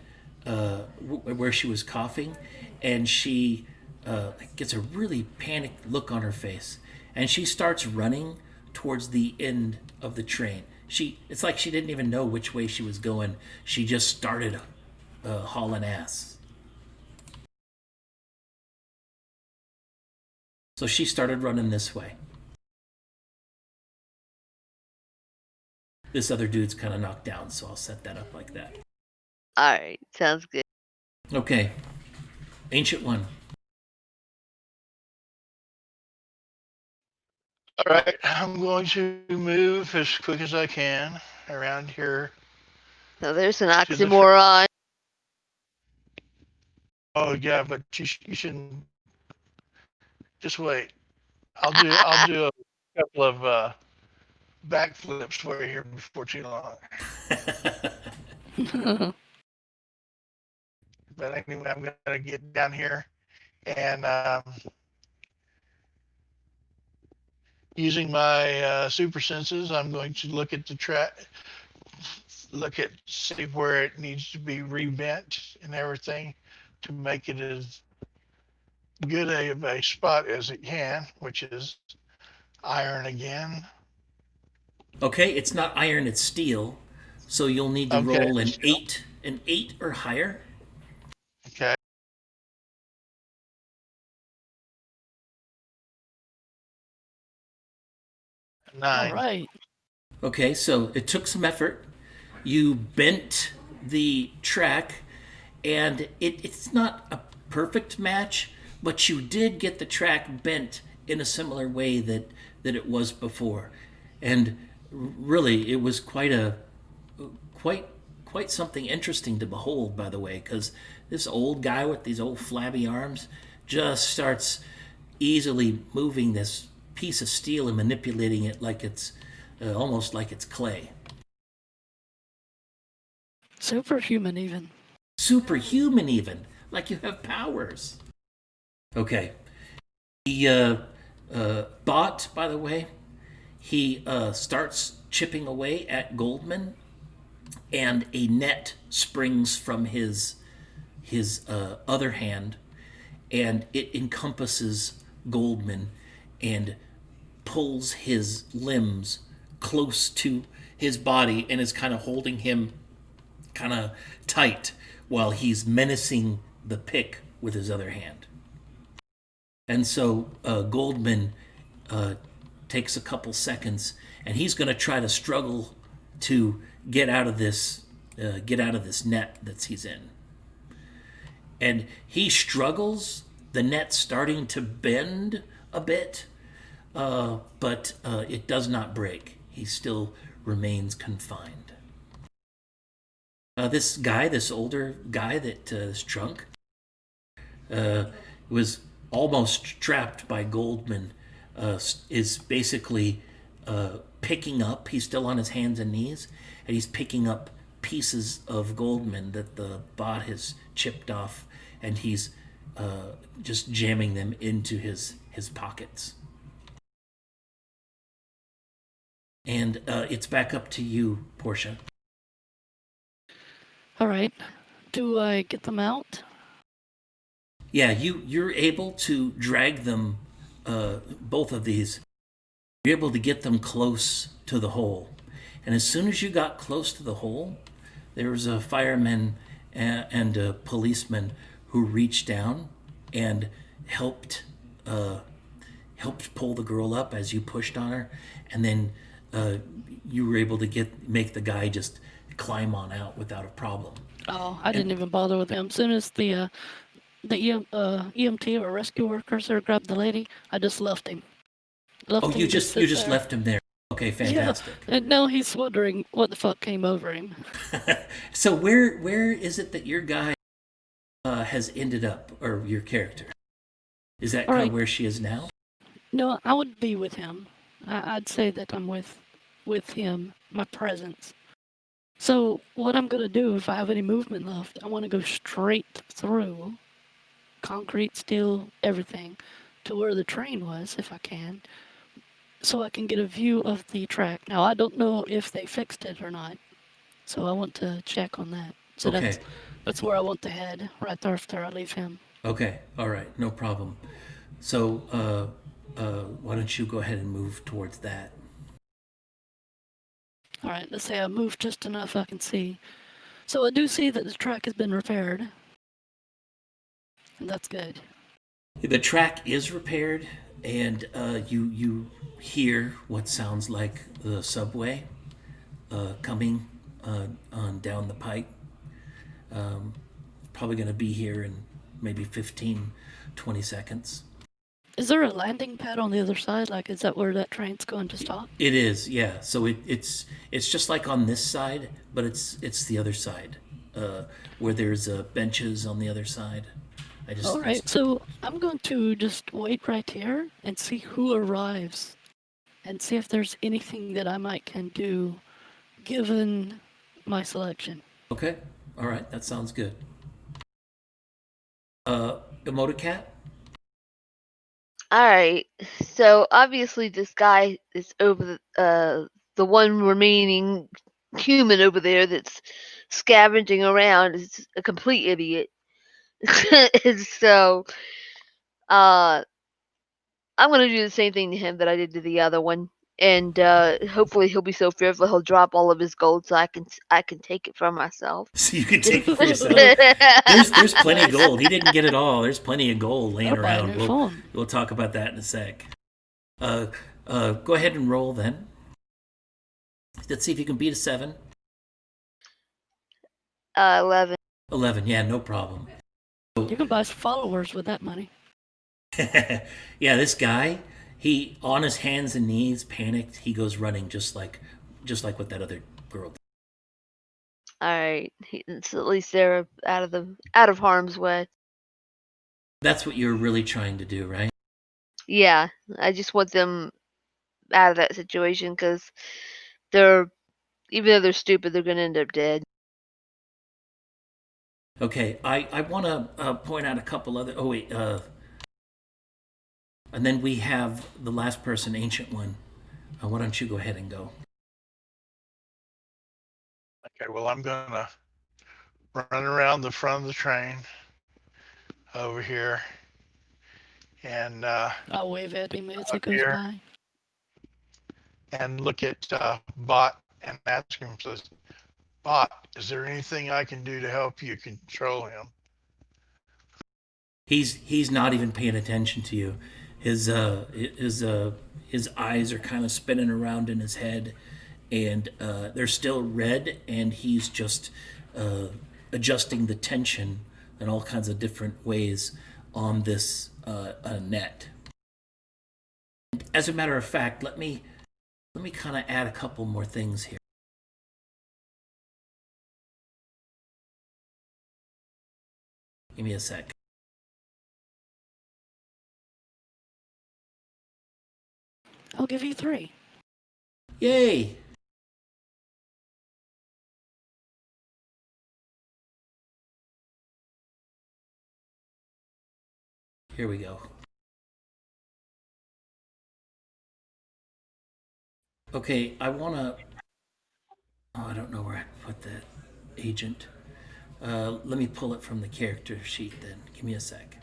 where she was coughing, and she gets a really panicked look on her face, and she starts running towards the end of the train. It's like she didn't even know which way she was going. She just started hauling ass. So she started running this way. This other dude's kind of knocked down, so I'll set that up like that. All right, sounds good. Okay. Ancient One. All right, I'm going to move as quick as I can around here. So there's an To the oxymoron. Oh yeah, but you shouldn't. Just wait. I'll do a couple of backflips for you here before too long. But anyway, I'm gonna get down here and using my super senses, I'm going to look at the track, see where it needs to be rebent and everything to make it as good of a spot as it can, which is iron again. Okay, it's not iron, it's steel. So you'll need to Okay, roll an steel. 8 or higher. Okay. All 9. right. Okay, so it took some effort. You bent the track, and it's not a perfect match, but you did get the track bent in a similar way that it was before. And really, it was quite something interesting to behold, by the way, because this old guy with these old flabby arms just starts easily moving this piece of steel and manipulating it like it's almost like it's clay. Superhuman, even. Superhuman, even. Like you have powers. Okay. The bot, by the way, he starts chipping away at Goldman, and a net springs from his other hand, and it encompasses Goldman and pulls his limbs close to his body and is kind of holding him kind of tight while he's menacing the pick with his other hand. And so Goldman takes a couple seconds, and he's going to try to struggle to get out of this net that he's in. And he struggles. The net's starting to bend a bit, but it does not break. He still remains confined. This older guy that is drunk, was almost trapped by Goldman, is basically picking up, he's still on his hands and knees, and he's picking up pieces of Goldman that the bot has chipped off, and he's just jamming them into his pockets. And it's back up to you, Portia. All right. Do I get them out? Yeah, you're able to drag them, both of these. You're able to get them close to the hole. And as soon as you got close to the hole, there was a fireman and a policeman who reached down and helped pull the girl up as you pushed on her, and then you were able to make the guy just climb on out without a problem. Oh, I didn't even bother with them. As soon as the EMT or rescue workers there grabbed the lady, I just left him. You just there. left him there. Okay, fantastic. And now he's wondering what the fuck came over him. So where is it that your guy has ended up, or your character? Is that All kind right. of where she is now? No, I would be with him. I'd say that I'm with him, my presence. So what I'm gonna do, if I have any movement left, I want to go straight through concrete, steel, everything, to where the train was, if I can, so I can get a view of the track. Now I don't know if they fixed it or not, so I want to check on that. So Okay. that's where I want to head right after I leave him. Okay, all right, no problem. So, why don't you go ahead and move towards that? All right, let's say I moved just enough I can see. So I do see that the track has been repaired, and that's good. The track is repaired, and you hear what sounds like the subway coming on down the pike. Probably going to be here in maybe 15, 20 seconds. Is there a landing pad on the other side? Like, is that where that train's going to stop? It is, yeah. So it's just like on this side, but it's the other side, where there's benches on the other side. All right, so I'm going to just wait right here and see who arrives, and see if there's anything that I might can do, given my selection. Okay, all right, that sounds good. Emoticat? All right. So obviously this guy is over the one remaining human over there that's scavenging around is a complete idiot. And so I'm gonna do the same thing to him that I did to the other one. And hopefully he'll be so fearful he'll drop all of his gold so I can take it for myself. So you can take it for yourself. There's plenty of gold. He didn't get it all. There's plenty of gold laying I'll buy a around. new phone. We'll talk about that in a sec. Go ahead and roll then. Let's see if you can beat a 7. 11. 11, yeah, no problem. You can buy some followers with that money. Yeah, this guy, he on his hands and knees, panicked. He goes running just like what that other girl did. All right. It's at least they're out of harm's way. That's what you're really trying to do, right? Yeah, I just want them out of that situation because they're, even though they're stupid, they're gonna end up dead. Okay, I want to point out a couple other. Oh wait, and then we have the last person, Ancient One. Why don't you go ahead and go? Okay, well, I'm gonna run around the front of the train over here, and I'll wave at him as he Up goes here. by. and look at Bot and ask him, says, Bot, is there anything I can do to help you control him? He's not even paying attention to you. His eyes are kind of spinning around in his head, and they're still red, and he's just adjusting the tension in all kinds of different ways on this net. As a matter of fact, let me kind of add a couple more things here. Give me a sec. I'll give you 3. Yay! Here we go. Okay, I want to... Oh, I don't know where I put that agent. Let me pull it from the character sheet then. Give me a sec.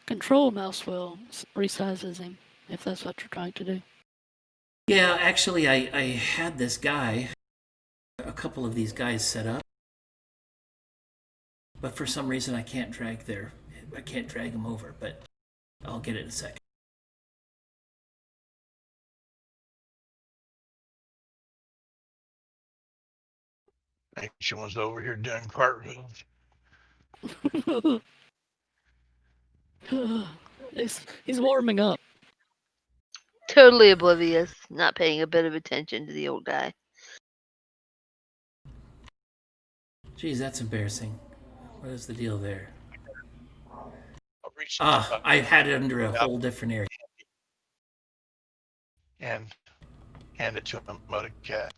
Control mouse wheel resizes him, if that's what you're trying to do. Yeah, actually, I had this guy, a couple of these guys set up, but for some reason I can't drag them over, but I'll get it in a sec. Ancient One's over here doing cartwheels. He's warming up. Totally oblivious, not paying a bit of attention to the old guy. Geez, that's embarrassing. What is the deal there? I'll reach I had it under a whole different area. and hand it to him. Mother cat.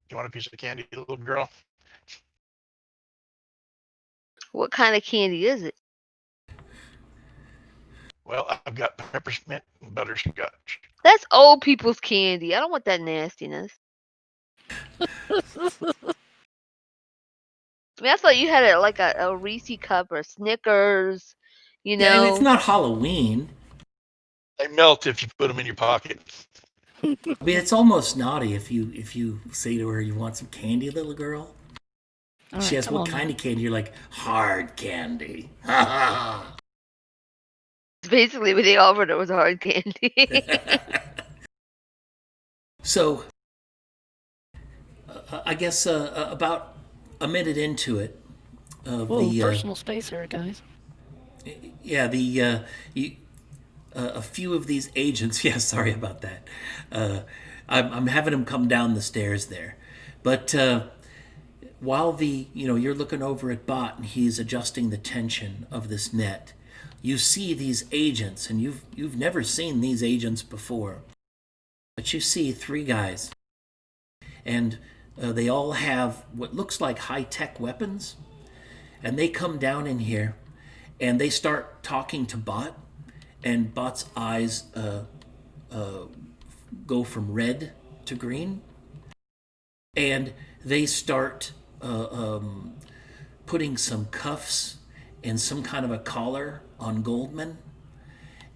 You want a piece of candy, little girl? What kind of candy is it? Well, I've got peppermint and butterscotch. That's old people's candy. I don't want that nastiness. I mean, I thought you had it like a Reese cup or a Snickers, you Yeah, and it's know. not Halloween. They melt if you put them in your pocket. I mean, it's almost naughty if you say to her you want some candy, little girl. All She right, asks come what on kind now. of candy. You're like, hard candy. Ha ha It's basically what they offered. It was hard candy. ha. So, I guess about a minute into it, Whoa, personal space here, guys. a few of these agents. Yeah, sorry about that. I'm having them come down the stairs there, but while you're looking over at Bot and he's adjusting the tension of this net, you see these agents, and you've never seen these agents before, but you see three guys, and they all have what looks like high-tech weapons, and they come down in here, and they start talking to Bot, and Bot's eyes go from red to green, and they start putting some cuffs and some kind of a collar on Goldman,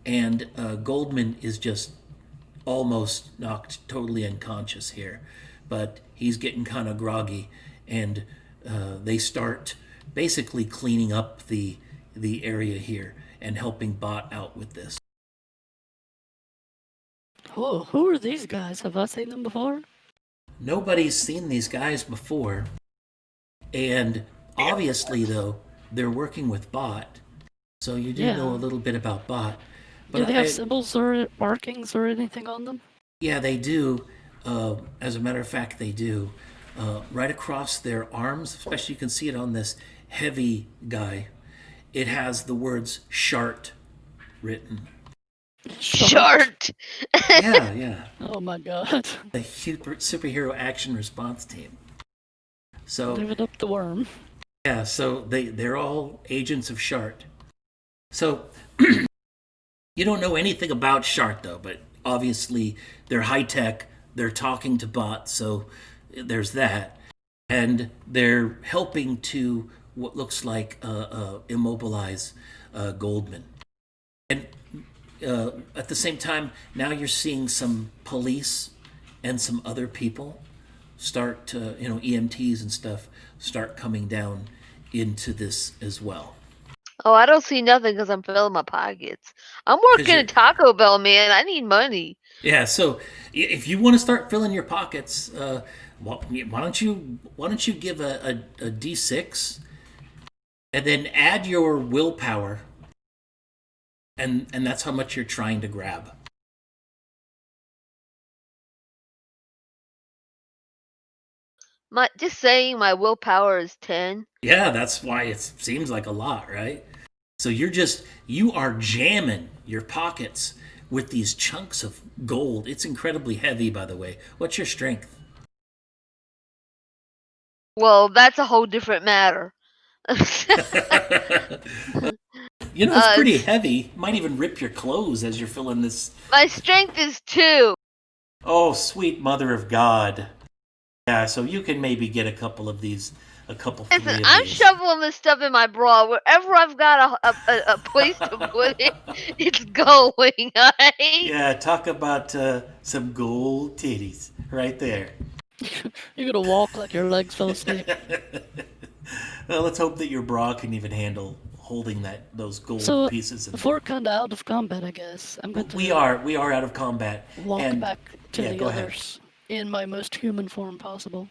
and Goldman is just almost knocked totally unconscious here, but he's getting kind of groggy, and they start basically cleaning up the area here and helping Bot out with this. Who are these guys? Have I seen them before? Nobody's seen these guys before, and obviously though they're working with Bot, so you do know a little bit about Bot. Do they have symbols or markings or anything on them? Yeah, they do. As a matter of fact, they do. Right across their arms, especially you can see it on this heavy guy, it has the words "Shart" written. Short. Yeah. Oh my god. The superhero action response team. So Live it up the worm. yeah, so they're all agents of Shart. So you don't know anything about Shart though, but obviously they're high tech. They're talking to Bot, so there's that, and they're helping to what looks like immobilize Goldman. And at the same time, now you're seeing some police and some other people start to, EMTs and stuff start coming down into this as well. Oh, I don't see nothing because I'm filling my pockets. I'm working at Taco Bell, man. I need money. Yeah, so if you want to start filling your pockets, why don't you give a D6 and then add your willpower, and that's how much you're trying to grab. Just saying my willpower is 10. Yeah, that's why it seems like a lot, right? So you are jamming your pockets with these chunks of gold. It's incredibly heavy, by the way. What's your strength? Well, that's a whole different matter. It's pretty heavy. Might even rip your clothes as you're filling this. My strength is 2. Oh, sweet mother of God. Yeah, so you can maybe get a couple of these, Listen, three of I'm these. shoveling this stuff in my bra. Wherever I've got a place to put it, it's going. Right? Yeah, talk about some gold titties right there. You're gonna walk like your legs fell asleep. Well, let's hope that your bra can even handle holding those gold So, pieces. if we're kinda out of combat, I guess, I'm going to We are out of combat. walk and back to yeah, the go ahead. others in my most human form possible.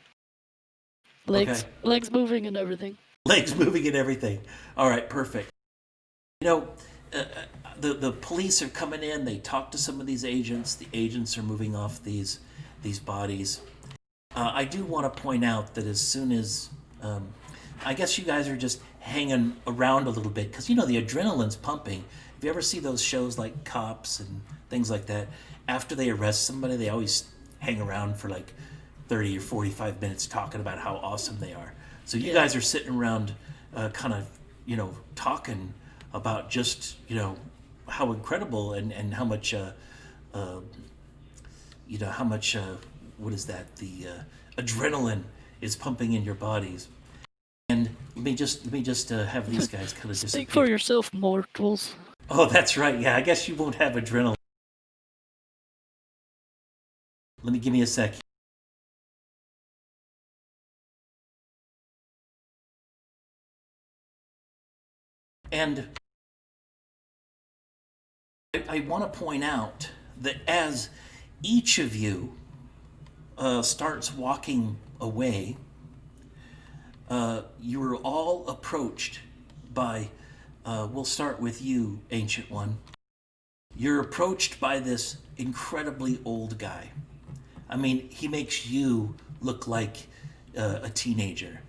Legs moving and everything. Legs moving and everything. All right, perfect. the police are coming in. They talk to some of these agents. The agents are moving off these bodies. I do want to point out that as soon as I guess you guys are just hanging around a little bit because the adrenaline's pumping. If you ever see those shows like Cops and things like that, after they arrest somebody, they always hang around for like 30 or 45 minutes talking about how awesome they are. So you guys are sitting around kind of, talking about just, how incredible and how much, how much, what is that? The adrenaline is pumping in your bodies. And let me just have these guys kind of disappear. Speak for yourself, mortals. Oh, that's right. Yeah, I guess you won't have adrenaline. Give me a sec. And I want to point out that as each of you starts walking away, you are all approached by, we'll start with you, Ancient One. You're approached by this incredibly old guy. I mean, he makes you look like a teenager.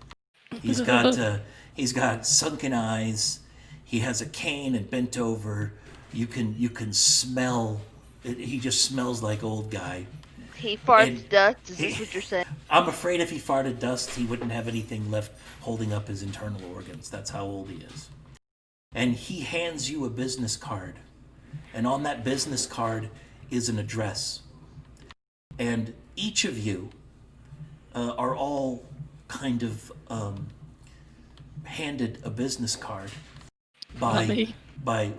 He's got sunken eyes. He has a cane and bent over. You can smell. He just smells like old guy. He farts And dust. Is this what you're saying? I'm afraid if he farted dust, he wouldn't have anything left holding up his internal organs. That's how old he is. And he hands you a business card. And on that business card is an address. And each of you are all kind of handed a business card Not me. by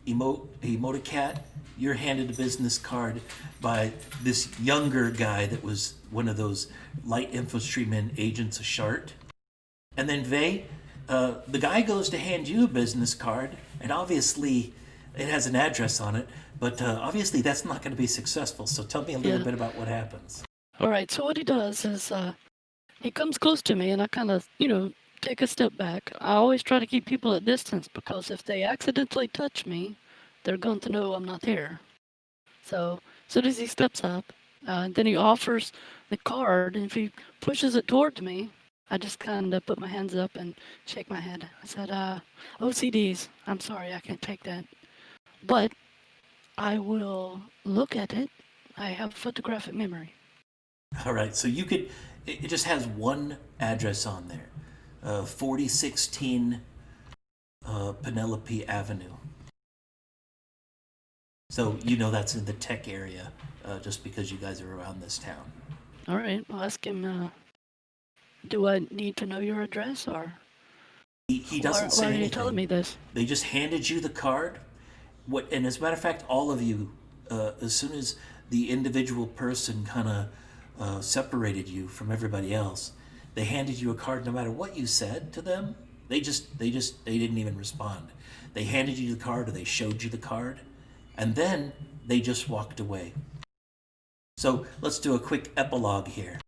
Emoticat. You're handed a business card by this younger guy that was one of those light infantrymen, Agents of Shart. And then Vey, the guy goes to hand you a business card, and obviously it has an address on it, but obviously that's not going to be successful. So tell me a little bit about what happens. All right, so what he does is he comes close to me, and I kind of, take a step back. I always try to keep people at distance because if they accidentally touch me, they're going to know I'm not there. So as soon as he steps up, then he offers the card, and if he pushes it towards me, I just kind of put my hands up and shake my head. I said, OCDs, I'm sorry, I can't take that. But I will look at it. I have photographic memory. All right, so it just has one address on there, 4016 Penelope Avenue. So that's in the tech area, just because you guys are around this town. All right, I'll ask him, do I need to know your address, or He doesn't say why are anything. you telling me this? They just handed you the card. And as a matter of fact, all of you, as soon as the individual person kind of separated you from everybody else, they handed you a card. No matter what you said to them, they didn't even respond. They handed you the card, or they showed you the card, and then they just walked away. So let's do a quick epilogue here.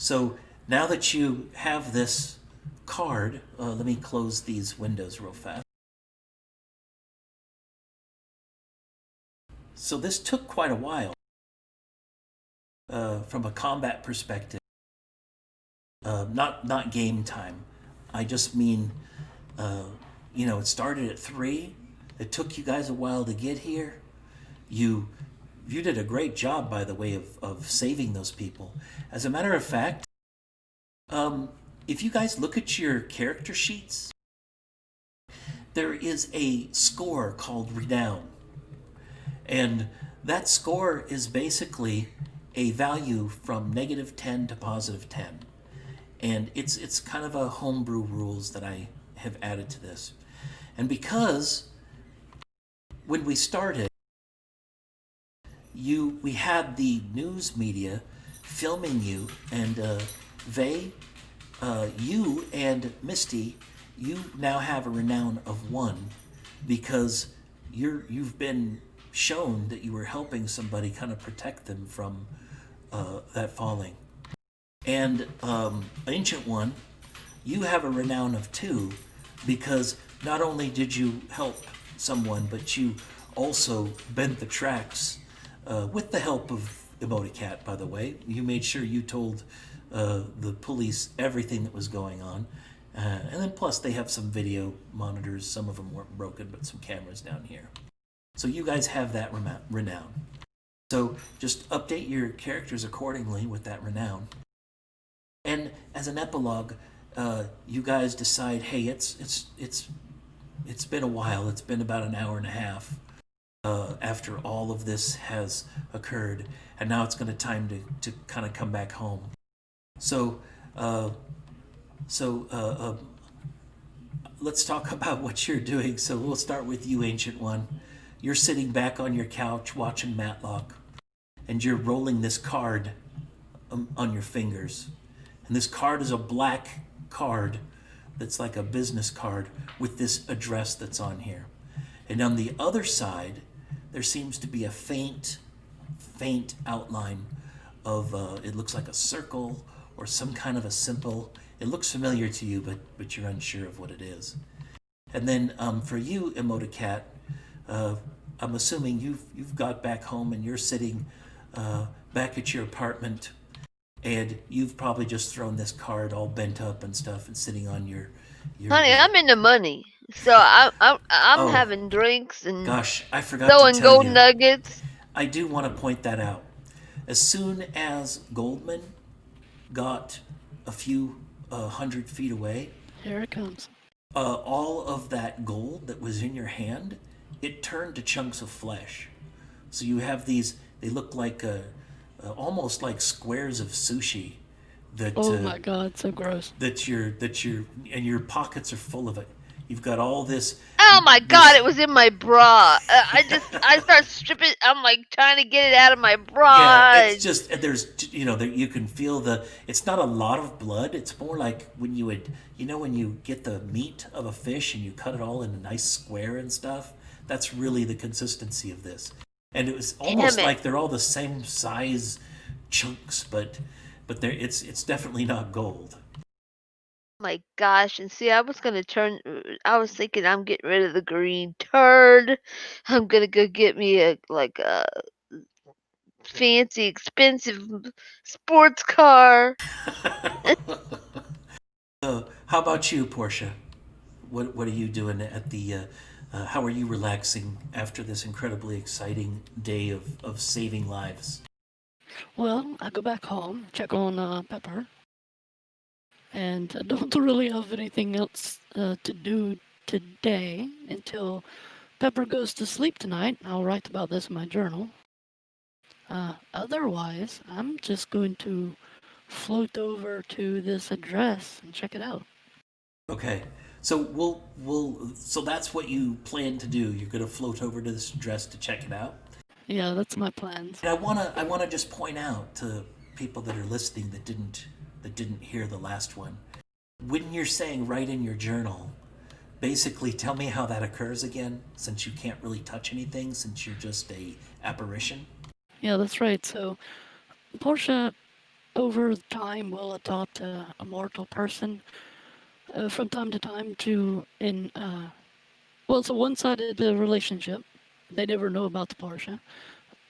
So now that you have this card, let me close these windows real fast. So this took quite a while from a combat perspective. Not game time. I just mean, it started at 3. It took you guys a while to get here. You did a great job, by the way, of saving those people. As a matter of fact, if you guys look at your character sheets, there is a score called Renown. And that score is basically a value from -10 to +10. And it's kind of a homebrew rules that I have added to this. And because when we started, we had the news media filming you, and you and Misty, you now have a renown of 1 because you've been shown that you were helping somebody kind of protect them from that falling. And Ancient One, you have a renown of 2 because not only did you help someone, but you also bent the tracks with the help of Emoticat, by the way. You made sure you told the police everything that was going on. And then plus they have some video monitors. Some of them weren't broken, but some cameras down here. So you guys have that renown. So just update your characters accordingly with that renown. And as an epilogue, you guys decide, hey, it's been a while. It's been about an hour and a half after all of this has occurred, and now it's going to time to kind of come back home. So, let's talk about what you're doing. So we'll start with you, Ancient One. You're sitting back on your couch watching Matlock, and you're rolling this card on your fingers. And this card is a black card that's like a business card with this address that's on here. And on the other side, there seems to be a faint outline of, it looks like a circle or some kind of a symbol. It looks familiar to you, but you're unsure of what it is. And then for you, Emoticat, I'm assuming you've got back home and you're sitting back at your apartment, and you've probably just thrown this card all bent up and stuff and sitting on your Honey, I'm into money, so I'm Oh. having drinks and Gosh, I forgot throwing to tell gold you. nuggets. I do want to point that out. As soon as Goldman got a few 100 feet away, Here it comes. all of that gold that was in your hand, it turned to chunks of flesh. So you have these, they look like almost like squares of sushi that Oh my god, so gross. that and your pockets are full of it. You've got all this. Oh my god, it was in my bra. I start stripping. I'm like trying to get it out of my bra. Yeah, it's just there's there, you can feel it's not a lot of blood. It's more like when you would when you get the meat of a fish and you cut it all in a nice square and stuff. That's really the consistency of this. And it was almost like they're all the same size chunks, but it's definitely not gold. My gosh, and see, I was thinking I'm getting rid of the green turd. I'm gonna go get me a fancy, expensive sports car. How about you, Portia? What are you doing at the? How are you relaxing after this incredibly exciting day of saving lives? Well, I go back home, check on Pepper, and I don't really have anything else to do today until Pepper goes to sleep tonight. I'll write about this in my journal. Otherwise, I'm just going to float over to this address and check it out. Okay, so so that's what you plan to do. You're gonna float over to this address to check it out. Yeah, that's my plans. And I wanna just point out to people that are listening that didn't hear the last one. When you're saying write in your journal, basically tell me how that occurs again, since you can't really touch anything, since you're just a apparition. Yeah, that's right. So, Portia, over time, will adopt a mortal person from time to time it's a one-sided relationship. They never know about the Portia.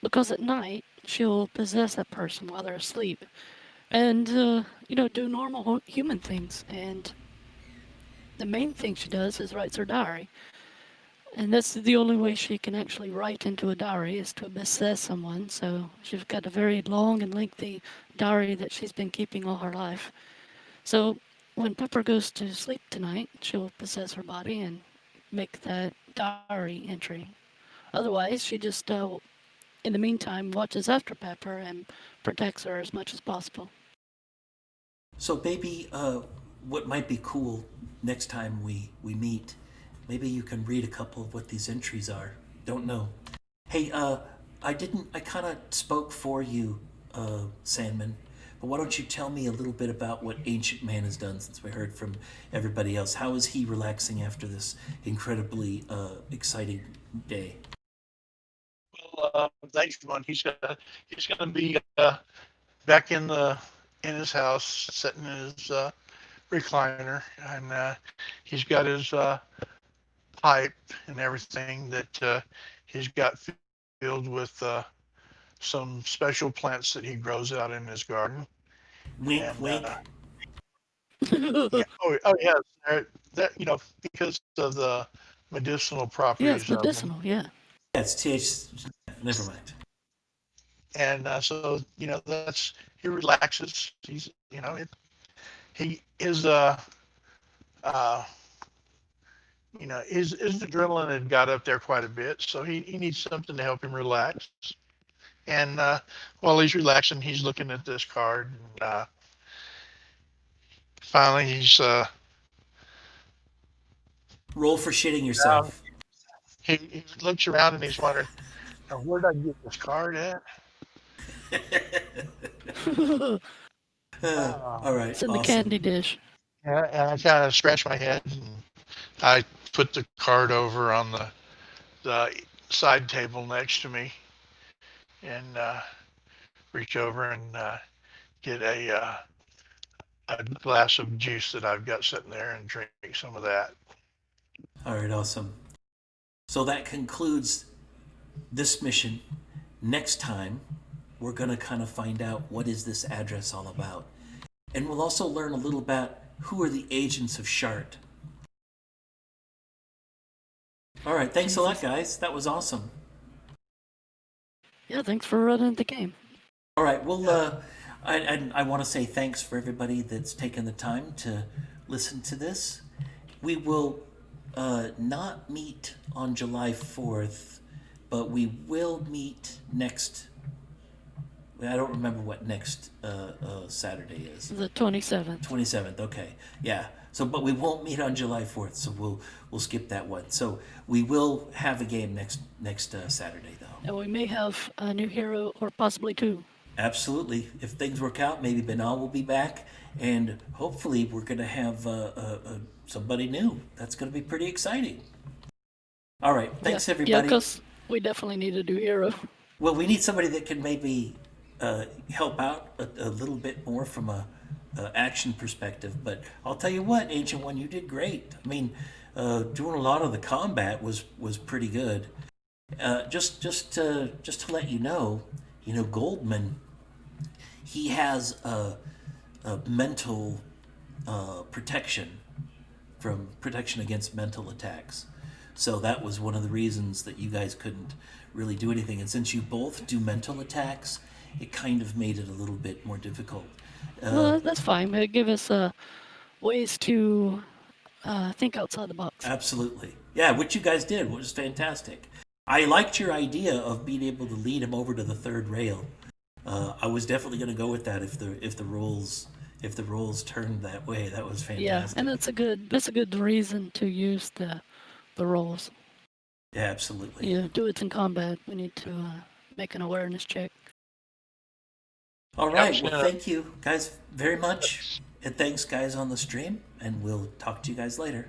Because at night, she'll possess that person while they're asleep. And, do normal human things. And the main thing she does is writes her diary. And that's the only way she can actually write into a diary is to possess someone. So she's got a very long and lengthy diary that she's been keeping all her life. So when Pepper goes to sleep tonight, she'll possess her body and make that diary entry. Otherwise, she just, in the meantime, watches after Pepper and protects her as much as possible. So maybe what might be cool next time we meet, maybe you can read a couple of what these entries are. Don't know. Hey, I kind of spoke for you, Sandman, but why don't you tell me a little bit about what Ancient Man has done since we heard from everybody else? How is he relaxing after this incredibly exciting day? Well, thanks, man. He's gonna be back in his house, sitting in his recliner, and he's got his pipe and everything that he's got filled with some special plants that he grows out in his garden. Wink, And wink. yeah, oh yes, that because of the medicinal Yeah, it's properties of them. medicinal. Yeah. That's TH. Never mind. And so that's he relaxes. He's he is uh his adrenaline had got up there quite a bit, so he needs something to help him relax. And while he's relaxing, he's looking at this card. And, finally, Roll for shitting yourself. he looks around and he's wondering, now, where did I get this card at? All right. It's in the awesome. candy dish. And I kind of scratch my head and I put the card over on the side table next to me and reach over and get a glass of juice that I've got sitting there and drink some of that. All right, awesome. So that concludes this mission. Next time, we're going to kind of find out what is this address all about. And we'll also learn a little about who are the agents of Shart. All right, thanks a lot, guys. That was awesome. Yeah, thanks for running the game. All right, well, I want to say thanks for everybody that's taken the time to listen to this. We will not meet on July 4th, but we will meet next. I don't remember what next Saturday is. The 27th. 27th. Okay, yeah. So, but we won't meet on July 4th, so we'll skip that one. So we will have a game next Saturday, though. And we may have a new hero or possibly two. Absolutely. If things work out, maybe Benal will be back, and hopefully we're going to have somebody new. That's going to be pretty exciting. All right. Thanks, Yeah, everybody. because we definitely need a new hero. Well, we need somebody that can maybe help out a little bit more from a action perspective. But I'll tell you what, Ancient One, you did great. I mean, doing a lot of the combat was pretty good. Just to let you know, Goldman, he has a mental protection against mental attacks. So that was one of the reasons that you guys couldn't really do anything. And since you both do mental attacks, it kind of made it a little bit more difficult. Well, that's fine. It give us ways to think outside the box. Absolutely. Yeah, what you guys did was fantastic. I liked your idea of being able to lead him over to the third rail. I was definitely going to go with that if the roles turned that way. That was fantastic. Yeah, and that's a good reason to use the rolls. Yeah, absolutely. Yeah, do it in combat. We need to make an awareness check. All right. Yep. Well, thank you guys very much. And thanks, guys, on the stream. And we'll talk to you guys later.